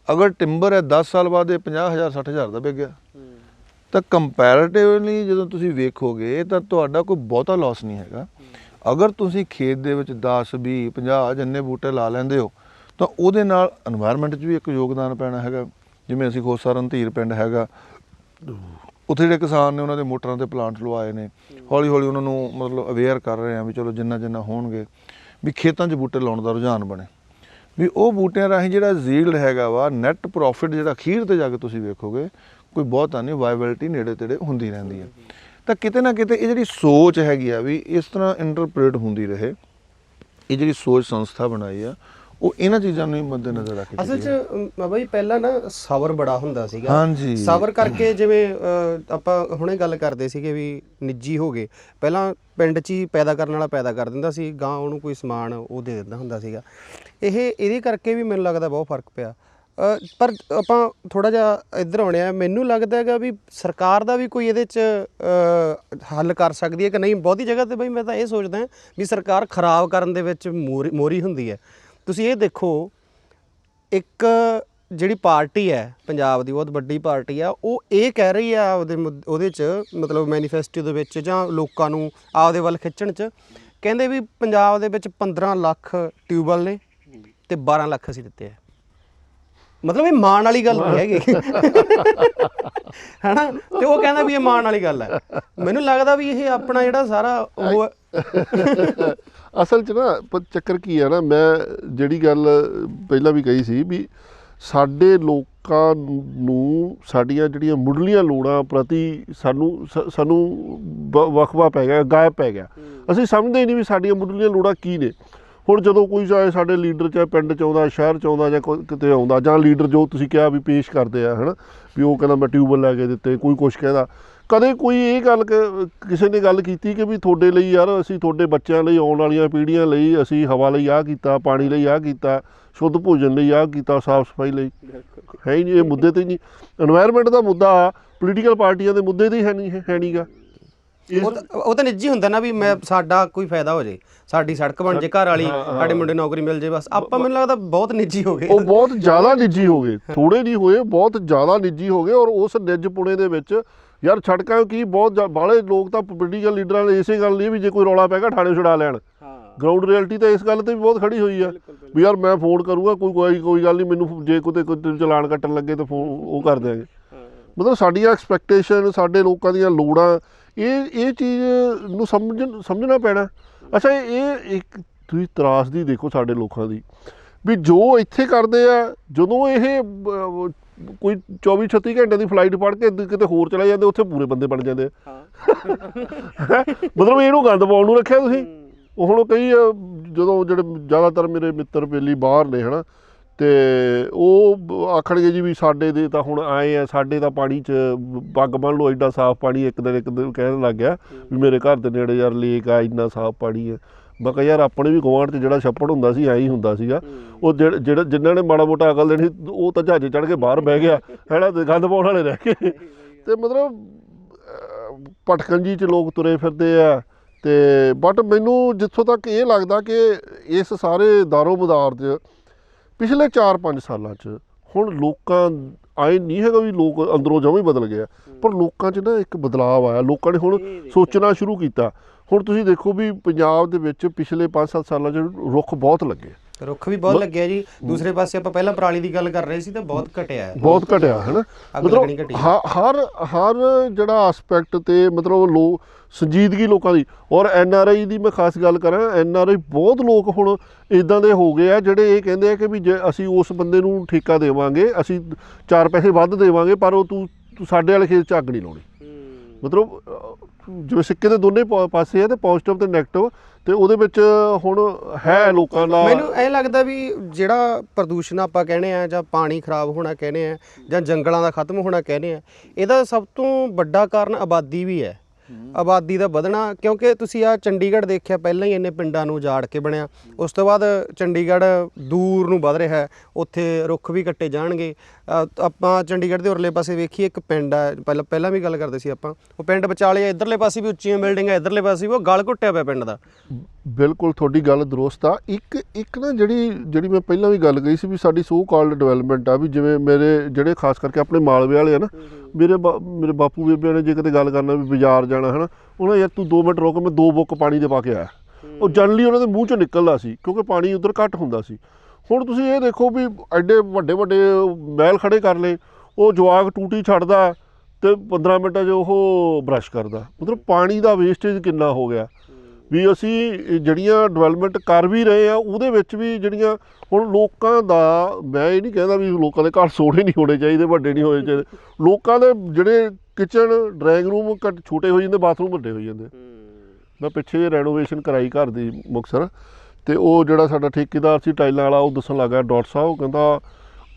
ਅਗਰ ਟਿੰਬਰ ਹੈ 10 ਸਾਲ ਬਾਅਦ ਇਹ 50,000 60,000 ਦਾ ਵਿਕ ਗਿਆ। ਤਾਂ ਕੰਪੈਰੇਟਿਵਲੀ ਜਦੋਂ ਤੁਸੀਂ ਵੇਖੋਗੇ ਤਾਂ ਤੁਹਾਡਾ ਕੋਈ ਬਹੁਤਾ ਲਾਸ ਨਹੀਂ ਹੈਗਾ। ਅਗਰ ਤੁਸੀਂ ਖੇਤ ਦੇ ਵਿੱਚ 10, 20, 50 ਜਿੰਨੇ ਬੂਟੇ ਲਾ ਲੈਂਦੇ ਹੋ ਤਾਂ ਉਹਦੇ ਨਾਲ এনवायरमेंट 'ਚ ਵੀ ਇੱਕ ਯੋਗਦਾਨ ਪੈਣਾ ਹੈਗਾ। ਜਿਵੇਂ ਅਸੀਂ ਖੋਸਾ ਰਣਧੀਰ ਪਿੰਡ ਹੈਗਾ, ਉੱਥੇ ਜਿਹੜੇ ਕਿਸਾਨ ਨੇ ਉਹਨਾਂ ਦੇ ਮੋਟਰਾਂ 'ਤੇ ਪਲਾਂਟ ਲਵਾਏ ਨੇ, ਹੌਲੀ ਹੌਲੀ ਉਹਨਾਂ ਨੂੰ ਮਤਲਬ ਅਵੇਅਰ ਕਰ ਰਹੇ ਹਾਂ ਵੀ ਚਲੋ ਜਿੰਨਾ ਜਿੰਨਾ ਹੋਣਗੇ ਵੀ ਖੇਤਾਂ 'ਚ ਬੂਟੇ ਲਾਉਣ ਦਾ ਰੁਝਾਨ ਬਣੇ, ਵੀ ਉਹ ਬੂਟਿਆਂ ਰਾਹੀਂ ਜਿਹੜਾ ਜ਼ੀਲਡ ਹੈਗਾ ਵਾ, ਨੈੱਟ ਪ੍ਰੋਫਿਟ ਜਿਹੜਾ ਅਖੀਰ 'ਤੇ ਜਾ ਕੇ ਤੁਸੀਂ ਵੇਖੋਗੇ ਕੋਈ ਬਹੁਤਾ ਨਹੀਂ, ਵਾਇਬਿਲਿਟੀ ਨੇੜੇ ਤੇੜੇ ਹੁੰਦੀ ਰਹਿੰਦੀ ਹੈ। ਤਾਂ ਕਿਤੇ ਨਾ ਕਿਤੇ ਇਹ ਜਿਹੜੀ ਸੋਚ ਹੈਗੀ ਆ ਵੀ ਇਸ ਤਰ੍ਹਾਂ ਇੰਟਰਪ੍ਰੀਟ ਹੁੰਦੀ ਰਹੇ, ਇਹ ਜਿਹੜੀ ਸੋਚ ਸੰਸਥਾ ਬਣਾਈ ਆ ਉਹ ਇਹਨਾਂ ਚੀਜ਼ਾਂ ਨੂੰ ਮੱਦੇ ਨਜ਼ਰ ਰੱਖ ਕੇ ਅਸਲ 'ਚ ਬਾਬਾ ਜੀ ਪਹਿਲਾਂ ਨਾ ਸਬਰ ਬੜਾ ਹੁੰਦਾ ਸੀਗਾ। ਹਾਂਜੀ, ਸਬਰ ਕਰਕੇ ਜਿਵੇਂ ਆਪਾਂ ਹੁਣੇ ਗੱਲ ਕਰਦੇ ਸੀਗੇ ਵੀ ਨਿੱਜੀ ਹੋ ਗਏ, ਪਹਿਲਾਂ ਪਿੰਡ 'ਚ ਹੀ ਪੈਦਾ ਕਰਨ ਵਾਲਾ ਪੈਦਾ ਕਰ ਦਿੰਦਾ ਸੀ, ਗਾਂ ਉਹਨੂੰ ਕੋਈ ਸਮਾਨ ਉਹ ਦੇ ਦਿੰਦਾ ਹੁੰਦਾ ਸੀਗਾ। ਇਹਦੇ ਕਰਕੇ ਵੀ ਮੈਨੂੰ ਲੱਗਦਾ ਬਹੁਤ ਫਰਕ ਪਿਆ। ਪਰ ਆਪਾਂ ਥੋੜਾ ਜਿਹਾ ਇੱਧਰ ਆਉਣੇ ਆ, ਮੈਨੂੰ ਲੱਗਦਾ ਹੈਗਾ ਵੀ ਸਰਕਾਰ ਦਾ ਵੀ ਕੋਈ ਇਹਦੇ 'ਚ ਹੱਲ ਕਰ ਸਕਦੀ ਹੈ ਕਿ ਨਹੀਂ। ਬਹੁਤੀ ਜਗ੍ਹਾ ਤੇ ਬਈ ਮੈਂ ਤਾਂ ਇਹ ਸੋਚਦਾ ਵੀ ਸਰਕਾਰ ਖਰਾਬ ਕਰਨ ਦੇ ਵਿੱਚ ਮੋਰੀ ਹੁੰਦੀ ਹੈ। ਤੁਸੀਂ ਇਹ ਦੇਖੋ, ਇੱਕ ਜਿਹੜੀ ਪਾਰਟੀ ਹੈ ਪੰਜਾਬ ਦੀ ਬਹੁਤ ਵੱਡੀ ਪਾਰਟੀ ਆ, ਉਹ ਇਹ ਕਹਿ ਰਹੀ ਆ ਉਹਦੇ 'ਚ ਮਤਲਬ ਮੈਨੀਫੈਸਟੋ ਦੇ ਵਿੱਚ ਜਾਂ ਲੋਕਾਂ ਨੂੰ ਆਪਦੇ ਵੱਲ ਖਿੱਚਣ 'ਚ, ਕਹਿੰਦੇ ਵੀ ਪੰਜਾਬ ਦੇ ਵਿੱਚ 15 ਲੱਖ ਟਿਊਬਵੈੱਲ ਨੇ ਤੇ 12 ਲੱਖ ਅਸੀਂ ਦਿੱਤੇ ਆ। ਮਤਲਬ ਇਹ ਮਾਣ ਵਾਲੀ ਗੱਲ ਨਹੀਂ ਹੈਗੀ ਹੈਨਾ, ਤੇ ਉਹ ਕਹਿੰਦਾ ਵੀ ਇਹ ਮਾਣ ਵਾਲੀ ਗੱਲ ਹੈ। ਮੈਨੂੰ ਲੱਗਦਾ ਵੀ ਇਹ ਆਪਣਾ ਜਿਹੜਾ ਸਾਰਾ ਉਹ ਅਸਲ 'ਚ ਨਾ ਚੱਕਰ ਕੀ ਹੈ ਨਾ, ਮੈਂ ਜਿਹੜੀ ਗੱਲ ਪਹਿਲਾਂ ਵੀ ਕਹੀ ਸੀ ਵੀ ਸਾਡੇ ਲੋਕਾਂ ਨੂੰ ਸਾਡੀਆਂ ਜਿਹੜੀਆਂ ਮੁੱਢਲੀਆਂ ਲੋੜਾਂ ਪ੍ਰਤੀ ਸਾਨੂੰ ਵਕਫਾ ਪੈ ਗਿਆ, ਗਾਇਬ ਪੈ ਗਿਆ। ਅਸੀਂ ਸਮਝਦੇ ਹੀ ਨਹੀਂ ਵੀ ਸਾਡੀਆਂ ਮੁੱਢਲੀਆਂ ਲੋੜਾਂ ਕੀ ਨੇ। ਹੁਣ ਜਦੋਂ ਕੋਈ ਚਾਹੇ ਸਾਡੇ ਲੀਡਰ ਚਾਹੇ ਪਿੰਡ 'ਚ ਆਉਂਦਾ, ਸ਼ਹਿਰ 'ਚ ਆਉਂਦਾ ਜਾਂ ਕਿਤੇ ਆਉਂਦਾ, ਜਾਂ ਲੀਡਰ ਜੋ ਤੁਸੀਂ ਕਿਹਾ ਵੀ ਪੇਸ਼ ਕਰਦੇ ਆ ਹੈ ਨਾ, ਵੀ ਉਹ ਕਹਿੰਦਾ ਮੈਂ ਟਿਊਬਵੈੱਲ ਲੈ ਕੇ ਦਿੱਤੇ, ਕੋਈ ਕੁਛ ਕਹਿੰਦਾ। ਕਦੇ ਕੋਈ ਇਹ ਗੱਲ ਕਿਸੇ ਨੇ ਗੱਲ ਕੀਤੀ ਕਿ ਵੀ ਤੁਹਾਡੇ ਲਈ ਯਾਰ ਅਸੀਂ ਤੁਹਾਡੇ ਬੱਚਿਆਂ ਲਈ, ਆਉਣ ਵਾਲੀਆਂ ਪੀੜ੍ਹੀਆਂ ਲਈ ਅਸੀਂ ਹਵਾ ਲਈ ਆਹ ਕੀਤਾ, ਪਾਣੀ ਲਈ ਆਹ ਕੀਤਾ, ਸ਼ੁੱਧ ਭੋਜਨ ਲਈ ਆਹ ਕੀਤਾ, ਸਾਫ਼ ਸਫਾਈ ਲਈ? ਹੈ ਹੀ ਨਹੀਂ। ਇਹ ਮੁੱਦੇ 'ਤੇ ਨਹੀਂ। ਇਨਵਾਇਰਮੈਂਟ ਦਾ ਮੁੱਦਾ ਪੋਲੀਟੀਕਲ ਪਾਰਟੀਆਂ ਦੇ ਮੁੱਦੇ 'ਤੇ ਹੀ ਹੈ ਨਹੀਂਗਾ। ਉਹ ਤਾਂ ਨਿੱਜੀ ਹੁੰਦਾ ਨਾ ਵੀ ਮੈਂ ਸਾਡਾ ਕੋਈ ਫਾਇਦਾ ਹੋ ਜੇ, ਸਾਡੀ ਸੜਕ ਬਣ ਜੇ, ਘਰ ਵਾਲੀ, ਸਾਡੇ ਮੁੰਡੇ ਨੌਕਰੀ ਮਿਲ ਜੇ, ਬਸ। ਆਪਾਂ ਮੈਨੂੰ ਲੱਗਦਾ ਬਹੁਤ ਨਿੱਜੀ ਹੋ ਗਏ। ਉਹ ਬਹੁਤ ਜ਼ਿਆਦਾ ਨਿੱਜੀ ਹੋ ਗਏ, ਥੋੜੇ ਨਹੀਂ ਹੋਏ, ਬਹੁਤ ਜ਼ਿਆਦਾ ਨਿੱਜੀ ਹੋ ਗਏ। ਔਰ ਉਸ ਨਿੱਜ ਪੁਣੇ ਦੇ ਵਿੱਚ ਯਾਰ ਸੜਕਾਂ ਕੀ ਬਹੁਤ ਬਾਹਲੇ ਲੋਕ ਤਾਂ ਪੋਲੀਟੀਕਲ ਲੀਡਰਾਂ ਨੇ ਇਸੇ ਗੱਲ ਨਹੀਂ ਵੀ ਜੇ ਕੋਈ ਰੌਲਾ ਪੈ ਗਿਆ ਥਾਣੇ ਛੁਡਾ ਲੈਣ। ਗਰਾਊਂਡ ਰਿਐਲਿਟੀ ਤਾਂ ਇਸ ਗੱਲ ਤੇ ਵੀ ਬਹੁਤ ਖੜੀ ਹੋਈ ਆ ਵੀ ਯਾਰ ਮੈਂ ਫੋਨ ਕਰੂੰਗਾ, ਕੋਈ ਗੱਲ ਨਹੀਂ, ਮੈਨੂੰ ਜੇ ਕੋਈ ਚਲਾਨ ਕੱਟਣ ਲੱਗੇ ਤਾਂ ਫੋਨ ਉਹ ਕਰ ਦਿਆਂਗੇ। ਮਤਲਬ ਸਾਡੀਆਂ ਐਕਸਪੈਕਟੇਸ਼ਨ, ਸਾਡੇ ਲੋਕਾਂ ਦੀਆਂ ਲੋੜਾਂ, ਇਹ ਚੀਜ਼ ਨੂੰ ਸਮਝਣਾ ਪੈਣਾ। ਅੱਛਾ, ਇਹ ਇੱਕ ਤੁਸੀਂ ਤਰਾਸਦੀ ਦੇਖੋ ਸਾਡੇ ਲੋਕਾਂ ਦੀ ਵੀ ਜੋ ਇੱਥੇ ਕਰਦੇ ਆ, ਜਦੋਂ ਇਹ ਕੋਈ 24-36 ਘੰਟੇ ਦੀ ਫਲਾਈਟ ਫੜ ਕੇ ਕਿਤੇ ਹੋਰ ਚਲੇ ਜਾਂਦੇ, ਉੱਥੇ ਪੂਰੇ ਬੰਦੇ ਬਣ ਜਾਂਦੇ ਆ। ਮਤਲਬ ਇਹਨੂੰ ਗੰਦ ਪਾਉਣ ਨੂੰ ਰੱਖਿਆ ਤੁਸੀਂ। ਉਹ ਹੁਣ ਕਈ ਜਦੋਂ ਜਿਹੜੇ ਜ਼ਿਆਦਾਤਰ ਮੇਰੇ ਮਿੱਤਰ ਬੇਲੀ ਬਾਹਰ ਨੇ ਹੈ ਨਾ, ਅਤੇ ਉਹ ਆਖਣਗੇ ਜੀ ਵੀ ਸਾਡੇ ਦੇ ਤਾਂ ਹੁਣ ਆਏ ਆ, ਸਾਡੇ ਤਾਂ ਪਾਣੀ 'ਚ ਪੱਗ ਬੰਨ੍ਹ ਲਓ, ਐਡਾ ਸਾਫ਼ ਪਾਣੀ। ਇੱਕ ਦਿਨ ਕਹਿਣ ਲੱਗ ਗਿਆ ਵੀ ਮੇਰੇ ਘਰ ਦੇ ਨੇੜੇ ਯਾਰ ਲੇਕ ਆ, ਇੰਨਾ ਸਾਫ਼ ਪਾਣੀ ਹੈ। ਮੈਂ ਕਿਹਾ ਯਾਰ ਆਪਣੇ ਵੀ ਗੁਆਂਢ 'ਚ ਜਿਹੜਾ ਛੱਪੜ ਹੁੰਦਾ ਸੀ ਐਂ ਹੀ ਹੁੰਦਾ ਸੀਗਾ। ਉਹ ਜਿਨ੍ਹਾਂ ਨੇ ਮਾੜਾ ਮੋਟਾ ਅਕਲ ਦੇਣੀ ਉਹ ਤਾਂ ਜਹਾਜ਼ ਚੜ੍ਹ ਕੇ ਬਾਹਰ ਬਹਿ ਗਿਆ ਹੈ ਨਾ, ਗੰਦ ਪਾਉਣ ਵਾਲੇ ਰਹਿ ਗਏ। ਅਤੇ ਮਤਲਬ ਭਟਕਣ ਜੀ 'ਚ ਲੋਕ ਤੁਰੇ ਫਿਰਦੇ ਆ। ਅਤੇ ਬਟ ਮੈਨੂੰ ਜਿੱਥੋਂ ਤੱਕ ਇਹ ਲੱਗਦਾ ਕਿ ਇਸ ਸਾਰੇ ਦਾਰੋ ਮਦਾਰ 'ਚ ਪਿਛਲੇ 4-5 ਸਾਲਾਂ 'ਚ ਹੁਣ ਲੋਕਾਂ ਆਏ ਨਹੀਂ ਹੈਗਾ ਵੀ ਲੋਕ ਅੰਦਰੋਂ ਜਮਾਂ ਹੀ ਬਦਲ ਗਿਆ, ਪਰ ਲੋਕਾਂ 'ਚ ਨਾ ਇੱਕ ਬਦਲਾਵ ਆਇਆ। ਲੋਕਾਂ ਨੇ ਹੁਣ ਸੋਚਣਾ ਸ਼ੁਰੂ ਕੀਤਾ। ਹੁਣ ਤੁਸੀਂ ਦੇਖੋ ਵੀ ਪੰਜਾਬ ਦੇ ਵਿੱਚ ਪਿਛਲੇ 5-7 ਸਾਲਾਂ 'ਚ ਰੁੱਖ ਬਹੁਤ ਲੱਗੇ, ਰੁੱਖ ਵੀ ਬਹੁਤ ਲੱਗਿਆ ਜੀ। ਦੂਸਰੇ ਪਾਸੇ ਆਪਾਂ ਪਹਿਲਾਂ ਪਰਾਲੀ ਦੀ ਗੱਲ ਕਰ ਰਹੇ ਸੀ ਤਾਂ ਬਹੁਤ ਘਟਿਆ ਹੈ, ਬਹੁਤ ਘਟਿਆ ਹੈ ਨਾ। ਮਤਲਬ ਹਰ ਜਿਹੜਾ ਆਸਪੈਕਟ 'ਤੇ ਮਤਲਬ ਸੰਜੀਦਗੀ ਲੋਕਾਂ ਦੀ। ਔਰ NRI ਦੀ ਮੈਂ ਖਾਸ ਗੱਲ ਕਰਾਂ, NRI ਬਹੁਤ ਲੋਕ ਹੁਣ ਇੱਦਾਂ ਦੇ ਹੋ ਗਏ ਆ ਜਿਹੜੇ ਇਹ ਕਹਿੰਦੇ ਆ ਕਿ ਵੀ ਜੇ ਅਸੀਂ ਉਸ ਬੰਦੇ ਨੂੰ ਠੇਕਾ ਦੇਵਾਂਗੇ, ਅਸੀਂ 4 ਪੈਸੇ ਵੱਧ ਦੇਵਾਂਗੇ, ਪਰ ਉਹ ਤੂੰ ਸਾਡੇ ਵਾਲੇ ਖੇਤ 'ਚ ਅੱਗ ਨਹੀਂ ਲਾਉਣੀ। ਮਤਲਬ ਜਿਵੇਂ ਸਿੱਕੇ ਦੇ ਦੋਨੇ ਪਾਸੇ ਆ, ਤੇ ਪੋਜ਼ੀਟਿਵ ਤੇ ਨੈਗੇਟਿਵ, ਤੇ ਉਹਦੇ ਵਿੱਚ ਹੁਣ ਹੈ ਲੋਕਾਂ ਦਾ। ਮੈਨੂੰ ਇਹ ਲੱਗਦਾ ਵੀ ਜਿਹੜਾ ਪ੍ਰਦੂਸ਼ਣ ਆਪਾਂ ਕਹਿੰਦੇ ਆ, ਜਾਂ ਪਾਣੀ ਖਰਾਬ ਹੋਣਾ ਕਹਿੰਦੇ ਆ, ਜਾਂ ਜੰਗਲਾਂ ਦਾ ਖਤਮ ਹੋਣਾ ਕਹਿੰਦੇ ਆ, ਇਹਦਾ ਸਭ ਤੋਂ ਵੱਡਾ ਕਾਰਨ ਆਬਾਦੀ ਵੀ ਹੈ। ਆਬਾਦੀ ਦਾ ਵਧਣਾ, ਕਿਉਂਕਿ ਤੁਸੀਂ ਆ ਚੰਡੀਗੜ੍ਹ ਦੇਖਿਆ, ਪਹਿਲਾਂ ਹੀ ਇੰਨੇ ਪਿੰਡਾਂ ਨੂੰ ਉਜਾੜ ਕੇ ਬਣਿਆ, ਉਸ ਤੋਂ ਬਾਅਦ ਚੰਡੀਗੜ੍ਹ ਦੂਰ ਨੂੰ ਵੱਧ ਰਿਹਾ, ਉੱਥੇ ਰੁੱਖ ਵੀ ਕੱਟੇ ਜਾਣਗੇ। ਆਪਾਂ ਚੰਡੀਗੜ੍ਹ ਦੇ ਉਰਲੇ ਪਾਸੇ ਵੇਖੀਏ, ਇੱਕ ਪਿੰਡ ਹੈ, ਪਹਿਲਾਂ ਵੀ ਗੱਲ ਕਰਦੇ ਸੀ ਆਪਾਂ, ਉਹ ਪਿੰਡ ਵਿਚਾਲੇ ਇੱਧਰਲੇ ਪਾਸੇ ਵੀ ਉੱਚੀਆਂ ਬਿਲਡਿੰਗਾਂ, ਇੱਧਰਲੇ ਪਾਸੇ ਵੀ ਉਹ ਗਲ ਘੁੱਟਿਆ ਪਿਆ ਪਿੰਡ ਦਾ। ਬਿਲਕੁਲ ਤੁਹਾਡੀ ਗੱਲ ਦਰੁਸਤ ਆ। ਇੱਕ ਨਾ ਜਿਹੜੀ ਮੈਂ ਪਹਿਲਾਂ ਵੀ ਗੱਲ ਕਹੀ ਸੀ ਵੀ ਸਾਡੀ ਸੋ ਕਾਲਡ ਡਿਵੈਲਪਮੈਂਟ ਆ, ਵੀ ਜਿਵੇਂ ਮੇਰੇ ਜਿਹੜੇ ਖਾਸ ਕਰਕੇ ਆਪਣੇ ਮਾਲਵੇ ਵਾਲੇ ਆ ਨਾ, ਮੇਰੇ ਬਾਪੂ ਬੇਬਿਆਂ ਨੇ ਜੇ ਕਿਤੇ ਗੱਲ ਕਰਨਾ ਵੀ ਬਾਜ਼ਾਰ ਜਾਣਾ ਹੈ ਨਾ, ਉਹਨਾਂ ਯਾਰ ਤੂੰ 2 ਮਿੰਟ ਰੁਕ, ਮੈਂ 2 ਬੁੱਕ ਪਾਣੀ ਦੇ ਪਾ ਕੇ ਆਇਆ। ਉਹ ਜਨਰਲੀ ਉਹਨਾਂ ਦੇ ਮੂੰਹ 'ਚੋਂ ਨਿਕਲਦਾ ਸੀ ਕਿਉਂਕਿ ਪਾਣੀ ਉੱਧਰ ਘੱਟ ਹੁੰਦਾ ਸੀ। ਹੁਣ ਤੁਸੀਂ ਇਹ ਦੇਖੋ ਵੀ ਐਡੇ ਵੱਡੇ ਮਹਿਲ ਖੜ੍ਹੇ ਕਰ ਲਏ, ਉਹ ਜਵਾਕ ਟੂਟੀ ਛੱਡਦਾ ਅਤੇ 15 ਮਿੰਟਾਂ 'ਚ ਉਹ ਬਰੱਸ਼ ਕਰਦਾ। ਮਤਲਬ ਪਾਣੀ ਦਾ ਵੇਸਟੇਜ ਕਿੰਨਾ ਹੋ ਗਿਆ ਵੀ ਅਸੀਂ ਜਿਹੜੀਆਂ ਡਿਵੈਲਪਮੈਂਟ ਕਰ ਵੀ ਰਹੇ ਆ, ਉਹਦੇ ਵਿੱਚ ਵੀ ਜਿਹੜੀਆਂ ਹੁਣ ਲੋਕਾਂ ਦਾ, ਮੈਂ ਇਹ ਨਹੀਂ ਕਹਿੰਦਾ ਵੀ ਲੋਕਾਂ ਦੇ ਘਰ ਸੋਹਣੇ ਨਹੀਂ ਹੋਣੇ ਚਾਹੀਦੇ, ਵੱਡੇ ਨਹੀਂ ਹੋਣੇ ਚਾਹੀਦੇ। ਲੋਕਾਂ ਦੇ ਜਿਹੜੇ ਕਿਚਨ, ਡਰਾਇੰਗ ਰੂਮ ਛੋਟੇ ਹੋ ਜਾਂਦੇ, ਬਾਥਰੂਮ ਵੱਡੇ ਹੋ ਜਾਂਦੇ। ਮੈਂ ਪਿੱਛੇ ਜਿਹੇ ਰੈਨੋਵੇਸ਼ਨ ਕਰਾਈ ਘਰ ਦੀ ਮੁਕਤਸਰ, ਅਤੇ ਉਹ ਜਿਹੜਾ ਸਾਡਾ ਠੇਕੇਦਾਰ ਸੀ ਟਾਈਲਾਂ ਵਾਲਾ, ਉਹ ਦੱਸਣ ਲੱਗਾ ਡਾਕਟਰ ਸਾਹਿਬ, ਉਹ ਕਹਿੰਦਾ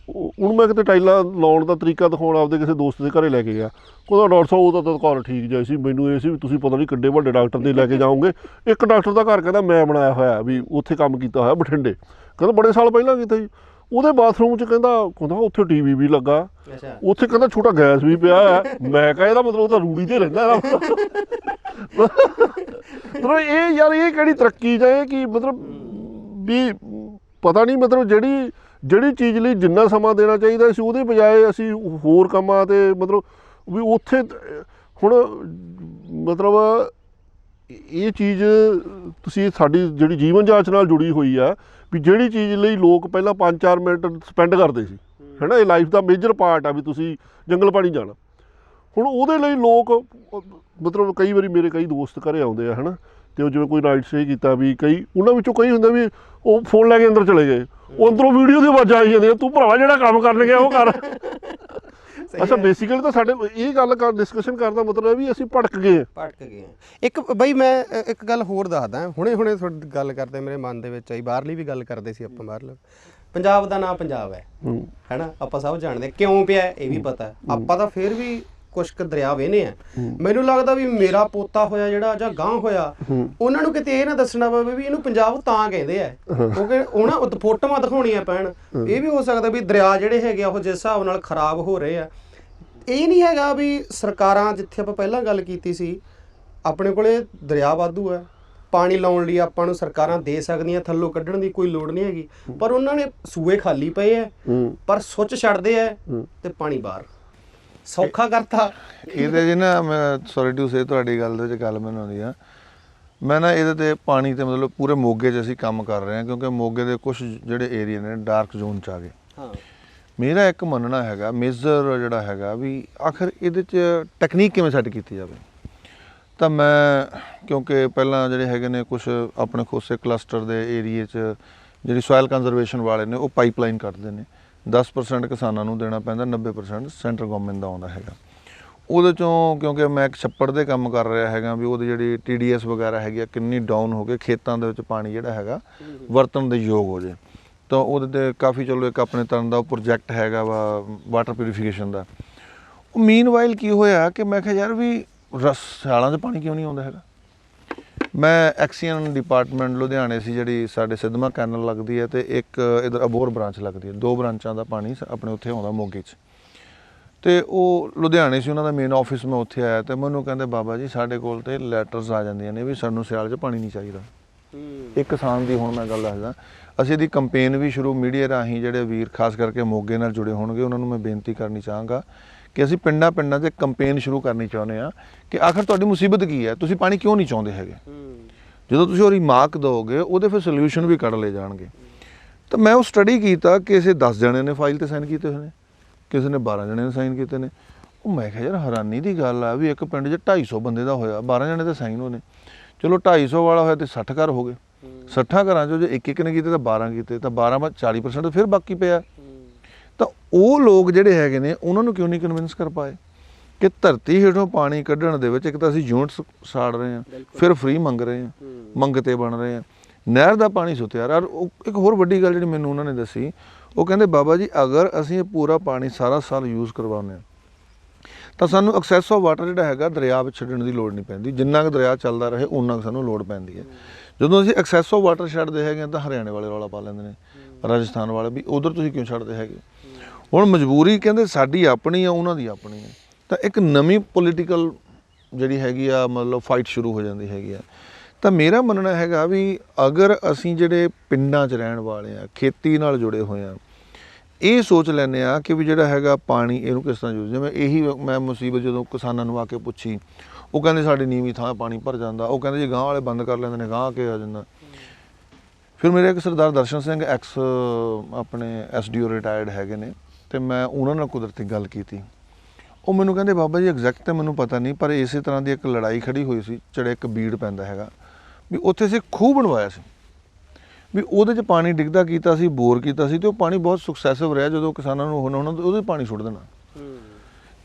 ਉਹਨੂੰ ਮੈਂ ਕਿਤੇ ਟਾਈਲਾਂ ਲਾਉਣ ਦਾ ਤਰੀਕਾ ਦਿਖਾਉਣ ਆਪਦੇ ਕਿਸੇ ਦੋਸਤ ਦੇ ਘਰੇ ਲੈ ਕੇ ਗਿਆ। ਕਹਿੰਦਾ ਡਾਕਟਰ ਸਾਹਿਬ ਉਹ ਤਾਂ ਘਰ ਠੀਕ ਜਿਹਾ ਸੀ, ਮੈਨੂੰ ਇਹ ਸੀ ਵੀ ਤੁਸੀਂ ਪਤਾ ਨਹੀਂ ਕਿੱਡੇ ਵੱਡੇ ਡਾਕਟਰ ਦੇ ਲੈ ਕੇ ਜਾਓਗੇ। ਇੱਕ ਡਾਕਟਰ ਦਾ ਘਰ ਕਹਿੰਦਾ ਮੈਂ ਬਣਾਇਆ ਹੋਇਆ, ਵੀ ਉੱਥੇ ਕੰਮ ਕੀਤਾ ਹੋਇਆ ਬਠਿੰਡੇ, ਕਹਿੰਦਾ ਬੜੇ ਸਾਲ ਪਹਿਲਾਂ ਕੀਤਾ ਜੀ। ਉਹਦੇ ਬਾਥਰੂਮ 'ਚ ਕਹਿੰਦਾ ਉੱਥੇ ਟੀਵੀ ਵੀ ਲੱਗਾ, ਅੱਛਾ ਉੱਥੇ ਕਹਿੰਦਾ ਛੋਟਾ ਗੈਸ ਵੀ ਪਿਆ ਹੈ। ਮੈਂ ਕਿਹਾ ਇਹਦਾ ਮਤਲਬ ਉਹ ਤਾਂ ਰੂੜੀ ਤੇ ਰਹਿੰਦਾ ਇਹਦਾ ਮਤਲਬ ਇਹ ਯਾਰ ਇਹ ਕਿਹੜੀ ਤਰੱਕੀ ਜਾਂ ਇਹ ਕੀ ਮਤਲਬ ਵੀ ਪਤਾ ਨਹੀਂ ਮਤਲਬ ਜਿਹੜੀ ਚੀਜ਼ ਲਈ ਜਿੰਨਾ ਸਮਾਂ ਦੇਣਾ ਚਾਹੀਦਾ ਸੀ ਉਹਦੇ ਬਜਾਏ ਅਸੀਂ ਹੋਰ ਕੰਮਾਂ ਤੇ ਮਤਲਬ ਵੀ ਉੱਥੇ ਹੁਣ ਮਤਲਬ ਇਹ ਚੀਜ਼ ਤੁਸੀਂ ਸਾਡੀ ਜਿਹੜੀ ਜੀਵਨ ਜਾਂਚ ਨਾਲ ਜੁੜੀ ਹੋਈ ਆ ਵੀ ਜਿਹੜੀ ਚੀਜ਼ ਲਈ ਲੋਕ ਪਹਿਲਾਂ 5-4 ਮਿੰਟ ਸਪੈਂਡ ਕਰਦੇ ਸੀ ਹੈ ਨਾ, ਇਹ ਲਾਈਫ ਦਾ ਮੇਜਰ ਪਾਰਟ ਆ ਵੀ ਤੁਸੀਂ ਜੰਗਲ ਪਾਣੀ ਜਾਣਾ। ਹੁਣ ਉਹਦੇ ਲਈ ਲੋਕ ਮਤਲਬ ਕਈ ਵਾਰੀ ਮੇਰੇ ਕਈ ਦੋਸਤ ਘਰੇ ਆਉਂਦੇ ਆ ਹੈ ਨਾ, ਅਤੇ ਉਹ ਜਿਵੇਂ ਕੋਈ ਨਾਈਟ ਸਟੇ ਕੀਤਾ ਵੀ ਕਈ ਉਹਨਾਂ ਵਿੱਚੋਂ ਕਈ ਹੁੰਦੇ ਵੀ ਉਹ ਫੋਨ ਲੈ ਕੇ ਅੰਦਰ ਚਲੇ ਗਏ, ਉਹ ਅੰਦਰੋਂ ਵੀਡੀਓ ਦੀ ਆਵਾਜ਼ਾਂ ਆਈ ਜਾਂਦੀਆਂ, ਤੂੰ ਭਰਾਵਾ ਜਿਹੜਾ ਕੰਮ ਕਰਨ ਗਿਆ ਉਹ ਕਰ। ਅੱਛਾ ਬੇਸਿਕਲੀ ਤਾਂ ਸਾਡੇ ਇਹ ਗੱਲ ਡਿਸਕਸ਼ਨ ਕਰਨ ਦਾ ਮਤਲਬ ਹੈ ਵੀ ਅਸੀਂ ਭਟਕ ਗਏ ਇੱਕ ਬਈ ਮੈਂ ਇੱਕ ਗੱਲ ਹੋਰ ਦੱਸਦਾ, ਹੁਣੇ ਤੁਹਾਡੀ ਗੱਲ ਕਰਦੇ ਮੇਰੇ ਮਨ ਦੇ ਵਿੱਚ ਆਈ, ਬਾਹਰਲੀ ਵੀ ਗੱਲ ਕਰਦੇ ਸੀ ਆਪਾਂ, ਬਾਹਰਲੇ ਪੰਜਾਬ ਦਾ ਨਾਂ ਪੰਜਾਬ ਹੈ ਨਾ, ਆਪਾਂ ਸਭ ਜਾਣਦੇ ਕਿਉਂ ਪਿਆ ਇਹ ਵੀ ਪਤਾ, ਆਪਾਂ ਤਾਂ ਫਿਰ ਵੀ ਕੁਛ ਕੁ ਦਰਿਆ ਵੇਹਨੇ ਆ। ਮੈਨੂੰ ਲੱਗਦਾ ਵੀ ਮੇਰਾ ਪੋਤਾ ਹੋਇਆ ਜਿਹੜਾ ਜਾਂ ਗਾਂ ਹੋਇਆ ਉਹਨਾਂ ਨੂੰ ਕਿਤੇ ਇਹ ਨਾ ਦੱਸਣਾ ਪਵੇ ਵੀ ਇਹਨੂੰ ਪੰਜਾਬ ਤਾਂ ਕਹਿੰਦੇ ਆ, ਕਿਉਂਕਿ ਉਹਨਾਂ ਫੋਟੋਆਂ ਦਿਖਾਉਣੀਆਂ ਪੈਣ। ਇਹ ਵੀ ਹੋ ਸਕਦਾ ਵੀ ਦਰਿਆ ਜਿਹੜੇ ਹੈਗੇ ਆ ਉਹ ਜਿਸ ਹਿਸਾਬ ਨਾਲ ਖਰਾਬ ਹੋ ਰਹੇ ਆ, ਇਹ ਨਹੀਂ ਹੈਗਾ ਵੀ ਸਰਕਾਰਾਂ, ਜਿੱਥੇ ਆਪਾਂ ਪਹਿਲਾਂ ਗੱਲ ਕੀਤੀ ਸੀ, ਆਪਣੇ ਕੋਲੇ ਦਰਿਆ ਵਾਧੂ ਹੈ, ਪਾਣੀ ਲਾਉਣ ਲਈ ਆਪਾਂ ਨੂੰ ਸਰਕਾਰਾਂ ਦੇ ਸਕਦੀਆਂ, ਥੱਲੋਂ ਕੱਢਣ ਦੀ ਕੋਈ ਲੋੜ ਨਹੀਂ ਹੈਗੀ, ਪਰ ਉਹਨਾਂ ਨੇ ਸੂਏ ਖਾਲੀ ਪਏ ਹੈ ਪਰ ਸੁੱਚ ਛੱਡਦੇ ਹੈ ਤੇ ਪਾਣੀ ਬਾਹਰ ਸੌਖਾ ਕਰਤਾ। ਇਹਦੇ 'ਚ ਨਾ ਮੈਂ ਸੌਰੀ ਟੂ ਸੇ ਤੁਹਾਡੀ ਗੱਲ ਦੇ ਵਿੱਚ ਗੱਲ ਮੈਨੂੰ ਆਉਂਦੀ ਆ, ਮੈਂ ਨਾ ਇਹਦੇ 'ਤੇ ਪਾਣੀ 'ਤੇ ਮਤਲਬ ਪੂਰੇ ਮੋਗੇ 'ਚ ਅਸੀਂ ਕੰਮ ਕਰ ਰਹੇ ਹਾਂ, ਕਿਉਂਕਿ ਮੋਗੇ ਦੇ ਕੁਛ ਜਿਹੜੇ ਏਰੀਆ ਨੇ ਡਾਰਕ ਜ਼ੋਨ 'ਚ ਆ ਗਏ। ਮੇਰਾ ਇੱਕ ਮੰਨਣਾ ਹੈਗਾ ਮੇਜਰ ਜਿਹੜਾ ਹੈਗਾ ਵੀ ਆਖਰ ਇਹਦੇ 'ਚ ਟੈਕਨੀਕ ਕਿਵੇਂ ਸੈੱਟ ਕੀਤੀ ਜਾਵੇ। ਤਾਂ ਮੈਂ ਕਿਉਂਕਿ ਪਹਿਲਾਂ ਜਿਹੜੇ ਹੈਗੇ ਨੇ ਕੁਛ ਆਪਣੇ ਖੋਸੇ ਕਲਸਟਰ ਦੇ ਏਰੀਏ 'ਚ ਜਿਹੜੀ ਸੋਇਲ ਕੰਜ਼ਰਵੇਸ਼ਨ ਵਾਲੇ ਨੇ ਉਹ ਪਾਈਪਲਾਈਨ ਕੱਢਦੇ ਨੇ, 10% ਕਿਸਾਨਾਂ ਨੂੰ ਦੇਣਾ ਪੈਂਦਾ, 90% ਸੈਂਟਰ ਗਵਰਨਮੈਂਟ ਦਾ ਆਉਂਦਾ ਹੈਗਾ। ਉਹਦੇ 'ਚੋਂ ਕਿਉਂਕਿ ਮੈਂ ਇੱਕ ਛੱਪੜ ਦੇ ਕੰਮ ਕਰ ਰਿਹਾ ਹੈਗਾ ਵੀ ਉਹਦੀ ਜਿਹੜੀ TDS ਵਗੈਰਾ ਹੈਗੀ ਆ ਕਿੰਨੀ ਡਾਊਨ ਹੋ ਕੇ ਖੇਤਾਂ ਦੇ ਵਿੱਚ ਪਾਣੀ ਜਿਹੜਾ ਹੈਗਾ ਵਰਤਣ ਦੇ ਯੋਗ ਹੋ ਜੇ, ਤਾਂ ਉਹਦੇ 'ਤੇ ਕਾਫੀ ਚਲੋ ਇੱਕ ਆਪਣੇ ਤਰ੍ਹਾਂ ਦਾ ਪ੍ਰੋਜੈਕਟ ਹੈਗਾ ਵਾ ਵਾਟਰ ਪਿਊਰੀਫਿਕੇਸ਼ਨ ਦਾ। ਉਹ ਮੀਨਵਾਈਲ ਕੀ ਹੋਇਆ ਕਿ ਮੈਂ ਕਿਹਾ ਯਾਰ ਵੀ ਸਿਆਲਾਂ 'ਚ ਪਾਣੀ ਕਿਉਂ ਨਹੀਂ ਆਉਂਦਾ ਹੈਗਾ। ਮੈਂ ਐਕਸੀਅਨ ਡਿਪਾਰਟਮੈਂਟ ਲੁਧਿਆਣੇ ਸੀ ਜਿਹੜੀ ਸਾਡੇ ਸਿੱਧਵਾਂ ਕੈਨਲ ਲੱਗਦੀ ਹੈ ਅਤੇ ਇੱਕ ਇੱਧਰ ਅਬੋਹਰ ਬ੍ਰਾਂਚ ਲੱਗਦੀ ਹੈ, 2 ਬ੍ਰਾਂਚਾਂ ਦਾ ਪਾਣੀ ਆਪਣੇ ਉੱਥੇ ਆਉਂਦਾ ਮੋਗੇ 'ਚ। ਅਤੇ ਉਹ ਲੁਧਿਆਣੇ ਸੀ ਉਹਨਾਂ ਦਾ ਮੇਨ ਆਫਿਸ, ਮੈਂ ਉੱਥੇ ਆਇਆ ਅਤੇ ਮੈਨੂੰ ਕਹਿੰਦੇ ਬਾਬਾ ਜੀ ਸਾਡੇ ਕੋਲ ਤਾਂ ਲੈਟਰਸ ਆ ਜਾਂਦੀਆਂ ਨੇ ਵੀ ਸਾਨੂੰ ਸਿਆਲ 'ਚ ਪਾਣੀ ਨਹੀਂ ਚਾਹੀਦਾ। ਇੱਕ ਕਿਸਾਨ ਦੀ ਹੁਣ ਮੈਂ ਗੱਲ ਦੱਸਦਾ, ਅਸੀਂ ਇਹਦੀ ਕੰਪੇਨ ਵੀ ਸ਼ੁਰੂ ਮੀਡੀਆ ਰਾਹੀਂ ਜਿਹੜੇ ਵੀਰ ਖਾਸ ਕਰਕੇ ਮੋਗੇ ਨਾਲ ਜੁੜੇ ਹੋਣਗੇ ਉਹਨਾਂ ਨੂੰ ਮੈਂ ਬੇਨਤੀ ਕਰਨੀ ਚਾਹਾਂਗਾ ਕਿ ਅਸੀਂ ਪਿੰਡਾਂ 'ਚ ਕੰਪੇਨ ਸ਼ੁਰੂ ਕਰਨੀ ਚਾਹੁੰਦੇ ਹਾਂ ਕਿ ਆਖਰ ਤੁਹਾਡੀ ਮੁਸੀਬਤ ਕੀ ਹੈ, ਤੁਸੀਂ ਪਾਣੀ ਕਿਉਂ ਨਹੀਂ ਚਾਹੁੰਦੇ ਹੈਗੇ। ਜਦੋਂ ਤੁਸੀਂ ਉਹਦੀ ਮਾਰਕ ਦਿਓਗੇ ਉਹਦੇ ਫਿਰ ਸੋਲਿਊਸ਼ਨ ਵੀ ਕੱਢ ਲਏ ਜਾਣਗੇ। ਤਾਂ ਮੈਂ ਉਹ ਸਟੱਡੀ ਕੀਤਾ, ਕਿਸੇ 10 ਜਣੇ ਨੇ ਫਾਈਲ 'ਤੇ ਸਾਈਨ ਕੀਤੇ ਹੋਏ ਨੇ, ਕਿਸੇ ਨੇ 12 ਜਣੇ ਨੇ ਸਾਈਨ ਕੀਤੇ ਨੇ। ਉਹ ਮੈਂ ਕਿਹਾ ਯਾਰ ਹੈਰਾਨੀ ਦੀ ਗੱਲ ਆ ਵੀ ਇੱਕ ਪਿੰਡ 'ਚ 250 ਬੰਦੇ ਦਾ ਹੋਇਆ, 12 ਜਣੇ ਤਾਂ ਸਾਈਨ ਹੋਣੇ, ਚਲੋ 250 ਵਾਲਾ ਹੋਇਆ ਤੇ 60 ਘਰ ਹੋ ਗਏ, 60 ਘਰਾਂ 'ਚੋਂ ਜੇ ਇੱਕ ਨੇ ਕੀਤੇ ਤਾਂ 12 ਕੀਤੇ, ਤਾਂ 12 ਬਾਅਦ 40% ਫਿਰ ਬਾਕੀ ਪਿਆ। ਤਾਂ ਉਹ ਲੋਕ ਜਿਹੜੇ ਹੈਗੇ ਨੇ ਉਹਨਾਂ ਨੂੰ ਕਿਉਂ ਨਹੀਂ ਕਨਵਿੰਸ ਕਰ ਪਾਏ ਕਿ ਧਰਤੀ ਹੇਠੋਂ ਪਾਣੀ ਕੱਢਣ ਦੇ ਵਿੱਚ ਇੱਕ ਤਾਂ ਅਸੀਂ ਯੂਨਿਟਸ ਸਾੜ ਰਹੇ ਹਾਂ, ਫਿਰ ਫ੍ਰੀ ਮੰਗ ਰਹੇ ਹਾਂ, ਮੰਗਤੇ ਬਣ ਰਹੇ ਹਾਂ, ਨਹਿਰ ਦਾ ਪਾਣੀ ਸੁੱਤਿਆ। ਯਾਰ ਉਹ ਇੱਕ ਹੋਰ ਵੱਡੀ ਗੱਲ ਜਿਹੜੀ ਮੈਨੂੰ ਉਹਨਾਂ ਨੇ ਦੱਸੀ, ਉਹ ਕਹਿੰਦੇ ਬਾਬਾ ਜੀ ਅਗਰ ਅਸੀਂ ਇਹ ਪੂਰਾ ਪਾਣੀ ਸਾਰਾ ਸਾਲ ਯੂਜ਼ ਕਰਵਾਉਂਦੇ ਹਾਂ ਤਾਂ ਸਾਨੂੰ ਐਕਸੈਸ ਆਫ ਵਾਟਰ ਜਿਹੜਾ ਹੈਗਾ ਦਰਿਆ ਵਿੱਚ ਛੱਡਣ ਦੀ ਲੋੜ ਨਹੀਂ ਪੈਂਦੀ, ਜਿੰਨਾ ਕੁ ਦਰਿਆ ਚੱਲਦਾ ਰਹੇ ਉਨਾ ਕੁ ਸਾਨੂੰ ਲੋੜ ਪੈਂਦੀ ਹੈ। ਜਦੋਂ ਅਸੀਂ ਐਕਸੈਸ ਆਫ ਵਾਟਰ ਛੱਡਦੇ ਹੈਗੇ ਤਾਂ ਹਰਿਆਣੇ ਵਾਲੇ ਰੌਲਾ ਪਾ ਲੈਂਦੇ ਨੇ, ਰਾਜਸਥਾਨ ਵਾਲੇ ਵੀ ਉਧਰ ਤੁਸੀਂ ਕਿਉਂ ਛੱਡਦੇ ਹੈਗੇ। ਹੁਣ ਮਜਬੂਰੀ ਕਹਿੰਦੇ ਸਾਡੀ ਆਪਣੀ ਆ, ਉਹਨਾਂ ਦੀ ਆਪਣੀ ਹੈ। ਤਾਂ ਇੱਕ ਨਵੀਂ ਪੋਲੀਟੀਕਲ ਜਿਹੜੀ ਹੈਗੀ ਆ ਮਤਲਬ ਫਾਈਟ ਸ਼ੁਰੂ ਹੋ ਜਾਂਦੀ ਹੈਗੀ ਆ। ਤਾਂ ਮੇਰਾ ਮੰਨਣਾ ਹੈਗਾ ਵੀ ਅਗਰ ਅਸੀਂ ਜਿਹੜੇ ਪਿੰਡਾਂ 'ਚ ਰਹਿਣ ਵਾਲੇ ਆ, ਖੇਤੀ ਨਾਲ ਜੁੜੇ ਹੋਏ ਆ, ਇਹ ਸੋਚ ਲੈਂਦੇ ਆ ਕਿ ਵੀ ਜਿਹੜਾ ਹੈਗਾ ਪਾਣੀ ਇਹਨੂੰ ਕਿਸ ਤਰ੍ਹਾਂ ਯੂਜ਼, ਜਿਵੇਂ ਇਹੀ ਮੈਂ ਮੁਸੀਬਤ ਜਦੋਂ ਕਿਸਾਨਾਂ ਨੂੰ ਆ ਕੇ ਪੁੱਛੀ, ਉਹ ਕਹਿੰਦੇ ਸਾਡੀ ਨੀਵੀਂ ਥਾਂ ਪਾਣੀ ਭਰ ਜਾਂਦਾ, ਉਹ ਕਹਿੰਦੇ ਜੀ ਗਾਂਹ ਵਾਲੇ ਬੰਦ ਕਰ ਲੈਂਦੇ ਨੇ, ਗਾਂਹ ਆ ਕੇ ਆ ਜਾਂਦਾ। ਫਿਰ ਮੇਰੇ ਇੱਕ ਸਰਦਾਰ ਦਰਸ਼ਨ ਸਿੰਘ ਐਕਸ ਆਪਣੇ SDO ਰਿਟਾਇਰਡ ਹੈਗੇ ਨੇ, ਅਤੇ ਮੈਂ ਉਹਨਾਂ ਨਾਲ ਕੁਦਰਤੀ ਗੱਲ ਕੀਤੀ। ਉਹ ਮੈਨੂੰ ਕਹਿੰਦੇ ਬਾਬਾ ਜੀ ਐਗਜ਼ੈਕਟ ਤਾਂ ਮੈਨੂੰ ਪਤਾ ਨਹੀਂ, ਪਰ ਇਸੇ ਤਰ੍ਹਾਂ ਦੀ ਇੱਕ ਲੜਾਈ ਖੜੀ ਹੋਈ ਸੀ, ਜਿਹੜੇ ਇੱਕ ਬੀੜ ਪੈਂਦਾ ਹੈਗਾ ਵੀ ਉੱਥੇ ਅਸੀਂ ਖੂਹ ਬਣਵਾਇਆ ਸੀ ਵੀ ਉਹਦੇ 'ਚ ਪਾਣੀ ਡਿੱਗਦਾ ਕੀਤਾ ਸੀ, ਬੋਰ ਕੀਤਾ ਸੀ, ਅਤੇ ਉਹ ਪਾਣੀ ਬਹੁਤ ਸਕਸੈਸਿਵ ਰਿਹਾ। ਜਦੋਂ ਕਿਸਾਨਾਂ ਨੂੰ ਹੁਣ ਉਹਦੇ ਪਾਣੀ ਸੁੱਟ ਦੇਣਾ,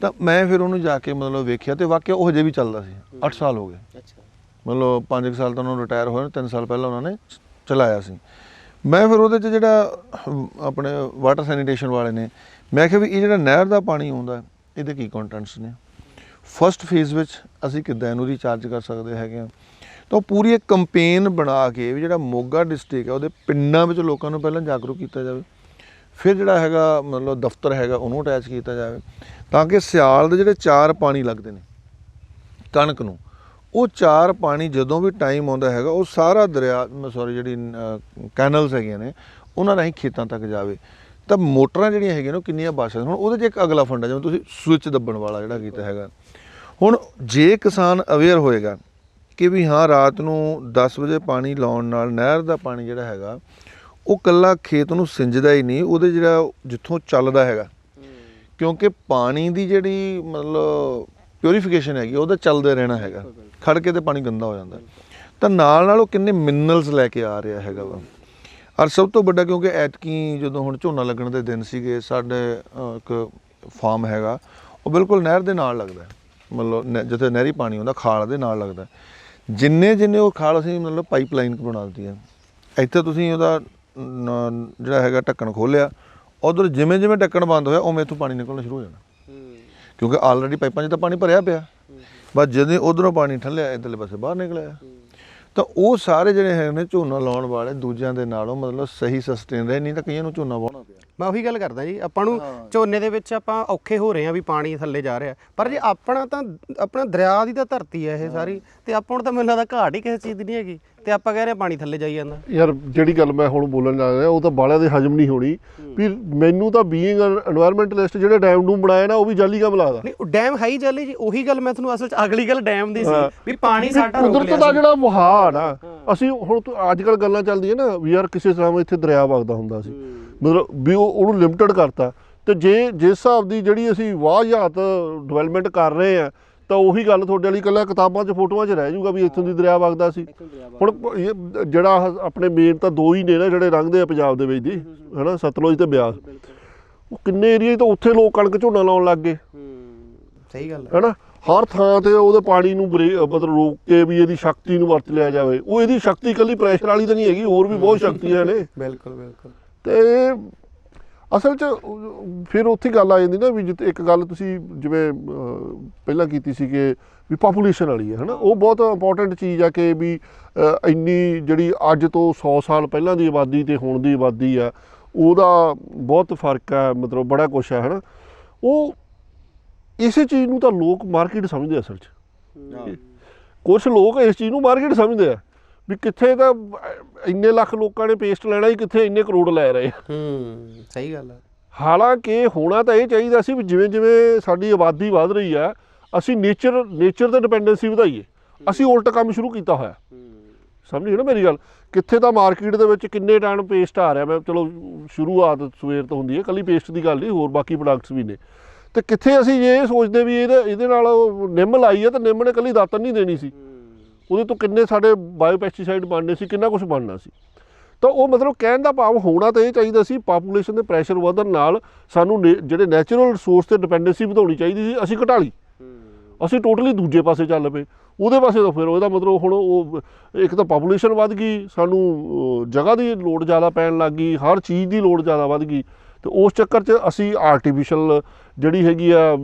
ਤਾਂ ਮੈਂ ਫਿਰ ਉਹਨੂੰ ਜਾ ਕੇ ਮਤਲਬ ਵੇਖਿਆ ਅਤੇ ਵਾਕਿਆ ਉਹ ਹਜੇ ਵੀ ਚੱਲਦਾ ਸੀ। 8 ਸਾਲ ਹੋ ਗਏ, ਮਤਲਬ 5 ਸਾਲ ਤਾਂ ਉਹਨਾਂ ਨੂੰ ਰਿਟਾਇਰ ਹੋਏ, 3 ਸਾਲ ਪਹਿਲਾਂ ਉਹਨਾਂ ਨੇ ਚਲਾਇਆ ਸੀ। ਮੈਂ ਫਿਰ ਉਹਦੇ 'ਚ ਜਿਹੜਾ ਆਪਣੇ ਵਾਟਰ ਸੈਨੀਟੇਸ਼ਨ ਵਾਲੇ ਨੇ, ਮੈਂ ਕਿਹਾ ਵੀ ਇਹ ਜਿਹੜਾ ਨਹਿਰ ਦਾ ਪਾਣੀ ਆਉਂਦਾ ਇਹਦੇ ਕੀ ਕੰਟੈਂਟਸ ਨੇ, ਫਸਟ ਫੇਜ਼ ਵਿੱਚ ਅਸੀਂ ਕਿੱਦਾਂ ਇਹਨੂੰ ਰੀਚਾਰਜ ਕਰ ਸਕਦੇ ਹੈਗੇ ਹਾਂ। ਤਾਂ ਉਹ ਪੂਰੀ ਇੱਕ ਕੰਪੇਨ ਬਣਾ ਕੇ ਵੀ ਜਿਹੜਾ ਮੋਗਾ ਡਿਸਟ੍ਰਿਕਟ ਹੈ ਉਹਦੇ ਪਿੰਡਾਂ ਵਿੱਚ ਲੋਕਾਂ ਨੂੰ ਪਹਿਲਾਂ ਜਾਗਰੂਕ ਕੀਤਾ ਜਾਵੇ, ਫਿਰ ਜਿਹੜਾ ਹੈਗਾ ਮਤਲਬ ਦਫ਼ਤਰ ਹੈਗਾ ਉਹਨੂੰ ਅਟੈਚ ਕੀਤਾ ਜਾਵੇ, ਤਾਂ ਕਿ ਸਿਆਲ ਦੇ ਜਿਹੜੇ 4 ਪਾਣੀ ਲੱਗਦੇ ਨੇ ਕਣਕ ਨੂੰ, ਉਹ 4 ਪਾਣੀ ਜਦੋਂ ਵੀ ਟਾਈਮ ਆਉਂਦਾ ਹੈਗਾ ਉਹ ਸਾਰਾ ਦਰਿਆ ਜਿਹੜੀ ਕੈਨਲਸ ਹੈਗੀਆਂ ਨੇ ਉਹਨਾਂ ਰਾਹੀਂ ਖੇਤਾਂ ਤੱਕ ਜਾਵੇ। ਤਾਂ ਮੋਟਰਾਂ ਜਿਹੜੀਆਂ ਹੈਗੀਆਂ ਨੇ ਉਹ ਕਿੰਨੀਆਂ ਬਚ ਸਕਦੀਆਂ। ਹੁਣ ਉਹਦੇ 'ਚ ਇੱਕ ਅਗਲਾ ਫੰਡਾ, ਜਿਵੇਂ ਤੁਸੀਂ ਸਵਿੱਚ ਦੱਬਣ ਵਾਲਾ ਜਿਹੜਾ ਕੀਤਾ ਹੈਗਾ, ਹੁਣ ਜੇ ਕਿਸਾਨ ਅਵੇਅਰ ਹੋਏਗਾ ਕਿ ਵੀ ਹਾਂ ਰਾਤ ਨੂੰ 10 ਵਜੇ ਪਾਣੀ ਲਾਉਣ ਨਾਲ ਨਹਿਰ ਦਾ ਪਾਣੀ ਜਿਹੜਾ ਹੈਗਾ ਉਹ ਇਕੱਲਾ ਖੇਤ ਨੂੰ ਸਿੰਜਦਾ ਹੀ ਨਹੀਂ, ਉਹਦੇ ਜਿਹੜਾ ਜਿੱਥੋਂ ਚੱਲਦਾ ਹੈਗਾ, ਕਿਉਂਕਿ ਪਾਣੀ ਦੀ ਜਿਹੜੀ ਮਤਲਬ ਪਿਊਰੀਫਿਕੇਸ਼ਨ ਹੈਗੀ ਉਹਦਾ ਚੱਲਦੇ ਰਹਿਣਾ ਹੈਗਾ, ਖੜ ਕੇ ਤੇ ਪਾਣੀ ਗੰਦਾ ਹੋ ਜਾਂਦਾ, ਤਾਂ ਨਾਲ ਉਹ ਕਿੰਨੇ ਮਿਨਰਲਸ ਲੈ ਕੇ ਆ ਰਿਹਾ ਹੈਗਾ ਵਾ। ਔਰ ਸਭ ਤੋਂ ਵੱਡਾ ਕਿਉਂਕਿ ਐਤਕੀ ਜਦੋਂ ਹੁਣ ਝੋਨਾ ਲੱਗਣ ਦੇ ਦਿਨ ਸੀਗੇ, ਸਾਡੇ ਇੱਕ ਫਾਰਮ ਹੈਗਾ ਉਹ ਬਿਲਕੁਲ ਨਹਿਰ ਦੇ ਨਾਲ ਲੱਗਦਾ, ਮਤਲਬ ਜਿੱਥੇ ਨਹਿਰੀ ਪਾਣੀ ਆਉਂਦਾ ਖਾਲ ਦੇ ਨਾਲ ਲੱਗਦਾ। ਜਿੰਨੇ ਉਹ ਖਾਲ ਅਸੀਂ ਮਤਲਬ ਪਾਈਪਲਾਈਨ ਬਣਾ ਦਿੱਤੀ ਹੈ। ਇੱਥੇ ਤੁਸੀਂ ਉਹਦਾ ਜਿਹੜਾ ਹੈਗਾ ਢੱਕਣ ਖੋਲ੍ਹਿਆ, ਉਧਰ ਜਿਵੇਂ ਢੱਕਣ ਬੰਦ ਹੋਇਆ ਉਵੇਂ ਇੱਥੋਂ ਪਾਣੀ ਨਿਕਲਣਾ ਸ਼ੁਰੂ ਹੋ ਜਾਣਾ, ਕਿਉਂਕਿ ਆਲਰੇਡੀ ਪਾਈਪਾਂ 'ਚ ਤਾਂ ਪਾਣੀ ਭਰਿਆ ਪਿਆ, ਬਸ ਜਦੋਂ ਉਧਰੋਂ ਪਾਣੀ ਠੱਲਿਆ ਇੱਧਰਲੇ ਪਾਸੇ ਬਾਹਰ ਨਿਕਲਿਆ। ਤਾਂ ਉਹ ਸਾਰੇ ਜਿਹੜੇ ਹੈਗੇ ਨੇ ਝੋਨਾ ਲਾਉਣ ਵਾਲੇ ਦੂਜਿਆਂ ਦੇ ਨਾਲੋਂ ਮਤਲਬ ਸਹੀ ਸਸਟੇਨ ਰਹੇ, ਨਹੀਂ ਤਾਂ ਕਈਆਂ ਨੂੰ ਝੋਨਾ ਵਾਹੁਣਾ ਪਿਆ। ਮੈਂ ਉਹੀ ਗੱਲ ਕਰਦਾ ਜੀ, ਆਪਾਂ ਨੂੰ ਝੋਨੇ ਦੇ ਵਿੱਚ ਆਪਾਂ ਔਖੇ ਹੋ ਰਹੇ ਹਾਂ ਵੀ ਪਾਣੀ ਥੱਲੇ ਜਾ ਰਿਹਾ, ਪਰ ਜੇ ਆਪਣਾ ਦਰਿਆ ਦੀ ਤਾਂ ਧਰਤੀ ਹੈ ਇਹ ਸਾਰੀ, ਤੇ ਆਪਾਂ ਨੂੰ ਤਾਂ ਮੈਨੂੰ ਲੱਗਦਾ ਘਾਟ ਹੀ ਕਿਸੇ ਚੀਜ਼ ਦੀ ਨਹੀਂ ਹੈਗੀ, ਤੇ ਆਪਾਂ ਕਹਿ ਰਹੇ ਪਾਣੀ ਥੱਲੇ ਜਾਈ ਜਾਂਦਾ। ਯਾਰ ਜਿਹੜੀ ਗੱਲ ਮੈਂ ਹੁਣ ਬੋਲਣ ਜਾ ਰਿਹਾ ਉਹ ਤਾਂ ਬਾਲਿਆਂ ਦੇ ਹਜਮ ਨਹੀਂ ਹੋਣੀ ਵੀ ਮੈਨੂੰ ਤਾਂ ਬੀਇੰਗ এনवायरमेंटਲਿਸਟ ਜਿਹੜੇ ਡੈਮ ਨੂੰ ਬਣਾਇਆ ਨਾ ਉਹ ਵੀ ਜਾਲੀ ਕੰਮ ਲੱਗਦਾ। ਨਹੀਂ, ਡੈਮ ਹੈ ਹੀ ਜਾਲੀ ਜੀ, ਉਹੀ ਗੱਲ ਮੈਂ ਤੁਹਾਨੂੰ ਅਸਲ 'ਚ ਅਗਲੀ ਗੱਲ ਡੈਮ ਦੀ ਸੀ ਵੀ ਪਾਣੀ ਸਾਡਾ ਕੁਦਰਤ ਦਾ ਜਿਹੜਾ ਵਹਾਅ ਨਾ, ਅਸੀਂ ਹੁਣ ਅੱਜ ਕੱਲ੍ਹ ਗੱਲਾਂ ਚੱਲਦੀਆਂ ਨਾ ਵੀ ਯਾਰ ਕਿਸੇ ਤਰ੍ਹਾਂ ਇੱਥੇ ਦਰਿਆ ਵਗਦਾ ਹੁੰਦਾ ਸੀ, ਮਤਲਬ ਵੀ ਉਹਨੂੰ ਲਿਮਟਿਡ ਕਰਤਾ, ਤੇ ਜਿਸ ਹਿਸਾਬ ਦੀ ਜਿਹੜੀ ਅਸੀਂ ਵਾਹਯਾਤ ਡਿਵੈਲਪਮੈਂਟ ਕਰ ਰਹੇ ਆ, ਤਾਂ ਉਹੀ ਗੱਲ ਤੁਹਾਡੇ ਵਾਲੀ ਇਕੱਲਾ ਕਿਤਾਬਾਂ 'ਚ ਫੋਟੋਆਂ 'ਚ ਰਹਿ ਜਾਊਗਾ ਵੀ ਇੱਥੋਂ ਦੀ ਦਰਿਆ ਵਗਦਾ ਸੀ। ਹੁਣ ਜਿਹੜਾ ਆਪਣੇ ਮੇਨ ਤਾਂ 2 ਹੀ ਨੇ ਨਾ ਜਿਹੜੇ ਲੰਘਦੇ ਆ ਪੰਜਾਬ ਦੇ ਵਿੱਚ ਦੀ, ਹੈ ਨਾ, ਸਤਲੁਜ ਤੇ ਬਿਆਸ, ਉਹ ਕਿੰਨੇ ਏਰੀਏ ਤਾਂ ਉੱਥੇ ਲੋਕ ਕਣਕ ਝੋਨਾ ਲਾਉਣ ਲੱਗ ਗਏ। ਸਹੀ ਗੱਲ ਹੈ ਨਾ, ਹਰ ਥਾਂ ਤੇ ਉਹਦੇ ਪਾਣੀ ਨੂੰ ਮਤਲਬ ਰੋਕ ਕੇ ਵੀ ਇਹਦੀ ਸ਼ਕਤੀ ਨੂੰ ਵਰਤ ਲਿਆ ਜਾਵੇ। ਉਹ ਇਹਦੀ ਸ਼ਕਤੀ ਇਕੱਲੀ ਪ੍ਰੈਸ਼ਰ ਵਾਲੀ ਤਾਂ ਨਹੀਂ ਹੈਗੀ, ਹੋਰ ਵੀ ਬਹੁਤ ਸ਼ਕਤੀਆਂ ਨੇ। ਬਿਲਕੁਲ। ਤੇ ਅਸਲ 'ਚ ਫਿਰ ਉੱਥੇ ਗੱਲ ਆ ਜਾਂਦੀ ਨਾ ਵੀ ਇੱਕ ਗੱਲ ਤੁਸੀਂ ਜਿਵੇਂ ਪਹਿਲਾਂ ਕੀਤੀ ਸੀ ਕਿ ਵੀ ਪਾਪੂਲੇਸ਼ਨ ਵਾਲੀ ਹੈ ਨਾ, ਉਹ ਬਹੁਤ ਇੰਪੋਰਟੈਂਟ ਚੀਜ਼ ਆ ਕਿ ਵੀ ਇੰਨੀ ਜਿਹੜੀ ਅੱਜ ਤੋਂ 100 ਸਾਲ ਪਹਿਲਾਂ ਦੀ ਆਬਾਦੀ ਤੇ ਹੁਣ ਦੀ ਆਬਾਦੀ ਆ ਉਹਦਾ ਬਹੁਤ ਫਰਕ ਆ, ਮਤਲਬ ਬੜਾ ਕੁਛ ਹੈ, ਹੈ ਨਾ। ਉਹ ਇਸੇ ਚੀਜ਼ ਨੂੰ ਤਾਂ ਲੋਕ ਮਾਰਕੀਟ ਸਮਝਦੇ ਅਸਲ 'ਚ, ਕੁਛ ਲੋਕ ਇਸ ਚੀਜ਼ ਨੂੰ ਮਾਰਕੀਟ ਸਮਝਦੇ ਆ ਵੀ ਕਿੱਥੇ ਤਾਂ ਇੰਨੇ ਲੱਖ ਲੋਕਾਂ ਨੇ ਪੇਸਟ ਲੈਣਾ ਹੀ, ਕਿੱਥੇ ਇੰਨੇ ਕਰੋੜ ਲੈ ਰਹੇ। ਸਹੀ ਗੱਲ ਹੈ। ਹਾਲਾਂਕਿ ਹੋਣਾ ਤਾਂ ਇਹ ਚਾਹੀਦਾ ਸੀ ਵੀ ਜਿਵੇਂ ਸਾਡੀ ਆਬਾਦੀ ਵੱਧ ਰਹੀ ਆ, ਅਸੀਂ ਨੇਚਰ ਤੇ ਡਿਪੈਂਡੈਂਸੀ ਵਧਾਈਏ। ਅਸੀਂ ਉਲਟ ਕੰਮ ਸ਼ੁਰੂ ਕੀਤਾ ਹੋਇਆ, ਸਮਝੀ ਨਾ ਮੇਰੀ ਗੱਲ। ਕਿੱਥੇ ਤਾਂ ਮਾਰਕੀਟ ਦੇ ਵਿੱਚ ਕਿੰਨੇ ਟਨ ਪੇਸਟ ਆ ਰਿਹਾ, ਮੈਂ ਚਲੋ ਸ਼ੁਰੂਆਤ ਸਵੇਰ ਤੋਂ ਹੁੰਦੀ ਹੈ, ਇਕੱਲੀ ਪੇਸਟ ਦੀ ਗੱਲ ਨਹੀਂ, ਹੋਰ ਬਾਕੀ ਪ੍ਰੋਡਕਟਸ ਵੀ ਨੇ। ਤੇ ਕਿੱਥੇ ਅਸੀਂ ਇਹ ਸੋਚਦੇ ਵੀ ਇਹਦੇ ਨਾਲ ਨਿੰਮ ਲਾਈ ਹੈ ਤਾਂ ਨਿੰਮ ਨੇ ਇਕੱਲੀ ਦਾਤਣ ਨਹੀਂ ਦੇਣੀ ਸੀ, ਉਹਦੇ ਤੋਂ ਕਿੰਨੇ ਸਾਡੇ ਬਾਇਓਪੈਸਟੀਸਾਈਡ ਬਣਨੇ ਸੀ, ਕਿੰਨਾ ਕੁਛ ਬਣਨਾ ਸੀ। ਤਾਂ ਉਹ ਮਤਲਬ ਕਹਿਣ ਦਾ ਭਾਵ ਹੋਣਾ ਤਾਂ ਇਹ ਚਾਹੀਦਾ ਸੀ ਪਾਪੂਲੇਸ਼ਨ ਦੇ ਪ੍ਰੈਸ਼ਰ ਵਧਣ ਨਾਲ ਸਾਨੂੰ ਜਿਹੜੇ ਨੈਚੁਰਲ ਰਿਸੋਰਸ ਤੇ ਡਿਪੈਂਡੈਂਸੀ ਵਧਾਉਣੀ ਚਾਹੀਦੀ ਸੀ, ਅਸੀਂ ਘਟਾ ਲਈ। ਅਸੀਂ ਟੋਟਲੀ ਦੂਜੇ ਪਾਸੇ ਚੱਲ ਪਏ, ਉਹਦੇ ਪਾਸੇ ਤਾਂ ਫਿਰ ਉਹਦਾ ਮਤਲਬ ਹੁਣ ਉਹ ਇੱਕ ਤਾਂ ਪਾਪੂਲੇਸ਼ਨ ਵੱਧ ਗਈ, ਸਾਨੂੰ ਜਗ੍ਹਾ ਦੀ ਲੋੜ ਜ਼ਿਆਦਾ ਪੈਣ ਲੱਗ ਗਈ, ਹਰ ਚੀਜ਼ ਦੀ ਲੋੜ ਜ਼ਿਆਦਾ ਵੱਧ ਗਈ, ਤੇ ਉਸ ਚੱਕਰ 'ਚ ਅਸੀਂ ਆਰਟੀਫਿਸ਼ਲ ਜਿਹੜੀ ਹੈਗੀ ਆ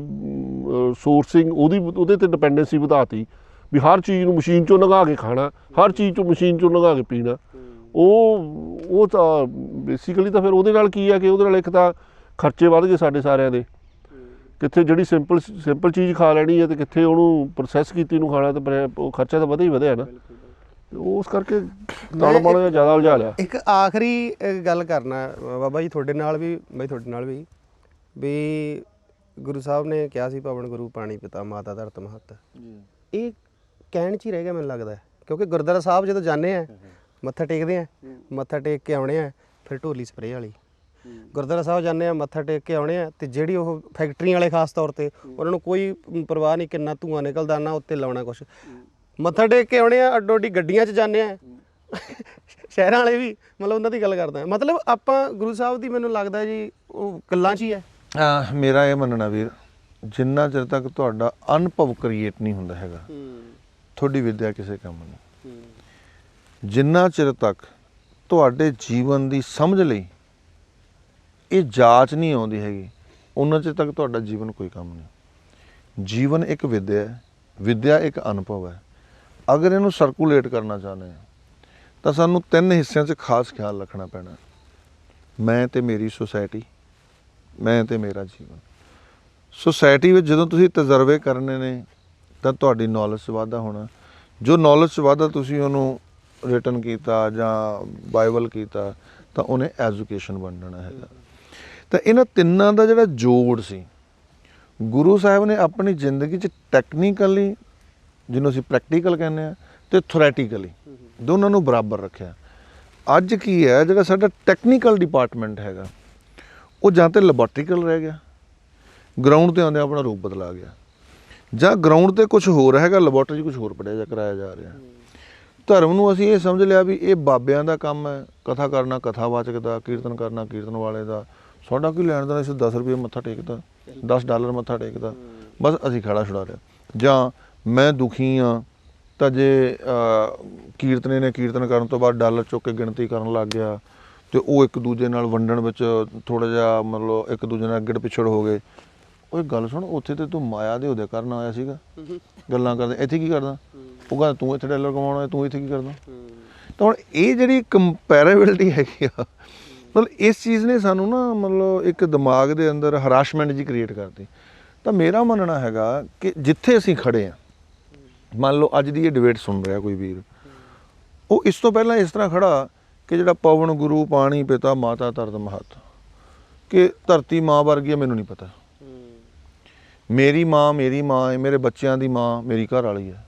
ਸੋਰਸਿੰਗ ਉਹਦੇ ਤੇ ਡਿਪੈਂਡੈਂਸੀ ਵਧਾਤੀ ਵੀ ਹਰ ਚੀਜ਼ ਨੂੰ ਮਸ਼ੀਨ 'ਚੋਂ ਲੰਘਾ ਕੇ ਖਾਣਾ, ਹਰ ਚੀਜ਼ 'ਚੋਂ ਮਸ਼ੀਨ 'ਚੋਂ ਲੰਘਾ ਕੇ ਪੀਣਾ। ਉਹ ਤਾਂ ਬੇਸਿਕਲੀ ਤਾਂ ਫਿਰ ਉਹਦੇ ਨਾਲ ਕੀ ਆ ਕਿ ਉਹਦੇ ਨਾਲ ਇੱਕ ਤਾਂ ਖਰਚੇ ਵੱਧ ਗਏ ਸਾਡੇ ਸਾਰਿਆਂ ਦੇ, ਕਿੱਥੇ ਜਿਹੜੀ ਸਿੰਪਲ ਚੀਜ਼ ਖਾ ਲੈਣੀ ਹੈ ਤੇ ਕਿੱਥੇ ਉਹਨੂੰ ਪ੍ਰੋਸੈਸ ਕੀਤੀ ਨੂੰ ਖਾਣਾ, ਤੇ ਉਹ ਖਰਚਾ ਤਾਂ ਵਧਿਆ ਹੀ ਵਧਿਆ ਨਾ। ਉਸ ਕਰਕੇ ਤਣ ਮਣ ਜ਼ਿਆਦਾ ਉਲਝਾ ਲਿਆ। ਇੱਕ ਆਖਰੀ ਗੱਲ ਕਰਨਾ ਬਾਬਾ ਜੀ ਤੁਹਾਡੇ ਨਾਲ ਵੀ, ਬਾਈ ਤੁਹਾਡੇ ਨਾਲ ਵੀ ਗੁਰੂ ਸਾਹਿਬ ਨੇ ਕਿਹਾ ਸੀ ਪਵਨ ਗੁਰੂ ਪਾਣੀ ਪਿਤਾ ਮਾਤਾ ਧਰਤ ਮਹੱਤ, ਇਹ ਕਹਿਣ 'ਚ ਹੀ ਰਹਿ ਗਿਆ ਮੈਨੂੰ ਲੱਗਦਾ, ਕਿਉਂਕਿ ਗੁਰਦੁਆਰਾ ਸਾਹਿਬ ਜਦੋਂ ਜਾਂਦੇ ਆ ਮੱਥਾ ਟੇਕਦੇ ਆ, ਮੱਥਾ ਟੇਕ ਕੇ ਆਉਣੇ ਆ, ਫਿਰ ਢੋਲੀ ਸਪਰੇਅ ਵਾਲੀ। ਗੁਰਦੁਆਰਾ ਸਾਹਿਬ ਜਾਂਦੇ ਆ, ਮੱਥਾ ਟੇਕ ਕੇ ਆਉਣੇ ਆ, ਤੇ ਜਿਹੜੀ ਉਹ ਫੈਕਟਰੀਆਂ ਵਾਲੇ ਖਾਸ ਤੌਰ ਤੇ ਉਹਨਾਂ ਨੂੰ ਕੋਈ ਪਰਵਾਹ ਨਹੀਂ ਕਿੰਨਾ ਧੂੰਆਂ ਨਿਕਲਦਾ, ਨਾ ਉੱਤੇ ਲਾਉਣਾ ਕੁਛ। ਮੱਥਾ ਟੇਕ ਕੇ ਆਉਣੇ ਆ, ਅੱਡੋ ਅੱਡੀ ਗੱਡੀਆਂ 'ਚ ਜਾਂਦੇ ਆ, ਸ਼ਹਿਰਾਂ ਵਾਲੇ ਵੀ, ਮਤਲਬ ਉਹਨਾਂ ਦੀ ਗੱਲ ਕਰਦਾ। ਮਤਲਬ ਆਪਾਂ ਗੁਰੂ ਸਾਹਿਬ ਦੀ ਮੈਨੂੰ ਲੱਗਦਾ ਜੀ ਉਹ ਗੱਲਾਂ 'ਚ ਹੀ ਹੈ। ਮੇਰਾ ਇਹ ਮੰਨਣਾ ਵੀਰ, ਜਿੰਨਾ ਚਿਰ ਤੱਕ ਤੁਹਾਡਾ ਅਨੁਭਵ ਕ੍ਰੀਏਟ ਨਹੀਂ ਹੁੰਦਾ ਹੈਗਾ, ਤੁਹਾਡੀ ਵਿੱਦਿਆ ਕਿਸੇ ਕੰਮ ਨਹੀਂ। ਜਿੰਨਾ ਚਿਰ ਤੱਕ ਤੁਹਾਡੇ ਜੀਵਨ ਦੀ ਸਮਝ ਲਈ ਇਹ ਜਾਂਚ ਨਹੀਂ ਆਉਂਦੀ ਹੈਗੀ, ਉਹਨਾਂ ਚਿਰ ਤੱਕ ਤੁਹਾਡਾ ਜੀਵਨ ਕੋਈ ਕੰਮ ਨਹੀਂ। ਜੀਵਨ ਇੱਕ ਵਿੱਦਿਆ ਹੈ, ਵਿੱਦਿਆ ਇੱਕ ਅਨੁਭਵ ਹੈ। ਅਗਰ ਇਹਨੂੰ ਸਰਕੂਲੇਟ ਕਰਨਾ ਚਾਹੁੰਦੇ ਹਾਂ ਤਾਂ ਸਾਨੂੰ 3 ਹਿੱਸਿਆਂ 'ਚ ਖਾਸ ਖਿਆਲ ਰੱਖਣਾ ਪੈਣਾ। ਮੈਂ ਤੇ ਮੇਰੀ ਸੁਸਾਇਟੀ, ਮੈਂ ਤੇ ਮੇਰਾ ਜੀਵਨ। ਸੁਸਾਇਟੀ ਵਿੱਚ ਜਦੋਂ ਤੁਸੀਂ ਤਜਰਬੇ ਕਰਨੇ ਨੇ ਤਾਂ ਤੁਹਾਡੀ ਨੌਲੇਜ 'ਚ ਵਾਧਾ ਹੋਣਾ। ਜੋ ਨੌਲੇਜ 'ਚ ਵਾਧਾ ਤੁਸੀਂ ਉਹਨੂੰ ਰਿਟਨ ਕੀਤਾ ਜਾਂ ਬਾਈਬਲ ਕੀਤਾ ਤਾਂ ਉਹਨੇ ਐਜੂਕੇਸ਼ਨ ਬਣ ਜਾਣਾ ਹੈਗਾ। ਤਾਂ ਇਹਨਾਂ ਤਿੰਨਾਂ ਦਾ ਜਿਹੜਾ ਜੋੜ ਸੀ, ਗੁਰੂ ਸਾਹਿਬ ਨੇ ਆਪਣੀ ਜ਼ਿੰਦਗੀ 'ਚ ਟੈਕਨੀਕਲੀ, ਜਿਹਨੂੰ ਅਸੀਂ ਪ੍ਰੈਕਟੀਕਲ ਕਹਿੰਦੇ ਆ, ਅਤੇ ਥੋਰੈਟੀਕਲੀ ਦੋਨਾਂ ਨੂੰ ਬਰਾਬਰ ਰੱਖਿਆ। ਅੱਜ ਕੀ ਹੈ, ਜਿਹੜਾ ਸਾਡਾ ਟੈਕਨੀਕਲ ਡਿਪਾਰਟਮੈਂਟ ਹੈਗਾ ਉਹ ਜਾਂ ਤਾਂ ਲੈਬੋਰਟਰੀਕਲ ਰਹਿ ਗਿਆ, ਗਰਾਊਂਡ 'ਤੇ ਆਉਂਦੇ ਆਪਣਾ ਰੂਪ ਬਦਲਾ ਗਿਆ, ਜਾਂ ਗਰਾਊਂਡ 'ਤੇ ਕੁਛ ਹੋਰ ਹੈਗਾ, ਲੈਬੋਰਟਰੀ 'ਚ ਕੁਛ ਹੋਰ ਪੜ੍ਹਿਆ ਜਾਂ ਕਰਾਇਆ ਜਾ ਰਿਹਾ। ਧਰਮ ਨੂੰ ਅਸੀਂ ਇਹ ਸਮਝ ਲਿਆ ਵੀ ਇਹ ਬਾਬਿਆਂ ਦਾ ਕੰਮ ਹੈ, ਕਥਾ ਕਰਨਾ ਕਥਾਵਾਚਕ ਦਾ, ਕੀਰਤਨ ਕਰਨਾ ਕੀਰਤਨ ਵਾਲੇ ਦਾ, ਸਾਡਾ ਕੀ ਲੈਣ ਦੇਣਾ, ਅਸੀਂ 10 ਰੁਪਏ ਮੱਥਾ ਟੇਕਦਾ, $10 ਮੱਥਾ ਟੇਕਦਾ, ਬਸ ਅਸੀਂ ਖੜਾ ਛੁਡਾ ਲਿਆ। ਜਾਂ ਮੈਂ ਦੁਖੀ ਹਾਂ ਤਾਂ ਜੇ ਕੀਰਤਨੀ ਨੇ ਕੀਰਤਨ ਕਰਨ ਤੋਂ ਬਾਅਦ ਡਾਲਰ ਚੁੱਕ ਕੇ ਗਿਣਤੀ ਕਰਨ ਲੱਗ ਗਿਆ ਅਤੇ ਉਹ ਇੱਕ ਦੂਜੇ ਨਾਲ ਵੰਡਣ ਵਿੱਚ ਥੋੜ੍ਹਾ ਜਿਹਾ ਮਤਲਬ ਇੱਕ ਦੂਜੇ ਨਾਲ ਅੱਗੜ ਪਿਛੜ ਹੋ ਗਏ। ਉਹ ਗੱਲ ਸੁਣ, ਉੱਥੇ ਤੇ ਤੂੰ ਮਾਇਆ ਦੇ ਉਹਦੇ ਕਰਨ ਆਇਆ ਸੀਗਾ, ਗੱਲਾਂ ਕਰਦੇ, ਇੱਥੇ ਕੀ ਕਰਦਾ? ਉਹ ਕਹਿੰਦਾ ਤੂੰ ਇੱਥੇ ਡਾਲਰ ਕਮਾਉਣਾ, ਤੂੰ ਇੱਥੇ ਕੀ ਕਰਦਾ? ਤਾਂ ਹੁਣ ਇਹ ਜਿਹੜੀ ਕੰਪੈਰੇਬਿਲਟੀ ਹੈਗੀ ਆ, ਮਤਲਬ ਇਸ ਚੀਜ਼ ਨੇ ਸਾਨੂੰ ਨਾ ਮਤਲਬ ਇੱਕ ਦਿਮਾਗ ਦੇ ਅੰਦਰ ਹਰਾਸ਼ਮੈਂਟ ਜੀ ਕ੍ਰੀਏਟ ਕਰਤੀ। ਤਾਂ ਮੇਰਾ ਮੰਨਣਾ ਹੈਗਾ ਕਿ ਜਿੱਥੇ ਅਸੀਂ ਖੜੇ ਹਾਂ, ਮੰਨ ਲਓ ਅੱਜ ਦੀ ਇਹ ਡਿਬੇਟ ਸੁਣ ਰਿਹਾ ਕੋਈ ਵੀਰ, ਉਹ ਇਸ ਤੋਂ ਪਹਿਲਾਂ ਇਸ ਤਰ੍ਹਾਂ ਖੜਾ ਕਿ ਜਿਹੜਾ ਪਵਨ ਗੁਰੂ ਪਾਣੀ ਪਿਤਾ ਮਾਤਾ ਧਰਤ ਮਹੱਤ, ਕਿ ਧਰਤੀ ਮਾਂ ਵਰਗੀ ਹੈ ਮੈਨੂੰ ਨਹੀਂ ਪਤਾ, ਮੇਰੀ ਮਾਂ ਹੈ, ਮੇਰੇ ਬੱਚਿਆਂ ਦੀ ਮਾਂ ਮੇਰੀ ਘਰ ਵਾਲੀ ਹੈ,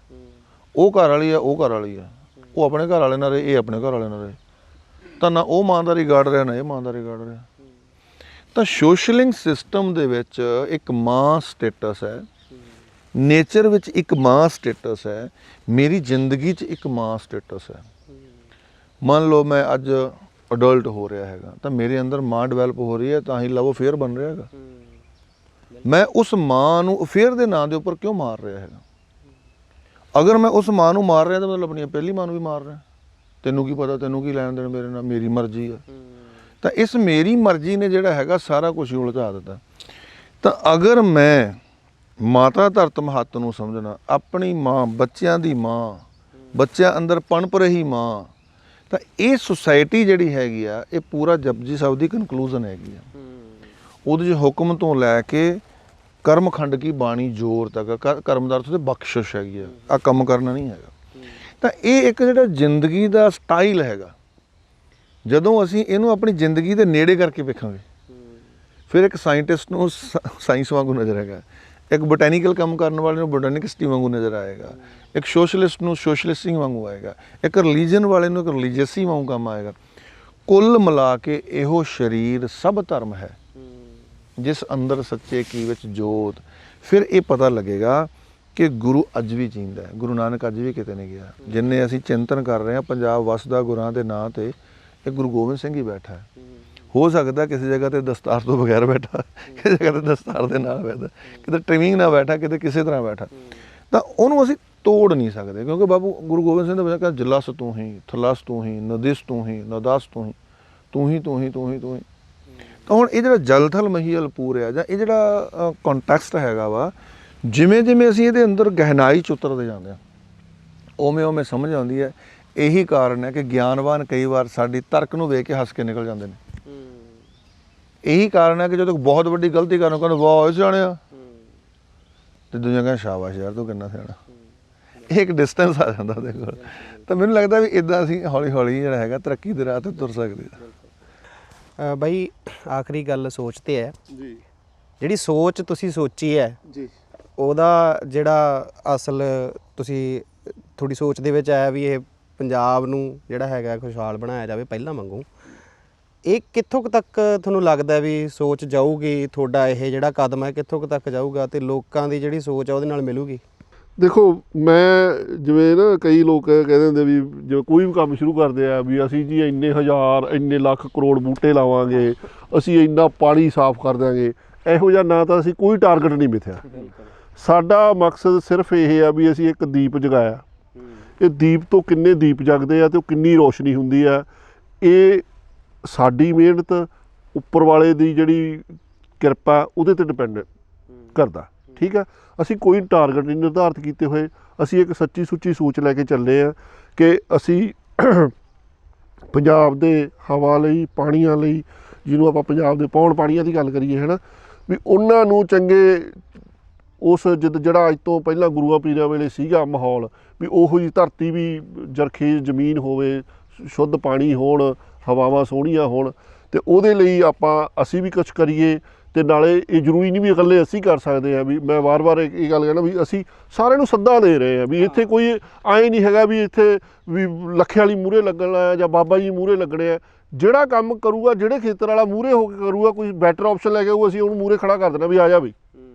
ਉਹ ਘਰ ਵਾਲੀ ਹੈ, ਉਹ ਘਰ ਵਾਲੀ ਹੈ, ਉਹ ਆਪਣੇ ਘਰ ਵਾਲੇ ਨਾਲ ਰਹੇ, ਇਹ ਆਪਣੇ ਘਰ ਵਾਲੇ ਨਾਲ ਰਹੇ, ਤਾਂ ਨਾ ਉਹ ਮਾਂ ਦਾ ਰਿਗਾਰਡ ਰਿਹਾ ਨਾ ਇਹ ਮਾਂ ਦਾ ਰਿਗਾਰਡ ਰਿਹਾ। ਤਾਂ ਸੋਸ਼ਲਿੰਗ ਸਿਸਟਮ ਦੇ ਵਿੱਚ ਇੱਕ ਮਾਂ ਸਟੇਟਸ ਹੈ, ਨੇਚਰ ਵਿੱਚ ਇੱਕ ਮਾਂ ਸਟੇਟਸ ਹੈ, ਮੇਰੀ ਜ਼ਿੰਦਗੀ 'ਚ ਇੱਕ ਮਾਂ ਸਟੇਟਸ ਹੈ। ਮੰਨ ਲਓ ਮੈਂ ਅੱਜ ਅਡਲਟ ਹੋ ਰਿਹਾ ਹੈਗਾ ਤਾਂ ਮੇਰੇ ਅੰਦਰ ਮਾਂ ਡਿਵੈਲਪ ਹੋ ਰਹੀ ਹੈ, ਤਾਂ ਹੀ ਲਵ ਅਫੇਅਰ ਬਣ ਰਿਹਾ ਹੈਗਾ। ਮੈਂ ਉਸ ਮਾਂ ਨੂੰ ਅਫੇਅਰ ਦੇ ਨਾਂ ਦੇ ਉੱਪਰ ਕਿਉਂ ਮਾਰ ਰਿਹਾ ਹੈਗਾ? ਅਗਰ ਮੈਂ ਉਸ ਮਾਂ ਨੂੰ ਮਾਰ ਰਿਹਾ ਤਾਂ ਮਤਲਬ ਆਪਣੀ ਪਹਿਲੀ ਮਾਂ ਨੂੰ ਵੀ ਮਾਰ ਰਿਹਾ। ਤੈਨੂੰ ਕੀ ਪਤਾ, ਤੈਨੂੰ ਕੀ ਲੈਣ ਦੇਣ ਮੇਰੇ ਨਾਲ, ਮੇਰੀ ਮਰਜ਼ੀ ਹੈ। ਤਾਂ ਇਸ ਮੇਰੀ ਮਰਜ਼ੀ ਨੇ ਜਿਹੜਾ ਹੈਗਾ ਸਾਰਾ ਕੁਝ ਉਲਝਾ ਦਿੱਤਾ। ਤਾਂ ਅਗਰ ਮੈਂ ਮਾਤਾ ਧਰਤ ਮਹੱਤ ਨੂੰ ਸਮਝਣਾ, ਆਪਣੀ ਮਾਂ, ਬੱਚਿਆਂ ਦੀ ਮਾਂ, ਬੱਚਿਆਂ ਅੰਦਰ ਪਣਪ ਰਹੀ ਮਾਂ, ਤਾਂ ਇਹ ਸੁਸਾਇਟੀ ਜਿਹੜੀ ਹੈਗੀ ਆ ਇਹ ਪੂਰਾ ਜਪਜੀ ਸਾਹਿਬ ਦੀ ਕਨਕਲੂਜਨ ਹੈਗੀ ਆ। ਉਹਦੇ 'ਚ ਹੁਕਮ ਤੋਂ ਲੈ ਕੇ ਕਰਮਖੰਡ ਕੀ ਬਾਣੀ ਜੋਰ ਤੱਕ, ਕਰਮ ਦਾ ਅਰਥ ਤੇ ਬਖਸ਼ਿਸ਼ ਹੈਗੀ ਆ, ਆਹ ਕੰਮ ਕਰਨਾ ਨਹੀਂ ਹੈਗਾ। ਤਾਂ ਇਹ ਇੱਕ ਜਿਹੜਾ ਜ਼ਿੰਦਗੀ ਦਾ ਸਟਾਈਲ ਹੈਗਾ, ਜਦੋਂ ਅਸੀਂ ਇਹਨੂੰ ਆਪਣੀ ਜ਼ਿੰਦਗੀ ਦੇ ਨੇੜੇ ਕਰਕੇ ਵੇਖਾਂਗੇ, ਫਿਰ ਇੱਕ ਸਾਇੰਟਿਸਟ ਨੂੰ ਸਾਇੰਸ ਵਾਂਗੂ ਨਜ਼ਰ ਆਏਗਾ, ਇੱਕ ਬੋਟੈਨੀਕਲ ਕੰਮ ਕਰਨ ਵਾਲੇ ਨੂੰ ਬੋਟੈਨਿਕਸਟੀ ਵਾਂਗੂ ਨਜ਼ਰ ਆਏਗਾ, ਇੱਕ ਸੋਸ਼ਲਿਸਟ ਨੂੰ ਸੋਸ਼ਲਿਸਟਿੰਗ ਵਾਂਗੂ ਆਏਗਾ, ਇੱਕ ਰਿਲੀਜਨ ਵਾਲੇ ਨੂੰ ਇੱਕ ਰਿਲੀਜੀਅਸੀ ਵਾਂਗੂ ਕੰਮ ਆਏਗਾ। ਕੁੱਲ ਮਿਲਾ ਕੇ ਇਹੋ ਸਰੀਰ ਸਭ ਧਰਮ ਹੈ, ਜਿਸ ਅੰਦਰ ਸੱਚੇ ਕੀ ਵਿੱਚ ਜੋਤ। ਫਿਰ ਇਹ ਪਤਾ ਲੱਗੇਗਾ ਕਿ ਗੁਰੂ ਅੱਜ ਵੀ ਜੀਂਦਾ ਹੈ, ਗੁਰੂ ਨਾਨਕ ਅੱਜ ਵੀ ਕਿਤੇ ਨਹੀਂ ਗਿਆ। ਜਿੰਨੇ ਅਸੀਂ ਚਿੰਤਨ ਕਰ ਰਹੇ ਹਾਂ ਪੰਜਾਬ ਵਸਦਾ ਗੁਰਾਂ ਦੇ ਨਾਂ 'ਤੇ, ਇਹ ਗੁਰੂ ਗੋਬਿੰਦ ਸਿੰਘ ਹੀ ਬੈਠਾ ਹੈ। ਹੋ ਸਕਦਾ ਕਿਸੇ ਜਗ੍ਹਾ 'ਤੇ ਦਸਤਾਰ ਤੋਂ ਬਗੈਰ ਬੈਠਾ, ਕਿਸੇ ਜਗ੍ਹਾ 'ਤੇ ਦਸਤਾਰ ਦੇ ਨਾਲ ਬੈਠਾ, ਕਿਤੇ ਟ੍ਰਿਮਿੰਗ ਨਾਲ ਬੈਠਾ, ਕਿਤੇ ਕਿਸੇ ਤਰ੍ਹਾਂ ਬੈਠਾ, ਤਾਂ ਉਹਨੂੰ ਅਸੀਂ ਤੋੜ ਨਹੀਂ ਸਕਦੇ। ਕਿਉਂਕਿ ਬਾਬੂ ਗੁਰੂ ਗੋਬਿੰਦ ਸਿੰਘ ਦਾ ਬਚਾ ਕਹਿੰਦਾ ਜਲਸ ਤੂੰ ਹੀ, ਥਲਸ ਤੂੰ ਹੀ, ਨਦਿਸ ਤੂੰ ਹੀ, ਨਦਾਸ ਤੂੰ ਹੀ, ਤੂੰ ਹੀ ਤੂੰ ਹੀ ਤੂੰ ਹੀ ਤੂੰ ਹੀ। ਤਾਂ ਹੁਣ ਇਹ ਜਿਹੜਾ ਜਲ ਥਲ ਮਹੀਲ ਪੂਰ ਹੈ, ਜਾਂ ਇਹ ਜਿਹੜਾ ਕੰਟੈਕਸਟ ਹੈਗਾ ਵਾ, ਜਿਵੇਂ ਜਿਵੇਂ ਅਸੀਂ ਇਹਦੇ ਅੰਦਰ ਗਹਿਨਾਈ 'ਚ ਉਤਰਦੇ ਜਾਂਦੇ ਹਾਂ, ਉਵੇਂ ਉਵੇਂ ਸਮਝ ਆਉਂਦੀ ਹੈ। ਇਹੀ ਕਾਰਨ ਹੈ ਕਿ ਗਿਆਨਵਾਨ ਕਈ ਵਾਰ ਸਾਡੀ ਤਰਕ ਨੂੰ ਵੇਖ ਕੇ ਹੱਸ ਕੇ ਨਿਕਲ ਜਾਂਦੇ ਨੇ। ਇਹੀ ਕਾਰਨ ਹੈ ਕਿ ਜਦੋਂ ਬਹੁਤ ਵੱਡੀ ਗਲਤੀ ਕਰਨ ਕਹਿੰਦੇ ਵਾਹ ਸਿਆਣਿਆ, ਤੇ ਦੂਜਾ ਕਹਿੰਦਾ ਸ਼ਾਬਾਸ਼ ਯਾਰ ਤੂੰ ਕਿੰਨਾ ਸਿਆਣਾ। ਇਹ ਇੱਕ ਡਿਸਟੈਂਸ ਆ ਜਾਂਦਾ ਉਹਦੇ ਕੋਲ। ਤਾਂ ਮੈਨੂੰ ਲੱਗਦਾ ਵੀ ਇੱਦਾਂ ਅਸੀਂ ਹੌਲੀ ਹੌਲੀ ਜਿਹੜਾ ਹੈਗਾ ਤਰੱਕੀ ਦੇ ਰਾਹ 'ਤੇ ਤੁਰ ਸਕਦੇ ਹਾਂ। ਬਾਈ ਆਖਰੀ ਗੱਲ ਸੋਚ 'ਤੇ ਹੈ ਜੀ। ਜਿਹੜੀ ਸੋਚ ਤੁਸੀਂ ਸੋਚੀ ਹੈ ਜੀ, ਉਹਦਾ ਜਿਹੜਾ ਅਸਲ ਤੁਸੀਂ ਤੁਹਾਡੀ ਸੋਚ ਦੇ ਵਿੱਚ ਆਇਆ ਵੀ ਇਹ ਪੰਜਾਬ ਨੂੰ ਜਿਹੜਾ ਹੈਗਾ ਖੁਸ਼ਹਾਲ ਬਣਾਇਆ ਜਾਵੇ ਪਹਿਲਾਂ ਵਾਂਗੂ, ਇਹ ਕਿੱਥੋਂ ਕੁ ਤੱਕ ਤੁਹਾਨੂੰ ਲੱਗਦਾ ਵੀ ਸੋਚ ਜਾਊਗੀ? ਤੁਹਾਡਾ ਇਹ ਜਿਹੜਾ ਕਦਮ ਹੈ ਕਿੱਥੋਂ ਕੁ ਤੱਕ ਜਾਊਗਾ ਅਤੇ ਲੋਕਾਂ ਦੀ ਜਿਹੜੀ ਸੋਚ ਆ ਉਹਦੇ ਨਾਲ ਮਿਲੂਗੀ? ਦੇਖੋ ਮੈਂ ਜਿਵੇਂ ਨਾ ਕਈ ਲੋਕ ਕਹਿੰਦੇ ਹੁੰਦੇ ਵੀ ਜੋ ਕੋਈ ਵੀ ਕੰਮ ਸ਼ੁਰੂ ਕਰਦੇ ਆ ਵੀ ਅਸੀਂ ਜੀ ਇੰਨੇ ਹਜ਼ਾਰ ਇੰਨੇ ਲੱਖ ਕਰੋੜ ਬੂਟੇ ਲਾਵਾਂਗੇ, ਅਸੀਂ ਇੰਨਾ ਪਾਣੀ ਸਾਫ਼ ਕਰ ਦਿਆਂਗੇ। ਇਹੋ ਜਿਹਾ ਨਾ ਤਾਂ ਅਸੀਂ ਕੋਈ ਟਾਰਗੇਟ ਨਹੀਂ ਮਿਥਿਆ। ਸਾਡਾ ਮਕਸਦ ਸਿਰਫ ਇਹ ਆ ਵੀ ਅਸੀਂ ਇੱਕ ਦੀਪ ਜਗਾਇਆ। ਇਹ ਦੀਪ ਤੋਂ ਕਿੰਨੇ ਦੀਪ ਜਗਦੇ ਆ ਅਤੇ ਉਹ ਕਿੰਨੀ ਰੋਸ਼ਨੀ ਹੁੰਦੀ ਆ, ਇਹ ਸਾਡੀ ਮਿਹਨਤ ਉੱਪਰ ਵਾਲੇ ਦੀ ਜਿਹੜੀ ਕਿਰਪਾ ਉਹਦੇ 'ਤੇ ਡਿਪੈਂਡ ਕਰਦਾ। ਠੀਕ ਆ, ਅਸੀਂ ਕੋਈ ਟਾਰਗੇਟ ਨਹੀਂ ਨਿਰਧਾਰਿਤ ਕੀਤੇ ਹੋਏ। ਅਸੀਂ ਇੱਕ ਸੱਚੀ ਸੁੱਚੀ ਸੋਚ ਲੈ ਕੇ ਚੱਲੇ ਹਾਂ ਕਿ ਅਸੀਂ ਪੰਜਾਬ ਦੇ ਹਵਾ ਲਈ, ਪਾਣੀਆਂ ਲਈ ਜਿਹਨੂੰ ਆਪਾਂ ਪੰਜਾਬ ਦੇ ਪੌਣ ਪਾਣੀਆਂ ਦੀ ਗੱਲ ਕਰੀਏ ਹੈ ਨਾ, ਵੀ ਉਹਨਾਂ ਨੂੰ ਚੰਗੇ ਉਸ ਜਿਹੜਾ ਅੱਜ ਤੋਂ ਪਹਿਲਾਂ ਗੁਰੂਆਂ ਪੀਰਾਂ ਵੇਲੇ ਸੀਗਾ ਮਾਹੌਲ, ਵੀ ਉਹੋ ਜਿਹੀ ਧਰਤੀ ਵੀ ਜਰਖੇਜ਼ ਜ਼ਮੀਨ ਹੋਵੇ, ਸ਼ੁੱਧ ਪਾਣੀ ਹੋਣ, ਹਵਾਵਾਂ ਸੋਹਣੀਆਂ ਹੋਣ, ਅਤੇ ਉਹਦੇ ਲਈ ਅਸੀਂ ਵੀ ਕੁਛ ਕਰੀਏ। ਅਤੇ ਨਾਲੇ ਇਹ ਜ਼ਰੂਰੀ ਨਹੀਂ ਵੀ ਇਕੱਲੇ ਅਸੀਂ ਕਰ ਸਕਦੇ ਹਾਂ, ਵੀ ਮੈਂ ਵਾਰ-ਵਾਰ ਇਹ ਗੱਲ ਕਹਿਣਾ ਵੀ ਅਸੀਂ ਸਾਰਿਆਂ ਨੂੰ ਸੱਦਾ ਦੇ ਰਹੇ ਹਾਂ, ਵੀ ਇੱਥੇ ਕੋਈ ਐਂ ਨਹੀਂ ਹੈਗਾ ਵੀ ਇੱਥੇ ਵੀ ਲੱਖੇ ਵਾਲੀ ਮੂਹਰੇ ਲੱਗਣਾ ਹੈ ਜਾਂ ਬਾਬਾ ਜੀ ਮੂਹਰੇ ਲੱਗਣੇ ਆ। ਜਿਹੜਾ ਕੰਮ ਕਰੂਗਾ, ਜਿਹੜੇ ਖੇਤਰ ਵਾਲਾ ਮੂਹਰੇ ਹੋ ਕੇ ਕਰੂਗਾ, ਕੋਈ ਬੈਟਰ ਆਪਸ਼ਨ ਲੈ ਕੇ ਆਊ, ਅਸੀਂ ਉਹਨੂੰ ਮੂਹਰੇ ਖੜਾ ਕਰ ਦੇਣਾ ਵੀ ਆ ਜਾ ਵੀ।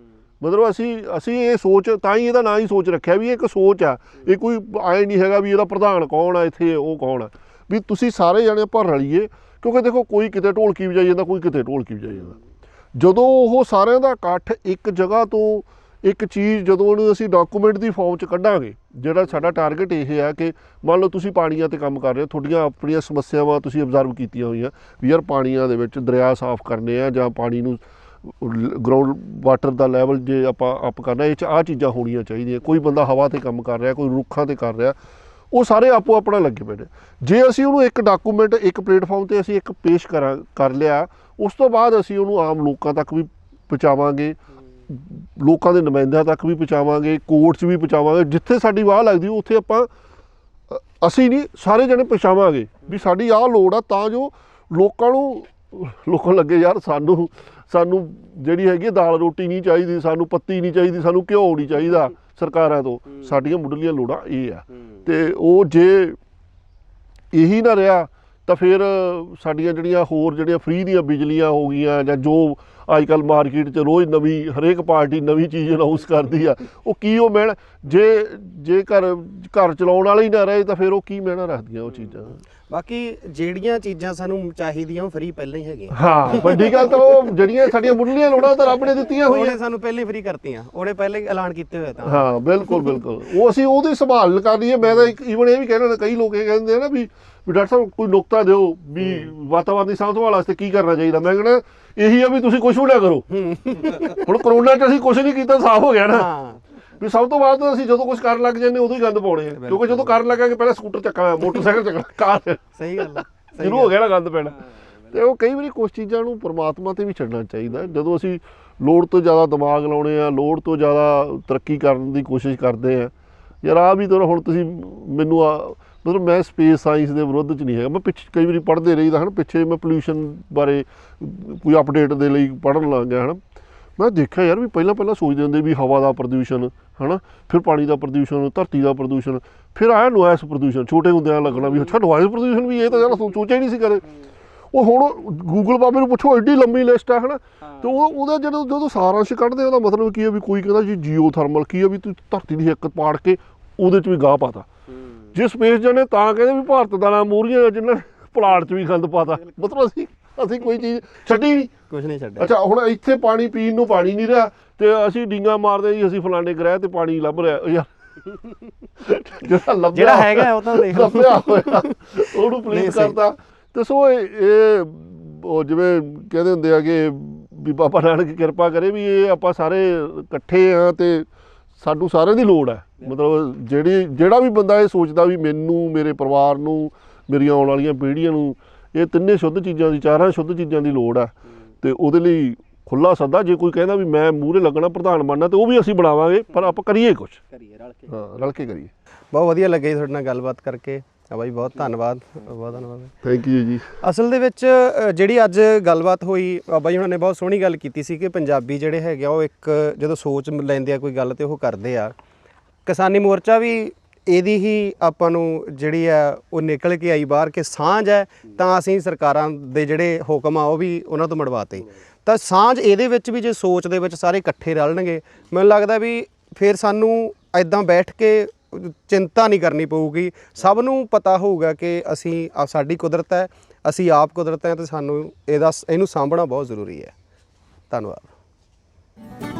ਮਤਲਬ ਅਸੀਂ ਇਹ ਸੋਚ, ਤਾਂ ਹੀ ਇਹਦਾ ਨਾਂ ਹੀ ਸੋਚ ਰੱਖਿਆ ਵੀ ਇਹ ਇੱਕ ਸੋਚ ਆ, ਇਹ ਕੋਈ ਐਂ ਨਹੀਂ ਹੈਗਾ ਵੀ ਇਹਦਾ ਪ੍ਰਧਾਨ ਕੌਣ ਆ ਇੱਥੇ, ਉਹ ਕੌਣ ਆ, ਵੀ ਤੁਸੀਂ ਸਾਰੇ ਜਾਣੇ ਆਪਾਂ ਰਲੀਏ। ਕਿਉਂਕਿ ਦੇਖੋ ਕੋਈ ਕਿਤੇ ਢੋਲਕੀ ਵਜਾਈ ਜਾਂਦਾ, ਕੋਈ ਕਿਤੇ ਢੋਲਕੀ ਵਜਾਈ ਜਾਂਦਾ। ਜਦੋਂ ਉਹ ਸਾਰਿਆਂ ਦਾ ਇਕੱਠ ਇੱਕ ਜਗ੍ਹਾ ਤੋਂ ਇੱਕ ਚੀਜ਼, ਜਦੋਂ ਉਹਨੂੰ ਅਸੀਂ ਡਾਕੂਮੈਂਟ ਦੀ ਫਾਰਮ 'ਚ ਕੱਢਾਂਗੇ, ਜਿਹੜਾ ਸਾਡਾ ਟਾਰਗੇਟ ਇਹ ਹੈ ਕਿ ਮੰਨ ਲਓ ਤੁਸੀਂ ਪਾਣੀਆਂ 'ਤੇ ਕੰਮ ਕਰ ਰਹੇ ਹੋ, ਤੁਹਾਡੀਆਂ ਆਪਣੀਆਂ ਸਮੱਸਿਆਵਾਂ ਤੁਸੀਂ ਅਬਜ਼ਰਵ ਕੀਤੀਆਂ ਹੋਈਆਂ ਵੀ ਯਾਰ ਪਾਣੀਆਂ ਦੇ ਵਿੱਚ ਦਰਿਆ ਸਾਫ਼ ਕਰਨੇ ਆ ਜਾਂ ਪਾਣੀ ਨੂੰ ਗਰਾਊਂਡ ਵਾਟਰ ਦਾ ਲੈਵਲ ਜੇ ਆਪਾਂ ਅਪ ਕਰਨਾ, ਇਹ 'ਚ ਆਹ ਚੀਜ਼ਾਂ ਹੋਣੀਆਂ ਚਾਹੀਦੀਆਂ। ਕੋਈ ਬੰਦਾ ਹਵਾ 'ਤੇ ਕੰਮ ਕਰ ਰਿਹਾ, ਕੋਈ ਰੁੱਖਾਂ 'ਤੇ ਕਰ ਰਿਹਾ, ਉਹ ਸਾਰੇ ਆਪੋ ਆਪਣਾ ਲੱਗੇ ਪਏ ਨੇ। ਜੇ ਅਸੀਂ ਉਹਨੂੰ ਇੱਕ ਡਾਕੂਮੈਂਟ ਇੱਕ ਪਲੇਟਫਾਰਮ 'ਤੇ ਅਸੀਂ ਇੱਕ ਪੇਸ਼ ਕਰ ਲਿਆ, ਉਸ ਤੋਂ ਬਾਅਦ ਅਸੀਂ ਉਹਨੂੰ ਆਮ ਲੋਕਾਂ ਤੱਕ ਵੀ ਪਹੁੰਚਾਵਾਂਗੇ, ਲੋਕਾਂ ਦੇ ਨੁਮਾਇੰਦਿਆਂ ਤੱਕ ਵੀ ਪਹੁੰਚਾਵਾਂਗੇ, ਕੋਰਟ 'ਚ ਵੀ ਪਹੁੰਚਾਵਾਂਗੇ। ਜਿੱਥੇ ਸਾਡੀ ਵਾਹ ਲੱਗਦੀ ਉੱਥੇ ਅਸੀਂ ਨਹੀਂ, ਸਾਰੇ ਜਣੇ ਪਹੁੰਚਾਵਾਂਗੇ ਵੀ ਸਾਡੀ ਆਹ ਲੋੜ ਆ, ਤਾਂ ਜੋ ਲੋਕਾਂ ਲੱਗੇ ਯਾਰ ਸਾਨੂੰ ਜਿਹੜੀ ਹੈਗੀ ਦਾਲ ਰੋਟੀ ਨਹੀਂ ਚਾਹੀਦੀ, ਸਾਨੂੰ ਪੱਤੀ ਨਹੀਂ ਚਾਹੀਦੀ, ਸਾਨੂੰ ਘਿਓ ਨਹੀਂ ਚਾਹੀਦਾ ਸਰਕਾਰਾਂ ਤੋਂ, ਸਾਡੀਆਂ ਮੁੱਢਲੀਆਂ ਲੋੜਾਂ ਇਹ ਆ। ਅਤੇ ਉਹ ਜੇ ਇਹੀ ਨਾ ਰਿਹਾ ਤਾਂ ਫਿਰ ਸਾਡੀਆਂ ਜਿਹੜੀਆਂ ਹੋਰ ਜਿਹੜੀਆਂ ਫ੍ਰੀ ਦੀਆਂ ਬਿਜਲੀਆਂ ਹੋ ਗਈਆਂ, ਜਾਂ ਜੋ ਅੱਜ ਕੱਲ੍ਹ ਮਾਰਕੀਟ 'ਚ ਰੋਜ਼ ਹਰੇਕ ਪਾਰਟੀ ਨਵੀਂ ਚੀਜ਼ ਅਨਾਊਂਸ ਕਰਦੀ ਆ, ਉਹ ਕੀ ਉਹ ਮਿਹਣ, ਜੇ ਘਰ ਚਲਾਉਣ ਵਾਲੇ ਹੀ ਨਾ ਰਹੇ ਤਾਂ ਫਿਰ ਉਹ ਕੀ ਮਿਹਣਾ ਰੱਖਦੀਆਂ ਉਹ ਚੀਜ਼ਾਂ। ਬਾਕੀ ਜਿਹੜੀਆਂ ਚੀਜ਼ਾਂ ਸਾਨੂੰ ਚਾਹੀਦੀਆਂ ਉਹ ਫ੍ਰੀ ਪਹਿਲਾਂ ਹੀ ਹੈਗੀਆਂ। ਹਾਂ, ਵੱਡੀ ਗੱਲ ਤਾਂ ਉਹ ਜਿਹੜੀਆਂ ਸਾਡੀਆਂ ਮੁੱਢਲੀਆਂ ਲੋੜਾਂ ਤਾਂ ਰੱਬ ਨੇ ਦਿੱਤੀਆਂ ਹੋਈਆਂ, ਉਹਨੇ ਸਾਨੂੰ ਪਹਿਲਾਂ ਹੀ ਫ੍ਰੀ ਕਰਤੀਆਂ, ਉਹਨੇ ਪਹਿਲਾਂ ਹੀ ਐਲਾਨ ਕੀਤੇ ਹੋਏ ਤਾਂ। ਹਾਂ ਬਿਲਕੁਲ ਉਹ ਅਸੀਂ ਉਹਦੀ ਸੰਭਾਲ ਕਰਨੀ ਹੈ। ਮੈਂ ਤਾਂ ਈਵਨ ਇਹ ਵੀ ਕਹਿਣਾ, ਕਈ ਲੋਕ ਇਹ ਕਹਿੰਦੇ ਆ ਨਾ ਵੀ ਡਾਕਟਰ ਸਾਹਿਬ ਕੋਈ ਨੁਕਤਾ ਦਿਓ ਵੀ ਵਾਤਾਵਰਨ ਦੀ ਸਾਂਭ ਸੰਭਾਲ ਵਾਸਤੇ ਕੀ ਕਰਨਾ ਚਾਹੀਦਾ। ਮੈਂ ਕਹਿੰਦਾ ਇਹੀ ਆ ਵੀ ਤੁਸੀਂ ਕੁਛ ਵੀ ਨਾ ਕਰੋ। ਹੁਣ ਕਰੋਨਾ 'ਚ ਅਸੀਂ ਕੁਛ ਨਹੀਂ ਕੀਤਾ, ਸਾਫ਼ ਹੋ ਗਿਆ ਨਾ ਵੀ ਸਭ ਤੋਂ ਬਾਅਦ ਅਸੀਂ ਜਦੋਂ ਕੁਛ ਕਰਨ ਲੱਗ ਜਾਂਦੇ ਉਦੋਂ ਹੀ ਗੰਦ ਪਾਉਣੇ ਆ, ਕਿਉਂਕਿ ਜਦੋਂ ਕਰਨ ਲੱਗਾਂਗੇ ਪਹਿਲਾਂ ਸਕੂਟਰ ਚੱਕਣਾ, ਮੋਟਰਸਾਈਕਲ ਚੱਕਣਾ, ਕਾਰ, ਸਹੀ ਗੱਲ ਸ਼ੁਰੂ ਹੋ ਗਿਆ ਨਾ ਗੰਦ ਪੈਣਾ। ਅਤੇ ਉਹ ਕਈ ਵਾਰੀ ਕੁਛ ਚੀਜ਼ਾਂ ਨੂੰ ਪਰਮਾਤਮਾ 'ਤੇ ਵੀ ਛੱਡਣਾ ਚਾਹੀਦਾ। ਜਦੋਂ ਅਸੀਂ ਲੋੜ ਤੋਂ ਜ਼ਿਆਦਾ ਦਿਮਾਗ ਲਾਉਣੇ ਆ, ਲੋੜ ਤੋਂ ਜ਼ਿਆਦਾ ਤਰੱਕੀ ਕਰਨ ਦੀ ਕੋਸ਼ਿਸ਼ ਕਰਦੇ ਆ, ਯਾਰ ਆਹ ਵੀ ਹੁਣ ਤੁਸੀਂ ਮੈਨੂੰ ਮਤਲਬ ਮੈਂ ਸਪੇਸ ਸਾਇੰਸ ਦੇ ਵਿਰੁੱਧ 'ਚ ਨਹੀਂ ਹੈਗਾ। ਮੈਂ ਪਿੱਛੇ ਕਈ ਵਾਰੀ ਪੜ੍ਹਦੇ ਰਹੀਦਾ ਹਨ, ਪਿੱਛੇ ਮੈਂ ਪੋਲਿਊਸ਼ਨ ਬਾਰੇ ਕੋਈ ਅਪਡੇਟ ਦੇ ਲਈ ਪੜ੍ਹਨ ਲੱਗ ਗਿਆ ਹੈ ਨਾ। ਮੈਂ ਦੇਖਿਆ ਯਾਰ ਵੀ ਪਹਿਲਾਂ ਸੋਚਦੇ ਹੁੰਦੇ ਵੀ ਹਵਾ ਦਾ ਪ੍ਰਦੂਸ਼ਣ ਹੈ ਨਾ, ਫਿਰ ਪਾਣੀ ਦਾ ਪ੍ਰਦੂਸ਼ਣ, ਧਰਤੀ ਦਾ ਪ੍ਰਦੂਸ਼ਣ, ਫਿਰ ਆਇਆ ਨੋਇਸ ਪ੍ਰਦੂਸ਼ਣ। ਛੋਟੇ ਹੁੰਦਿਆਂ ਲੱਗਣਾ ਵੀ ਅੱਛਾ ਨੋਇਸ ਪ੍ਰਦੂਸ਼ਣ ਵੀ, ਇਹ ਤਾਂ ਯਾਰ ਸੋਚਿਆ ਹੀ ਨਹੀਂ ਸੀ ਕਦੇ। ਉਹ ਹੁਣ ਗੂਗਲ ਬਾਬੇ ਨੂੰ ਪੁੱਛੋ, ਐਡੀ ਲੰਮੀ ਲਿਸਟ ਹੈ ਨਾ, ਅਤੇ ਉਹਦਾ ਜਦੋਂ ਸਾਰਾਂਸ਼ ਕੱਢਦੇ ਉਹਦਾ ਮਤਲਬ ਕੀ ਹੈ ਵੀ ਕੋਈ ਕਹਿੰਦਾ ਜੀ ਜੀਓ ਥਰਮਲ ਕੀ ਹੈ ਵੀ ਤੁਸੀਂ ਧਰਤੀ ਦੀ ਹਿੱਕ ਪਾੜ ਕੇ ਉਹਦੇ 'ਚ ਵੀ ਗਾਹ ਪਾਤਾ। ਜੇ ਸਪੇਸ ਜਾਣੇ ਤਾਂ ਕਹਿੰਦੇ ਵੀ ਭਾਰਤ ਦਾ ਨਾਮ ਮੂਹਰੀਆਂ ਜਿਹਨਾਂ ਪਲਾਟ 'ਚ ਵੀ ਗੰਦ ਪਾਤਾ। ਮਤਲਬ ਅਸੀਂ ਕੋਈ ਚੀਜ਼ ਛੱਡੀ ਨਹੀਂ, ਕੁਛ ਨਹੀਂ ਛੱਡਿਆ। ਅੱਛਾ ਹੁਣ ਇੱਥੇ ਪਾਣੀ ਪੀਣ ਨੂੰ ਪਾਣੀ ਨਹੀਂ ਰਿਹਾ ਅਤੇ ਅਸੀਂ ਡੀਂਗਾ ਮਾਰਦੇ ਜੀ ਅਸੀਂ ਫਲਾਣੇ ਗ੍ਰਹਿ 'ਤੇ ਪਾਣੀ ਲੱਭ ਰਿਹਾ। ਯਾਰ ਜਿਹੜਾ ਹੈਗਾ ਉਹ ਤਾਂ ਲੱਭਿਆ ਹੋਇਆ ਉਹਨੂੰ ਪਲੀਜ਼ ਕਰਤਾ। ਅਤੇ ਸੋ ਇਹ ਜਿਵੇਂ ਕਹਿੰਦੇ ਹੁੰਦੇ ਆ ਕਿ ਵੀ ਬਾਬਾ ਨਾਨਕ ਕਿਰਪਾ ਕਰੇ ਵੀ ਇਹ ਆਪਾਂ ਸਾਰੇ ਇਕੱਠੇ ਹਾਂ ਅਤੇ ਸਾਨੂੰ ਸਾਰਿਆਂ ਦੀ ਲੋੜ ਹੈ। ਮਤਲਬ ਜਿਹੜਾ ਵੀ ਬੰਦਾ ਇਹ ਸੋਚਦਾ ਵੀ ਮੈਨੂੰ, ਮੇਰੇ ਪਰਿਵਾਰ ਨੂੰ, ਮੇਰੀਆਂ ਆਉਣ ਵਾਲੀਆਂ ਪੀੜ੍ਹੀਆਂ ਨੂੰ ਇਹ ਤਿੰਨੇ ਸ਼ੁੱਧ ਚੀਜ਼ਾਂ ਦੀ, ਚਾਰਾਂ ਸ਼ੁੱਧ ਚੀਜ਼ਾਂ ਦੀ ਲੋੜ ਹੈ, ਅਤੇ ਉਹਦੇ ਲਈ ਖੁੱਲ੍ਹਾ ਸੱਦਾ। ਜੇ ਕੋਈ ਕਹਿੰਦਾ ਵੀ ਮੈਂ ਮੂਹਰੇ ਲੱਗਣਾ, ਪ੍ਰਧਾਨ ਬਣਨਾ, ਅਤੇ ਉਹ ਵੀ ਅਸੀਂ ਬਣਾਵਾਂਗੇ, ਪਰ ਆਪਾਂ ਕਰੀਏ ਕੁਛ, ਰਲ ਕੇ ਕਰੀਏ। ਬਹੁਤ ਵਧੀਆ ਲੱਗਿਆ ਜੀ ਤੁਹਾਡੇ ਨਾਲ ਗੱਲਬਾਤ ਕਰਕੇ ਬਾਈ, ਬਹੁਤ ਧੰਨਵਾਦ, ਬਹੁਤ ਧੰਨਵਾਦ। ਥੈਂਕ ਯੂ ਜੀ। ਅਸਲ ਦੇ ਵਿੱਚ ਜਿਹੜੀ ਅੱਜ ਗੱਲਬਾਤ ਹੋਈ, ਬਾਬਾ ਜੀ ਉਹਨਾਂ ਨੇ ਬਹੁਤ ਸੋਹਣੀ ਗੱਲ ਕੀਤੀ ਸੀ ਕਿ ਪੰਜਾਬੀ ਜਿਹੜੇ ਹੈਗੇ ਆ ਉਹ ਇੱਕ ਜਦੋਂ ਸੋਚ ਲੈਂਦੇ ਆ ਕੋਈ ਗੱਲ ਤੇ ਉਹ ਕਰਦੇ ਆ। ਕਿਸਾਨੀ ਮੋਰਚਾ ਵੀ ਇਹਦੀ ਹੀ ਆਪਾਂ ਨੂੰ ਜਿਹੜੀ ਆ ਉਹ ਨਿਕਲ ਕੇ ਆਈ ਬਾਹਰ ਕਿ ਸਾਂਝ ਹੈ, ਤਾਂ ਅਸੀਂ ਸਰਕਾਰਾਂ ਦੇ ਜਿਹੜੇ ਹੁਕਮ ਆ ਉਹ ਵੀ ਉਹਨਾਂ ਤੋਂ ਮੜਵਾਤੇ। ਤਾਂ ਸਾਂਝ ਇਹਦੇ ਵਿੱਚ ਵੀ ਜੇ ਸੋਚ ਦੇ ਵਿੱਚ ਸਾਰੇ ਇਕੱਠੇ ਰਲਣਗੇ, ਮੈਨੂੰ ਲੱਗਦਾ ਵੀ ਫਿਰ ਸਾਨੂੰ ਇੱਦਾਂ ਬੈਠ ਕੇ ਚਿੰਤਾ ਨਹੀਂ ਕਰਨੀ ਪਊਗੀ। ਸਭ ਨੂੰ ਪਤਾ ਹੋਊਗਾ ਕਿ ਸਾਡੀ ਕੁਦਰਤ ਹੈ, ਅਸੀਂ ਆਪ ਕੁਦਰਤ ਹੈ, ਅਤੇ ਸਾਨੂੰ ਇਹਨੂੰ ਸਾਂਭਣਾ ਬਹੁਤ ਜ਼ਰੂਰੀ ਹੈ। ਧੰਨਵਾਦ।